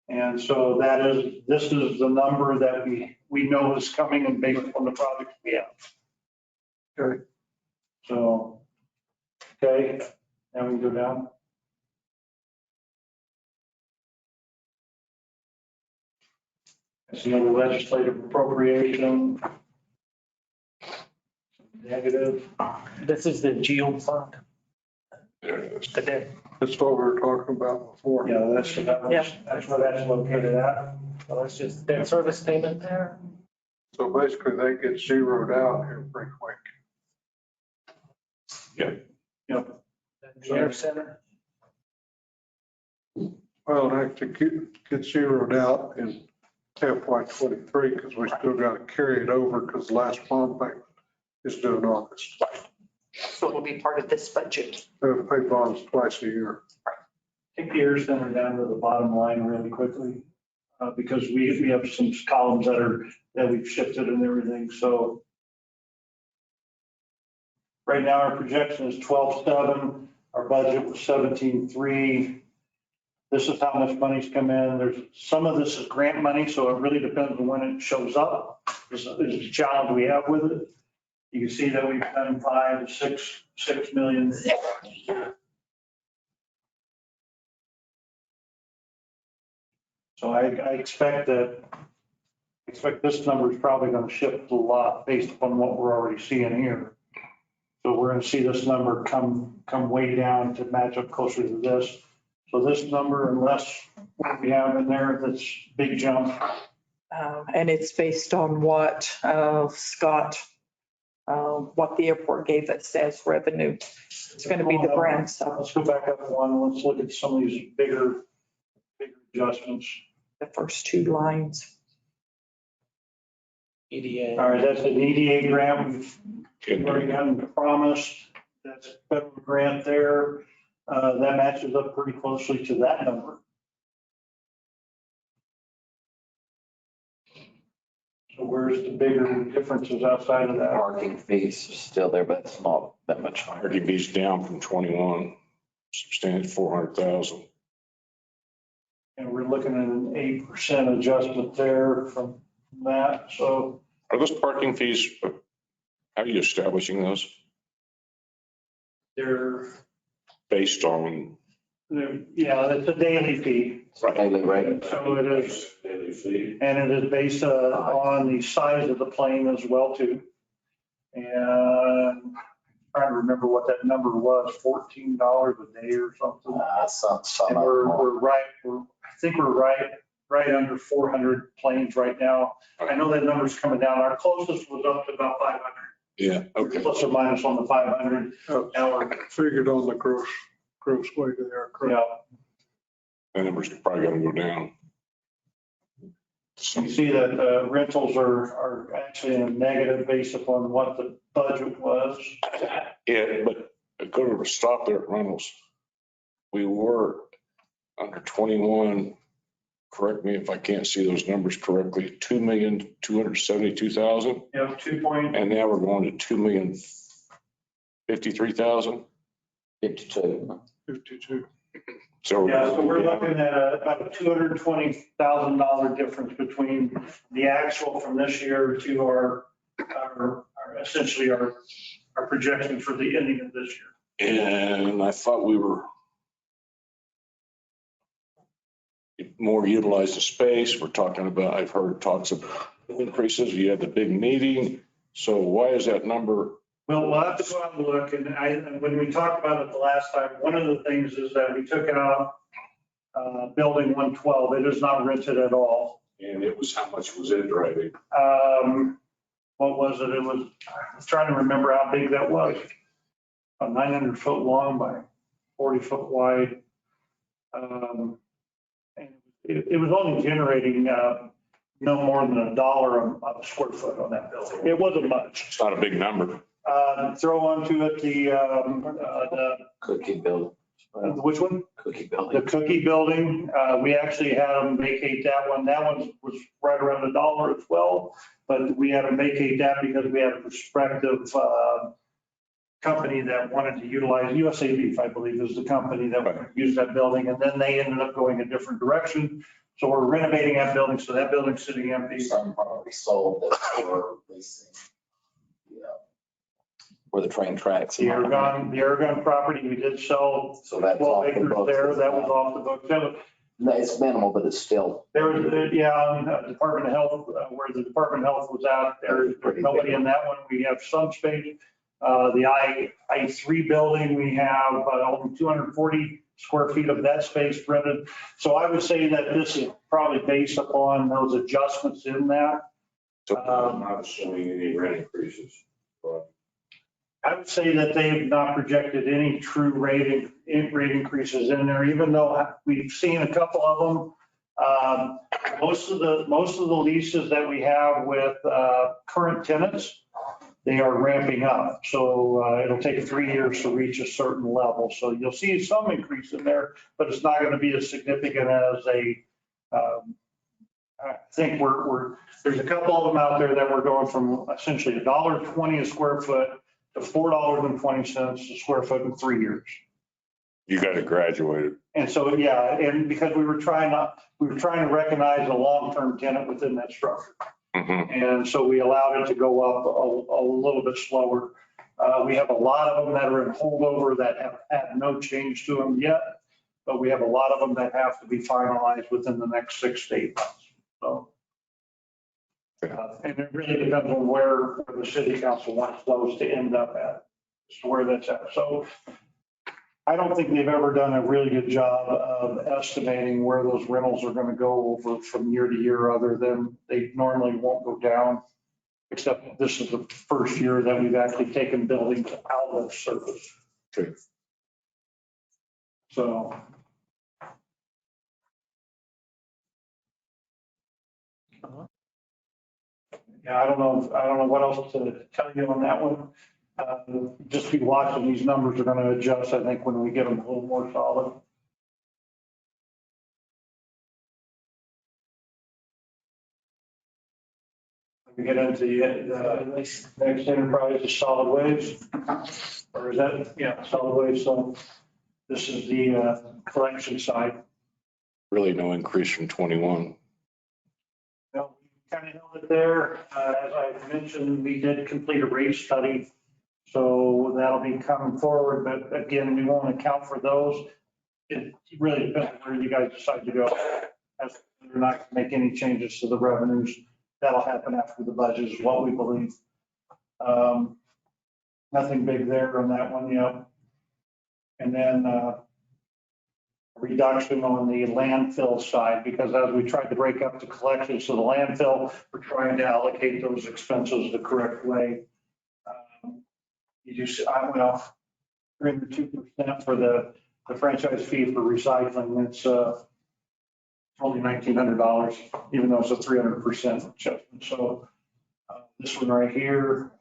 Speaker 8: And so this is the number that we know is coming and based on the projects we have.
Speaker 2: Okay.
Speaker 8: So, okay, now we go down. That's the other legislative appropriation. Negative.
Speaker 10: This is the geo fund.
Speaker 4: There it is.
Speaker 10: The debt.
Speaker 2: That's what we were talking about before.
Speaker 8: Yeah, that's where that's located at.
Speaker 10: So that's just debt service payment there.
Speaker 2: So basically they get zeroed out here pretty quick.
Speaker 8: Yep.
Speaker 10: The air center.
Speaker 2: Well, it actually gets zeroed out in FY23 because we still got to carry it over because the last bond payment is due in August.
Speaker 6: So it'll be part of this budget.
Speaker 2: They pay bonds twice a year.
Speaker 8: Take the air center down to the bottom line really quickly, because we have some columns that we've shifted and everything, so. Right now, our projection is 12.7, our budget was 17.3. This is how much money's come in. Some of this is grant money, so it really depends on when it shows up. There's a challenge we have with it. You can see that we've done 5 to 6 million. So I expect this number is probably going to shift a lot based upon what we're already seeing here. So we're going to see this number come way down to match up closer to this. So this number, unless what we have in there, that's big jump.
Speaker 6: And it's based on what, Scott, what the airport gave us as revenue. It's going to be the brand stuff,
Speaker 8: Let's go back up one. Let's look at some of these bigger adjustments.
Speaker 6: the first two lines.
Speaker 10: EDA.
Speaker 8: All right, that's an EDA grant. We've already gotten the promise. That's a federal grant there. That matches up pretty closely to that number. So where's the bigger differences outside of that?
Speaker 3: Parking fees are still there, but it's not that much higher.
Speaker 4: Parking fees down from 21, substantial 400,000.
Speaker 8: And we're looking at an 8% adjustment there from that. So
Speaker 4: Are those parking fees, how are you establishing those?
Speaker 8: they're,
Speaker 4: Based on,
Speaker 8: yeah, it's a daily fee.
Speaker 3: Daily rate.
Speaker 8: So it is,
Speaker 4: daily fee.
Speaker 8: and it is based on the size of the plane as well too. And I'm trying to remember what that number was, $14 a day or something. And I think we're right under 400 planes right now. I know that number's coming down. Our closest was up to about 500.
Speaker 4: Yeah, okay.
Speaker 8: Plus or minus on the 500. Now we're,
Speaker 2: Figured on the gross weight of the aircraft.
Speaker 8: yeah.
Speaker 4: That number's probably going to go down.
Speaker 8: You see that rentals are actually in a negative based upon what the budget was.
Speaker 4: Yeah, but go to stop there at Reynolds. We were under 21, correct me if I can't see those numbers correctly, 2,272,000.
Speaker 8: Yeah, 2 point,
Speaker 4: And now we're going to 2,053,000.
Speaker 3: 52.
Speaker 2: 52.
Speaker 4: So.
Speaker 8: yeah, so we're looking at about a $220,000 difference between the actual from this year to our essentially our projection for the ending of this year.
Speaker 4: And I thought we were more utilize the space. We're talking about, I've heard talks of increases. You had the big meeting. So why is that number?
Speaker 8: Well, we'll have to go out and look. And when we talked about it the last time, one of the things is that we took out building 112. It is not rented at all.
Speaker 4: And it was, how much was it driving?
Speaker 8: What was it? I was trying to remember how big that was. A 900 foot long by 40 foot wide. And it was only generating no more than $1 a square foot on that building. It wasn't much.
Speaker 4: It's not a big number.
Speaker 8: Throw onto it the
Speaker 3: Cookie building.
Speaker 8: which one?
Speaker 3: Cookie building.
Speaker 8: The cookie building. We actually had them vacate that one. That one was right around $1 as well. But we had to vacate that because we had a prospective company that wanted to utilize, USA Beef, I believe, is the company that would use that building. And then they ended up going a different direction. So we're renovating that building. So that building's sitting empty.
Speaker 3: Some probably sold that were leasing, where the train tracks.
Speaker 8: The Aragon property we did sell.
Speaker 3: So that's
Speaker 8: 12
Speaker 3: off the
Speaker 8: acres
Speaker 3: books.
Speaker 8: there. That was off the books.
Speaker 3: No, it's minimal, but it's still.
Speaker 8: There was, Department of Health, where the Department of Health was out, there's nobody in that one. We have some space. The I3 building, we have only 240 square feet of that space rented. So I would say that this is probably based upon those adjustments in that.
Speaker 4: So I'm not assuming any rent increases. But
Speaker 8: I would say that they have not projected any true rate increases in there, even though we've seen a couple of them. Most of the leases that we have with current tenants, they are ramping up. So it'll take 3 years to reach a certain level. So you'll see some increase in there, but it's not going to be as significant as I think there's a couple of them out there that we're going from essentially $1.20 a square foot to $4.20 a square foot in 3 years.
Speaker 4: you got it graduated.
Speaker 8: And so, yeah, and because we were trying to recognize a long-term tenant within that structure.
Speaker 4: Mhm.
Speaker 8: And so we allowed it to go up a little bit slower. We have a lot of them that are in holdover that have had no change to them yet, but we have a lot of them that have to be finalized within the next 6 to 8 months. So. And it really depends on where the city council wants those to end up at, as to where that's at. So I don't think they've ever done a really good job of estimating where those rentals are going to go over from year to year, other than they normally won't go down, except this is the first year that we've actually taken buildings out of service.
Speaker 4: Okay.
Speaker 8: So. Yeah, I don't know what else to tell you on that one. Just be watching, these numbers are going to adjust, I think, when we get them a little more solid. We get into the next enterprise is solid waste, or is that, yeah, solid waste. So this is the collection side.
Speaker 4: Really no increase from 21.
Speaker 8: No, we kind of held it there. As I mentioned, we did complete a rate study. So that'll be coming forward, but again, we won't account for those. It really depends on where you guys decide to go. As we're not going to make any changes to the revenues. That'll happen after the budget is what we believe. Nothing big there on that one yet. And then reduction on the landfill side, because as we tried to break up the collections to the landfill, we're trying to allocate those expenses the correct way. You just, well, 2% for the franchise fee for recycling. It's only $1,900, even though it's a 300% adjustment. So this one right here,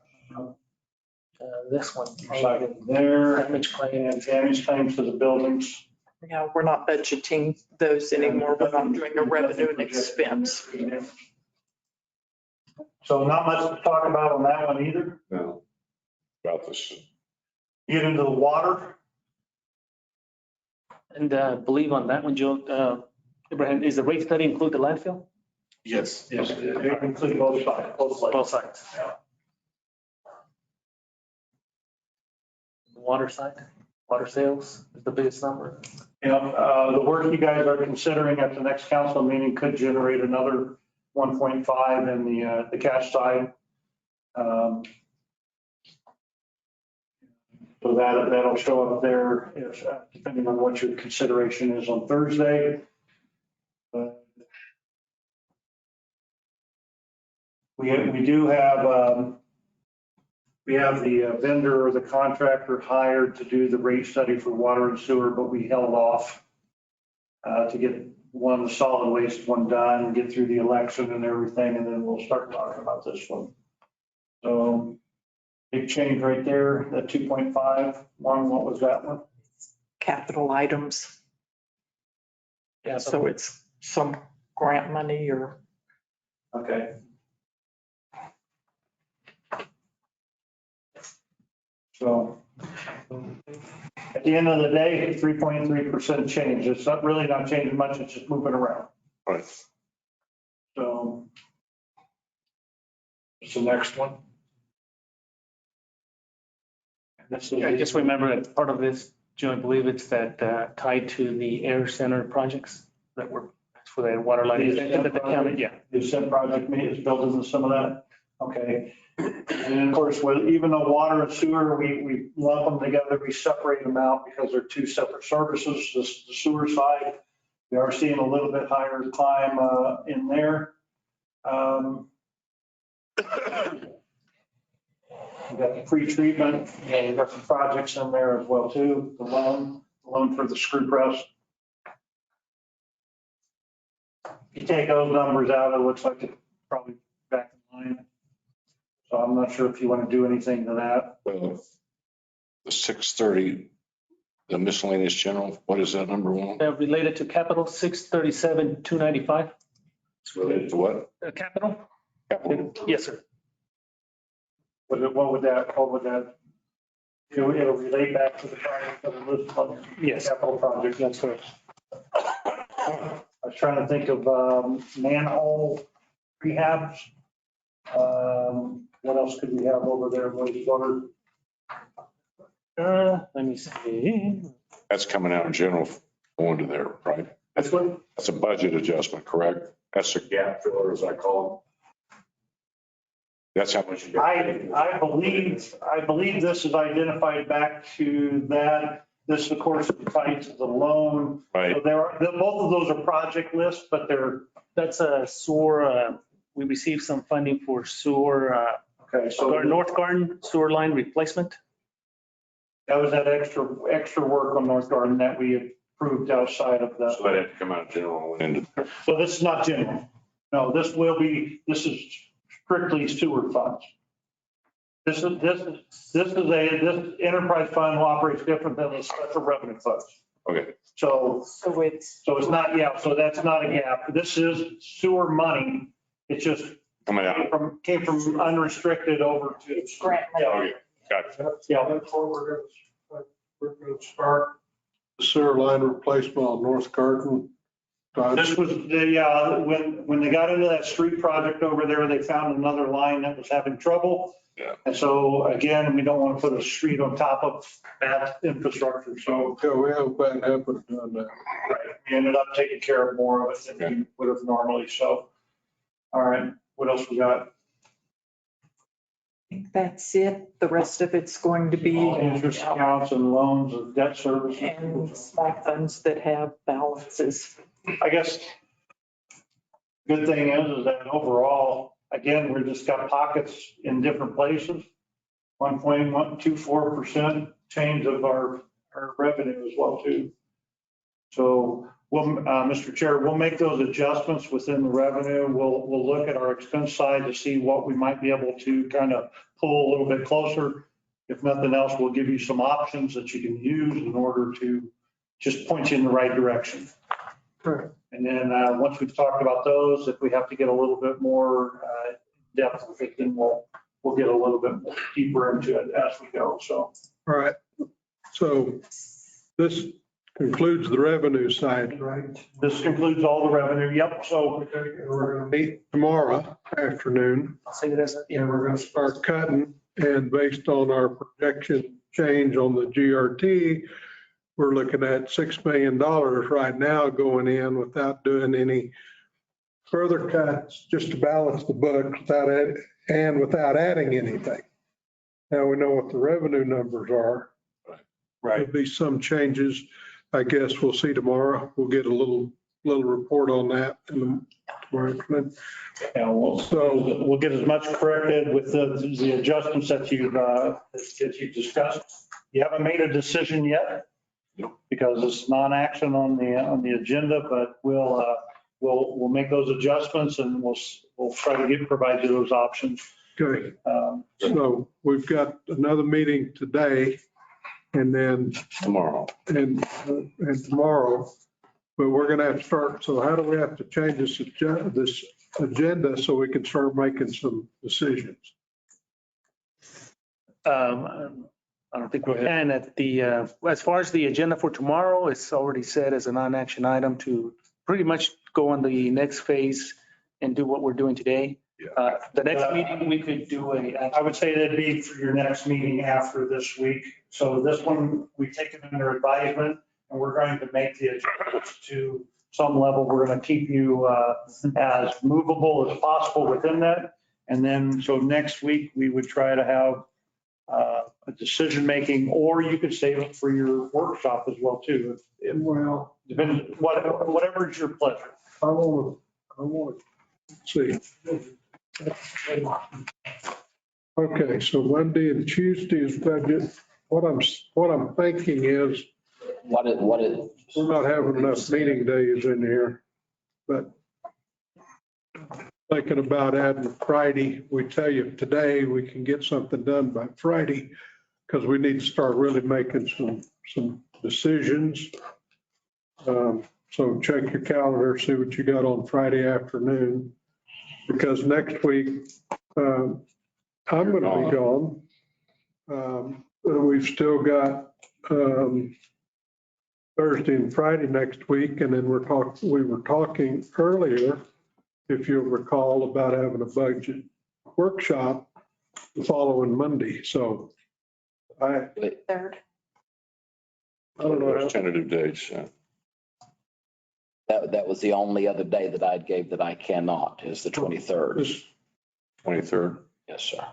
Speaker 10: This one.
Speaker 8: Recycling there,
Speaker 10: Damage claim.
Speaker 8: and damage claims to the buildings.
Speaker 6: Yeah, we're not budgeting those anymore. We're not doing a revenue and expense.
Speaker 8: So not much to talk about on that one either.
Speaker 4: No. About this,
Speaker 8: Get into the water.
Speaker 10: And I believe on that one, Joe, Abraham, is the rate study include the landfill?
Speaker 8: Yes. Yes, it includes both sides, both sides.
Speaker 10: Both sides. The water side, water sales is the biggest number.
Speaker 8: The work you guys are considering at the next council meeting could generate another 1.5 in the cash side. So that'll show up there, depending on what your consideration is on Thursday. We do have, we have the vendor or the contractor hired to do the rate study for water and sewer, but we held off to get one solid waste one done, get through the election and everything, and then we'll start talking about this one. So big change right there, that 2.5. One, what was that one?
Speaker 6: Capital items.
Speaker 10: Yeah,
Speaker 6: So it's some grant money or.
Speaker 8: Okay. So at the end of the day, 3.3% change. It's not really not changing much. It's just moving around.
Speaker 4: right.
Speaker 8: So it's the next one. This is
Speaker 10: I just remember that part of this, Joe, I believe it's that tied to the air center projects that were for the water line.
Speaker 8: The
Speaker 10: The county, yeah.
Speaker 8: The Ascent project is built into some of that. Okay. And of course, with even though water and sewer, we lump them together, we separate them out because they're two separate services. The sewer side, we are seeing a little bit higher climb in there. We got the pre-treatment, and we've got some projects in there as well too. The loan for the screw press. If you take those numbers out, it looks like it's probably back in line. So I'm not sure if you want to do anything to that.
Speaker 4: Well, the 630, the miscellaneous general, what is that number one?
Speaker 10: Related to capital, 637,295.
Speaker 4: It's related to what?
Speaker 10: Capital?
Speaker 4: Capital.
Speaker 10: Yes, sir.
Speaker 8: What would that, it'll relate back to the project that are listed on the
Speaker 10: Yes.
Speaker 8: capital project. That's correct. I was trying to think of manhole rehabs. What else could we have over there? Wastewater.
Speaker 10: Let me see.
Speaker 4: That's coming out in general, going to there, right?
Speaker 8: That's what?
Speaker 4: That's a budget adjustment, correct? That's a gap filler, as I call it. That's how much you get.
Speaker 8: I believe this is identified back to that. This, of course, ties to the loan.
Speaker 4: Right.
Speaker 8: So both of those are project lists, but
Speaker 10: That's a sewer, we received some funding for sewer,
Speaker 8: okay. So
Speaker 10: North Garden sewer line replacement.
Speaker 8: that was that extra work on North Garden that we approved outside of the.
Speaker 4: So that had to come out of general and into.
Speaker 8: So this is not general. No, this is strictly sewer funds. This enterprise fund operates different than the special revenue funds.
Speaker 4: Okay.
Speaker 8: So
Speaker 6: it's.
Speaker 8: it's not, yeah, so that's not a gap. This is sewer money. It's just
Speaker 4: Coming out.
Speaker 8: came from unrestricted over to.
Speaker 6: It's grant money.
Speaker 8: Yeah,
Speaker 4: Okay, gotcha.
Speaker 8: yeah.
Speaker 2: That's what we're gonna start the sewer line replacement on North Garden.
Speaker 8: This was when they got into that street project over there, they found another line that was having trouble.
Speaker 4: Yeah.
Speaker 8: And so again, we don't want to put a street on top of bad infrastructure. So
Speaker 2: Yeah, we have bad habit of doing that.
Speaker 8: we ended up taking care of more of it than we would have normally. So, all right, what else we got?
Speaker 6: I think that's it. The rest of it's going to be.
Speaker 8: Interest accounts and loans and debt service.
Speaker 6: And small funds that have balances.
Speaker 8: I guess good thing is that overall, again, we're just got pockets in different places. 1.124% change of our revenue as well too. So we'll, Mr. Chair, we'll make those adjustments within the revenue. We'll look at our expense side to see what we might be able to kind of pull a little bit closer. if nothing else, we'll give you some options that you can use in order to just point you in the right direction.
Speaker 2: Right.
Speaker 8: And then once we've talked about those, if we have to get a little bit more depth with it, then we'll get a little bit deeper into it as we go. So.
Speaker 2: All right. So this concludes the revenue side, right?
Speaker 8: This includes all the revenue. Yep. So
Speaker 2: We're going to meet tomorrow afternoon.
Speaker 10: I'll say that as a,
Speaker 2: And we're going to start cutting, and based on our projection change on the GRT, we're looking at $6 million right now going in without doing any further cuts, just to balance the books without it and without adding anything. Now we know what the revenue numbers are. There'll be some changes. I guess we'll see tomorrow. We'll get a little report on that tomorrow afternoon.
Speaker 8: yeah, we'll get as much corrected with the adjustments that you've discussed. You haven't made a decision yet because it's non-action on the agenda, but we'll make those adjustments and we'll try to provide you those options.
Speaker 2: Okay. So we've got another meeting today and then
Speaker 4: Tomorrow.
Speaker 2: and tomorrow, but we're going to have to start. So how do we have to change this agenda so we can start making some decisions?
Speaker 10: I don't think we can at the, as far as the agenda for tomorrow, it's already set as a non-action item to pretty much go on the next phase and do what we're doing today. The next meeting, we could do
Speaker 8: I would say that'd be for your next meeting after this week. So this one, we take it under advisement and we're going to make the adjustments to some level. We're going to keep you as movable as possible within that. And then, so next week, we would try to have a decision making, or you could save it for your workshop as well too.
Speaker 2: Well,
Speaker 8: Depends, whatever is your pleasure.
Speaker 2: I want to see. Okay, so Monday and Tuesday is budget. What I'm thinking is we're not having enough meeting days in here, but thinking about adding Friday. We tell you today we can get something done by Friday because we need to start really making some decisions. So check your calendar, see what you got on Friday afternoon, because next week I'm going to be gone. We've still got Thursday and Friday next week, and then we were talking earlier, if you'll recall, about having a budget workshop the following Monday. So I don't know.
Speaker 4: Those tentative dates.
Speaker 3: That was the only other day that I gave that I cannot, is the 23rd.
Speaker 4: 23rd.
Speaker 3: Yes, sir.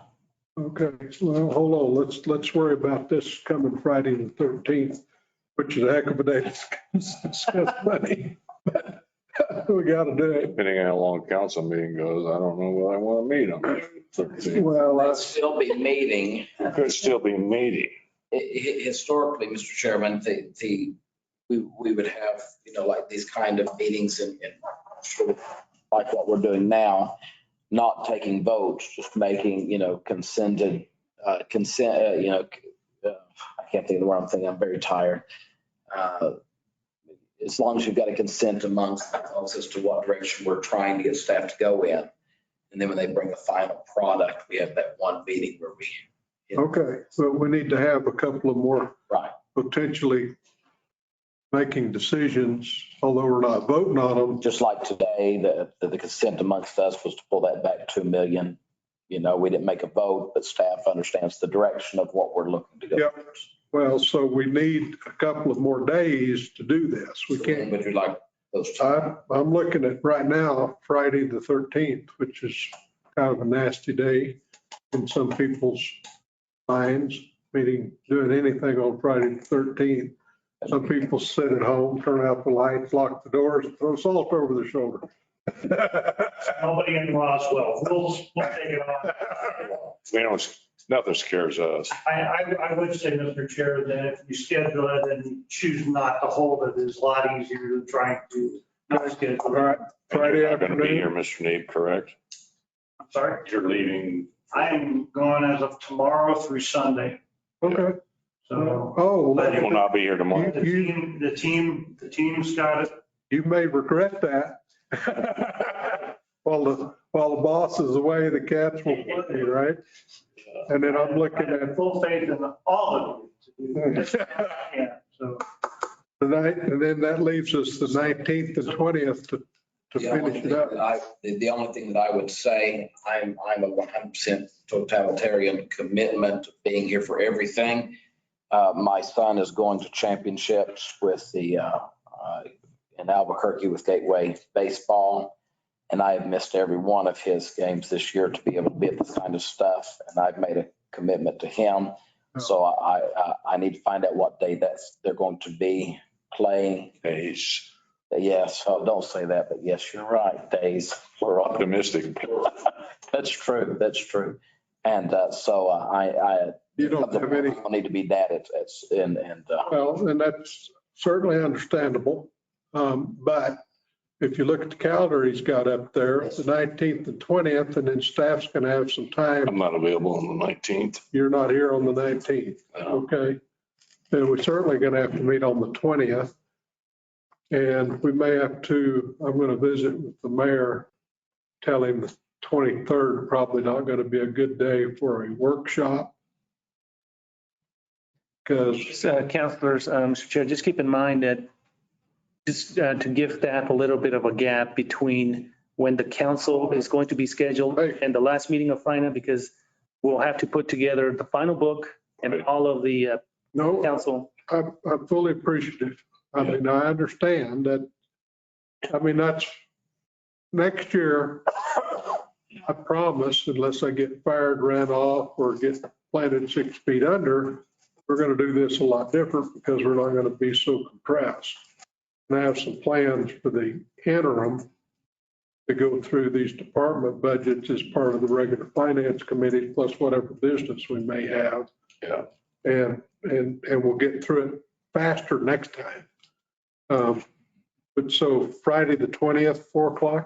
Speaker 2: Okay, well, hold on. Let's worry about this coming Friday the 13th, which is a heck of a day to discuss money. But we got to do it.
Speaker 4: Depending on how long council meeting goes, I don't know what I want to meet on the 13th.
Speaker 2: Well,
Speaker 3: It'll still be meeting.
Speaker 4: Could still be meeting.
Speaker 3: Historically, Mr. Chairman, we would have, like these kind of meetings and sort of like what we're doing now, not taking votes, just making, consent, I can't think of the word I'm thinking. I'm very tired. As long as you've got a consent amongst us as to what direction we're trying to get staff to go in. And then when they bring the final product, we have that one meeting where we.
Speaker 2: okay, but we need to have a couple of more
Speaker 3: Right.
Speaker 2: potentially making decisions, although we're not voting on them.
Speaker 3: Just like today, the consent amongst us was to pull that back 2 million. We didn't make a vote, but staff understands the direction of what we're looking to go.
Speaker 2: Yep. Well, so we need a couple of more days to do this. We can't.
Speaker 3: Would you like those?
Speaker 2: I'm looking at right now, Friday the 13th, which is kind of a nasty day in some people's minds, meaning doing anything on Friday the 13th. Some people sit at home, turn out the lights, lock the doors, and throw salt over their shoulder.
Speaker 8: Nobody in Roswell. We'll take it off.
Speaker 4: Nothing scares us.
Speaker 8: I would say, Mr. Chair, that if you schedule it and choose not to hold it, it's a lot easier than trying to not schedule.
Speaker 2: All right, Friday
Speaker 4: You're not going to be here,
Speaker 2: afternoon.
Speaker 4: Mr. Neeb, correct?
Speaker 8: I'm sorry?
Speaker 4: You're leaving.
Speaker 8: I am gone as of tomorrow through Sunday.
Speaker 2: Okay.
Speaker 8: So.
Speaker 2: Oh,
Speaker 8: But
Speaker 4: He will not be here tomorrow.
Speaker 8: the team's got it.
Speaker 2: you may regret that. While the boss is away, the cats will play, right? And then I'm looking
Speaker 8: I have
Speaker 2: at
Speaker 8: full faith in all of you. Yeah, so.
Speaker 2: tonight, and then that leaves us the 19th and 20th to
Speaker 3: The only
Speaker 2: finish
Speaker 3: thing
Speaker 2: it up.
Speaker 3: that the only thing that I would say, I'm a 100% totalitarian commitment to being here for everything. My son is going to championships with in Albuquerque with Gateway Baseball. And I have missed every one of his games this year to be able to be at this kind of stuff. And I've made a commitment to him. So I need to find out what day they're going to be playing.
Speaker 4: Days.
Speaker 3: Yes, oh, don't say that, but yes, you're right, days.
Speaker 4: We're optimistic.
Speaker 3: That's true, that's true. And so
Speaker 2: You don't have any,
Speaker 3: I'll need to be that
Speaker 2: well, and that's certainly understandable. But if you look at the calendar he's got up there, the 19th and 20th, and then staff's going to have some time.
Speaker 4: I'm not available on the 19th.
Speaker 2: You're not here on the 19th, okay? Then we're certainly going to have to meet on the 20th. And we may have to, I'm going to visit with the mayor, tell him the 23rd probably not going to be a good day for a workshop. Because
Speaker 10: Councilors, Mr. Chair, just keep in mind that just to give staff a little bit of a gap between when the council is going to be scheduled and the last meeting of finance, because we'll have to put together the final book and all of the
Speaker 2: no,
Speaker 10: council.
Speaker 2: I'm fully appreciative. I mean, I understand that. I mean, that's next year. I promise, unless I get fired, ran off, or get planted 6 feet under, we're going to do this a lot different because we're not going to be so compressed. And I have some plans for the interim to go through these department budgets as part of the regular finance committee, plus whatever business we may have.
Speaker 4: Yeah.
Speaker 2: And we'll get through it faster next time. But so Friday, the 20th, 4:00.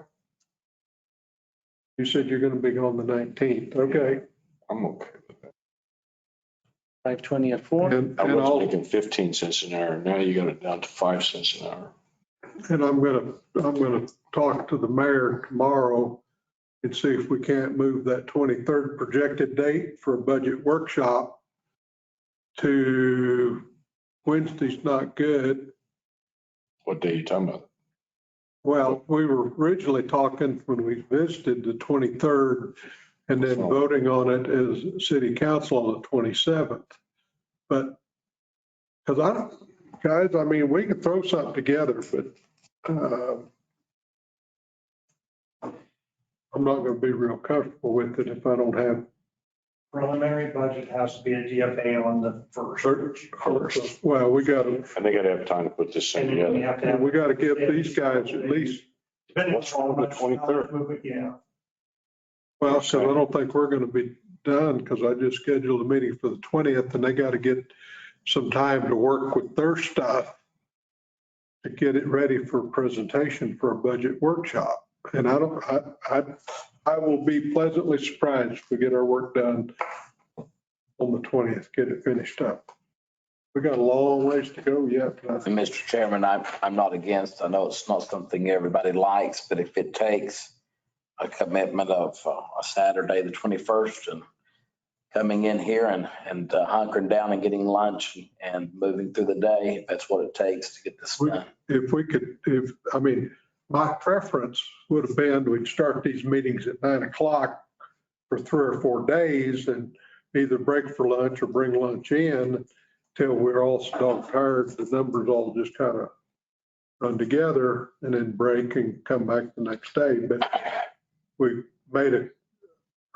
Speaker 2: You said you're going to be gone the 19th. Okay.
Speaker 4: I'm okay with that.
Speaker 10: 5:20 at 4.
Speaker 2: And
Speaker 4: I was
Speaker 2: I'll,
Speaker 4: making 15 cents an hour. Now you got it down to 5 cents an hour.
Speaker 2: and I'm going to talk to the mayor tomorrow and see if we can't move that 23rd projected date for a budget workshop to Wednesday's not good.
Speaker 4: What day are you talking about?
Speaker 2: Well, we were originally talking when we visited the 23rd and then voting on it as city council on the 27th. But because guys, I mean, we could throw something together, but I'm not going to be real comfortable with it if I don't have.
Speaker 8: Preliminary budget has to be a DFA on the first.
Speaker 2: Well, we got to,
Speaker 4: And they got to have time to put this thing
Speaker 8: And then we
Speaker 4: together.
Speaker 8: have to have.
Speaker 2: we got to give these guys at least,
Speaker 4: What's wrong with the 23rd?
Speaker 8: Yeah.
Speaker 2: well, because I don't think we're going to be done because I just scheduled a meeting for the 20th and they got to get some time to work with their stuff to get it ready for presentation for a budget workshop. And I will be pleasantly surprised if we get our work done on the 20th, get it finished up. We got a long ways to go yet.
Speaker 3: And Mr. Chairman, I'm not against, I know it's not something everybody likes, but if it takes a commitment of a Saturday, the 21st, and coming in here and hunkering down and getting lunch and moving through the day, if that's what it takes to get this done.
Speaker 2: If we could, I mean, my preference would have been we'd start these meetings at 9 o'clock for 3 or 4 days and either break for lunch or bring lunch in till we're all dog tired. The numbers all just kind of run together and then break and come back the next day. But we made it.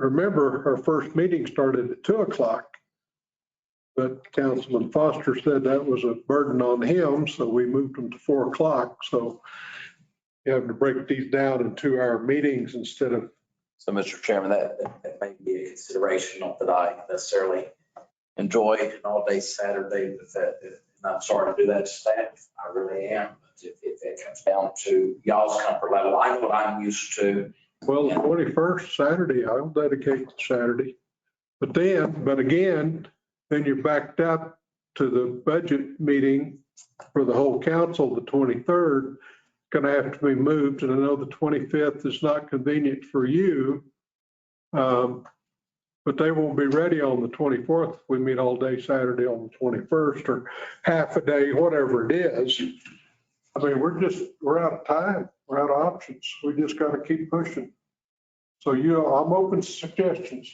Speaker 2: Remember, our first meeting started at 2 o'clock. But Councilman Foster said that was a burden on him, so we moved them to 4 o'clock. So you have to break these down in 2-hour meetings instead of.
Speaker 3: So, Mr. Chairman, that may be a consideration, not that I necessarily enjoy an all-day Saturday, and I'm sorry to do that to staff, I really am. But if it comes down to y'all's comfort level, I know what I'm used to.
Speaker 2: Well, the 21st, Saturday, I'll dedicate to Saturday. But again, then you're backed up to the budget meeting for the whole council, the 23rd, going to have to be moved. And I know the 25th is not convenient for you. But they won't be ready on the 24th. We meet all day Saturday on the 21st or half a day, whatever it is. I mean, we're out of time. We're out of options. We just got to keep pushing. So, I'm open to suggestions.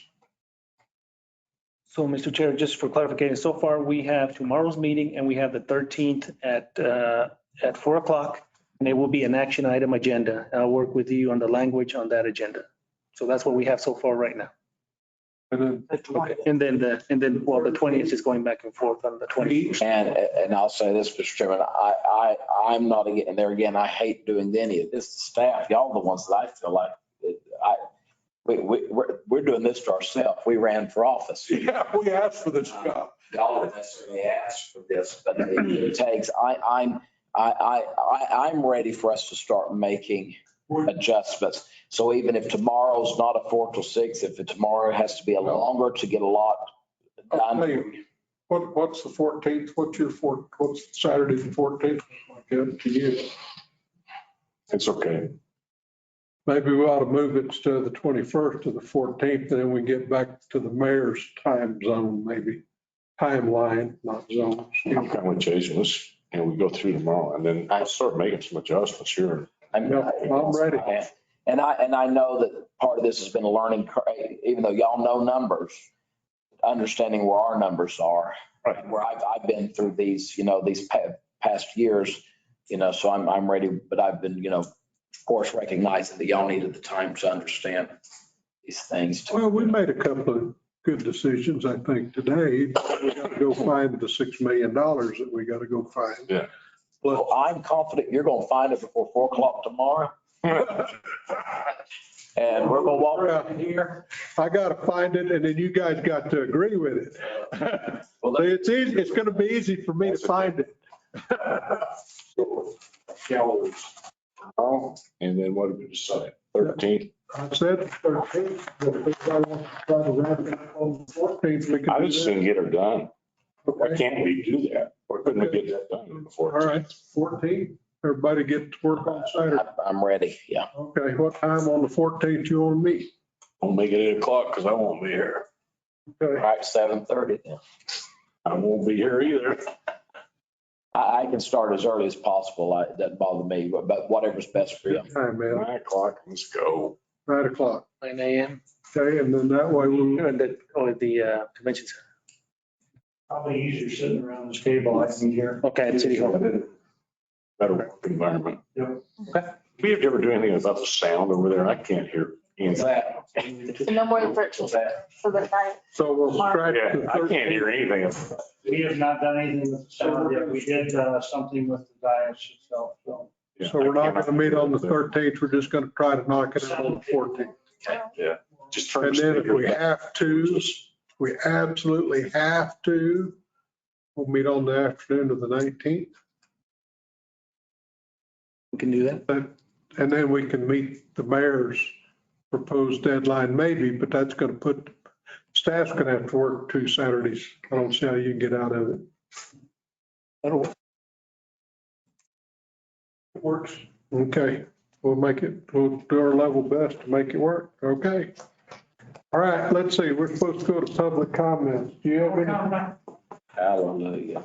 Speaker 10: So, Mr. Chair, just for clarification, so far we have tomorrow's meeting and we have the 13th at 4 o'clock. And it will be an action item agenda. I'll work with you on the language on that agenda. So that's what we have so far right now.
Speaker 2: And then
Speaker 6: The 20th.
Speaker 10: And then, well, the 20th is going back and forth on the 20th.
Speaker 3: And I'll say this, Mr. Chairman, I'm not, and there again, I hate doing any of this. The staff, y'all the ones that I feel like, we're doing this to ourselves. We ran for office.
Speaker 2: yeah, we asked for this job.
Speaker 3: Y'all didn't necessarily ask for this, but it takes, I'm ready for us to start making adjustments. So even if tomorrow's not a 4 till 6, if tomorrow has to be a longer to get a lot
Speaker 2: I'll tell
Speaker 3: done.
Speaker 2: you, what's the 14th? What's Saturday the 14th? Good to you.
Speaker 4: It's okay.
Speaker 2: Maybe we ought to move it instead of the 21st to the 14th, and then we get back to the mayor's time zone, maybe timeline, not zone.
Speaker 4: I'm kind of chasing this, and we go through tomorrow, and then I'll start making some adjustments here.
Speaker 3: I'm
Speaker 2: ready.
Speaker 3: And I know that part of this has been a learning curve, even though y'all know numbers, understanding where our numbers are,
Speaker 4: Right.
Speaker 3: where I've been through these, these past years, so I'm ready, but I've been, of course, recognizing that y'all needed the time to understand these things.
Speaker 2: Well, we made a couple of good decisions, I think, today. We got to go find the $6 million that we got to go find.
Speaker 4: Yeah.
Speaker 3: Well, I'm confident you're going to find it before 4 o'clock tomorrow. And we're going to walk around here.
Speaker 2: I got to find it, and then you guys got to agree with it. It's easy. It's going to be easy for me to find it.
Speaker 4: Calendars. Oh, and then what did we decide? 13th?
Speaker 2: I said 13th, but if everybody wants to try to wrap it up on the 14th, we can
Speaker 4: I
Speaker 2: do
Speaker 4: just
Speaker 2: that.
Speaker 4: didn't get her done. Why
Speaker 2: Okay.
Speaker 4: can't we do that? Why couldn't we get that done before?
Speaker 2: All right, 14th. Everybody get to work on Saturday.
Speaker 3: I'm ready, yeah.
Speaker 2: Okay, what time on the 14th you want to meet?
Speaker 4: Don't make it 8 o'clock because I won't be here.
Speaker 3: All
Speaker 2: Okay,
Speaker 3: right, 7:30 then.
Speaker 4: I won't be here either.
Speaker 3: I can start as early as possible. It doesn't bother me, but whatever's best for you.
Speaker 2: good time, man.
Speaker 4: 9 o'clock, let's go.
Speaker 2: 9 o'clock.
Speaker 10: 9 a.m.
Speaker 2: Okay, and then that way we'll,
Speaker 10: And the convention center.
Speaker 8: Probably easier sitting around this table. I can hear.
Speaker 10: Okay, at City Hall.
Speaker 4: Better work environment.
Speaker 8: Yep.
Speaker 10: Okay.
Speaker 4: We have to ever do anything about the sound over there? I can't hear
Speaker 3: What's
Speaker 4: anything.
Speaker 3: that?
Speaker 7: So no more than 13.
Speaker 3: What's that?
Speaker 7: So the night.
Speaker 2: so we'll strike
Speaker 4: Yeah,
Speaker 2: the
Speaker 4: I can't
Speaker 2: 13th.
Speaker 4: hear anything.
Speaker 8: We have not done anything with the sound yet. We did something with the dais itself, so.
Speaker 2: So we're not going to meet on the 13th. We're just going to try to knock it out on the 14th.
Speaker 4: Yeah, just turn
Speaker 2: And
Speaker 4: the
Speaker 2: then if we
Speaker 4: speaker.
Speaker 2: have to, we absolutely have to, we'll meet on the afternoon of the 19th.
Speaker 10: We can do that.
Speaker 2: And then we can meet the mayor's proposed deadline maybe, but that's going to put, staff's going to have to work 2 Saturdays. I don't see how you can get out of it.
Speaker 10: That'll work.
Speaker 2: It works. Okay, we'll do our level best to make it work. Okay. All right, let's see, we're supposed to go to public comments. Do you have any,
Speaker 3: Hallelujah.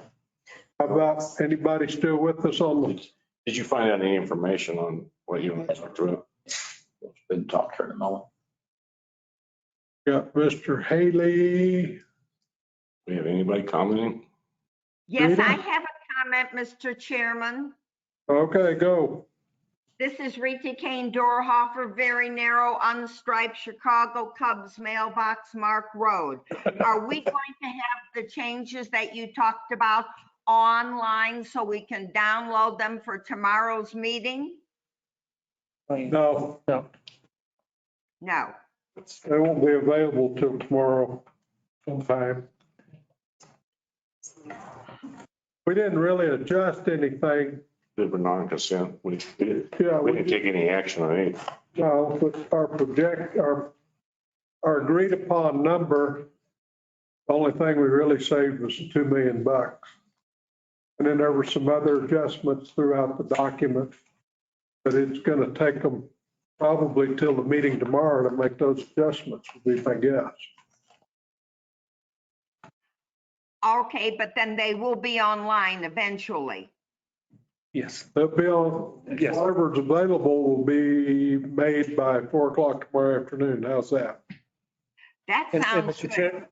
Speaker 2: how about anybody still with us on the,
Speaker 4: Did you find out any information on what you want to talk about?
Speaker 3: Been talked here in a moment.
Speaker 2: got Mr. Haley?
Speaker 4: We have anybody commenting?
Speaker 14: Yes,
Speaker 2: Rita?
Speaker 14: I have a comment, Mr. Chairman.
Speaker 2: Okay, go.
Speaker 14: This is Rita Kane Dorhofer, very narrow, unstriped Chicago Cubs mailbox, Mark Road. Are we going to have the changes that you talked about online so we can download them for tomorrow's meeting?
Speaker 2: No,
Speaker 10: No.
Speaker 14: No.
Speaker 2: they won't be available till tomorrow sometime. We didn't really adjust anything.
Speaker 4: Did we non-consent? We didn't
Speaker 2: Yeah,
Speaker 4: take any action on it.
Speaker 2: no, but our agreed upon number The only thing we really saved was the $2 million. And then there were some other adjustments throughout the document, but it's going to take them probably till the meeting tomorrow to make those adjustments, would be my guess.
Speaker 14: Okay, but then they will be online eventually.
Speaker 10: Yes.
Speaker 2: They'll be on,
Speaker 10: Yes.
Speaker 2: whatever's available will be made by 4:00 tomorrow afternoon. How's that?
Speaker 14: That
Speaker 10: And
Speaker 14: sounds
Speaker 10: Mr.
Speaker 14: good.
Speaker 10: Chair,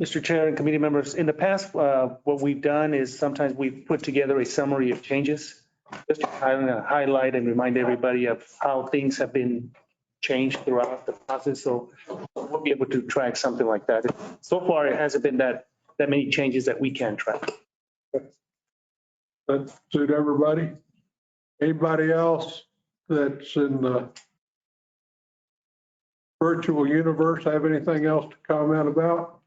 Speaker 10: Mr. Chair and committee members, in the past, what we've done is sometimes we've put together a summary of changes, just to highlight and remind everybody of how things have been changed throughout the process. So we'll be able to track something like that. So far, it hasn't been that many changes that we can track.
Speaker 2: That suit everybody? Anybody else that's in the virtual universe have anything else to comment about?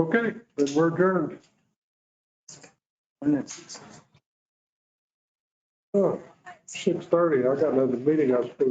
Speaker 2: Okay, then we're adjourned. Oh, 6:30, I got another meeting I was supposed to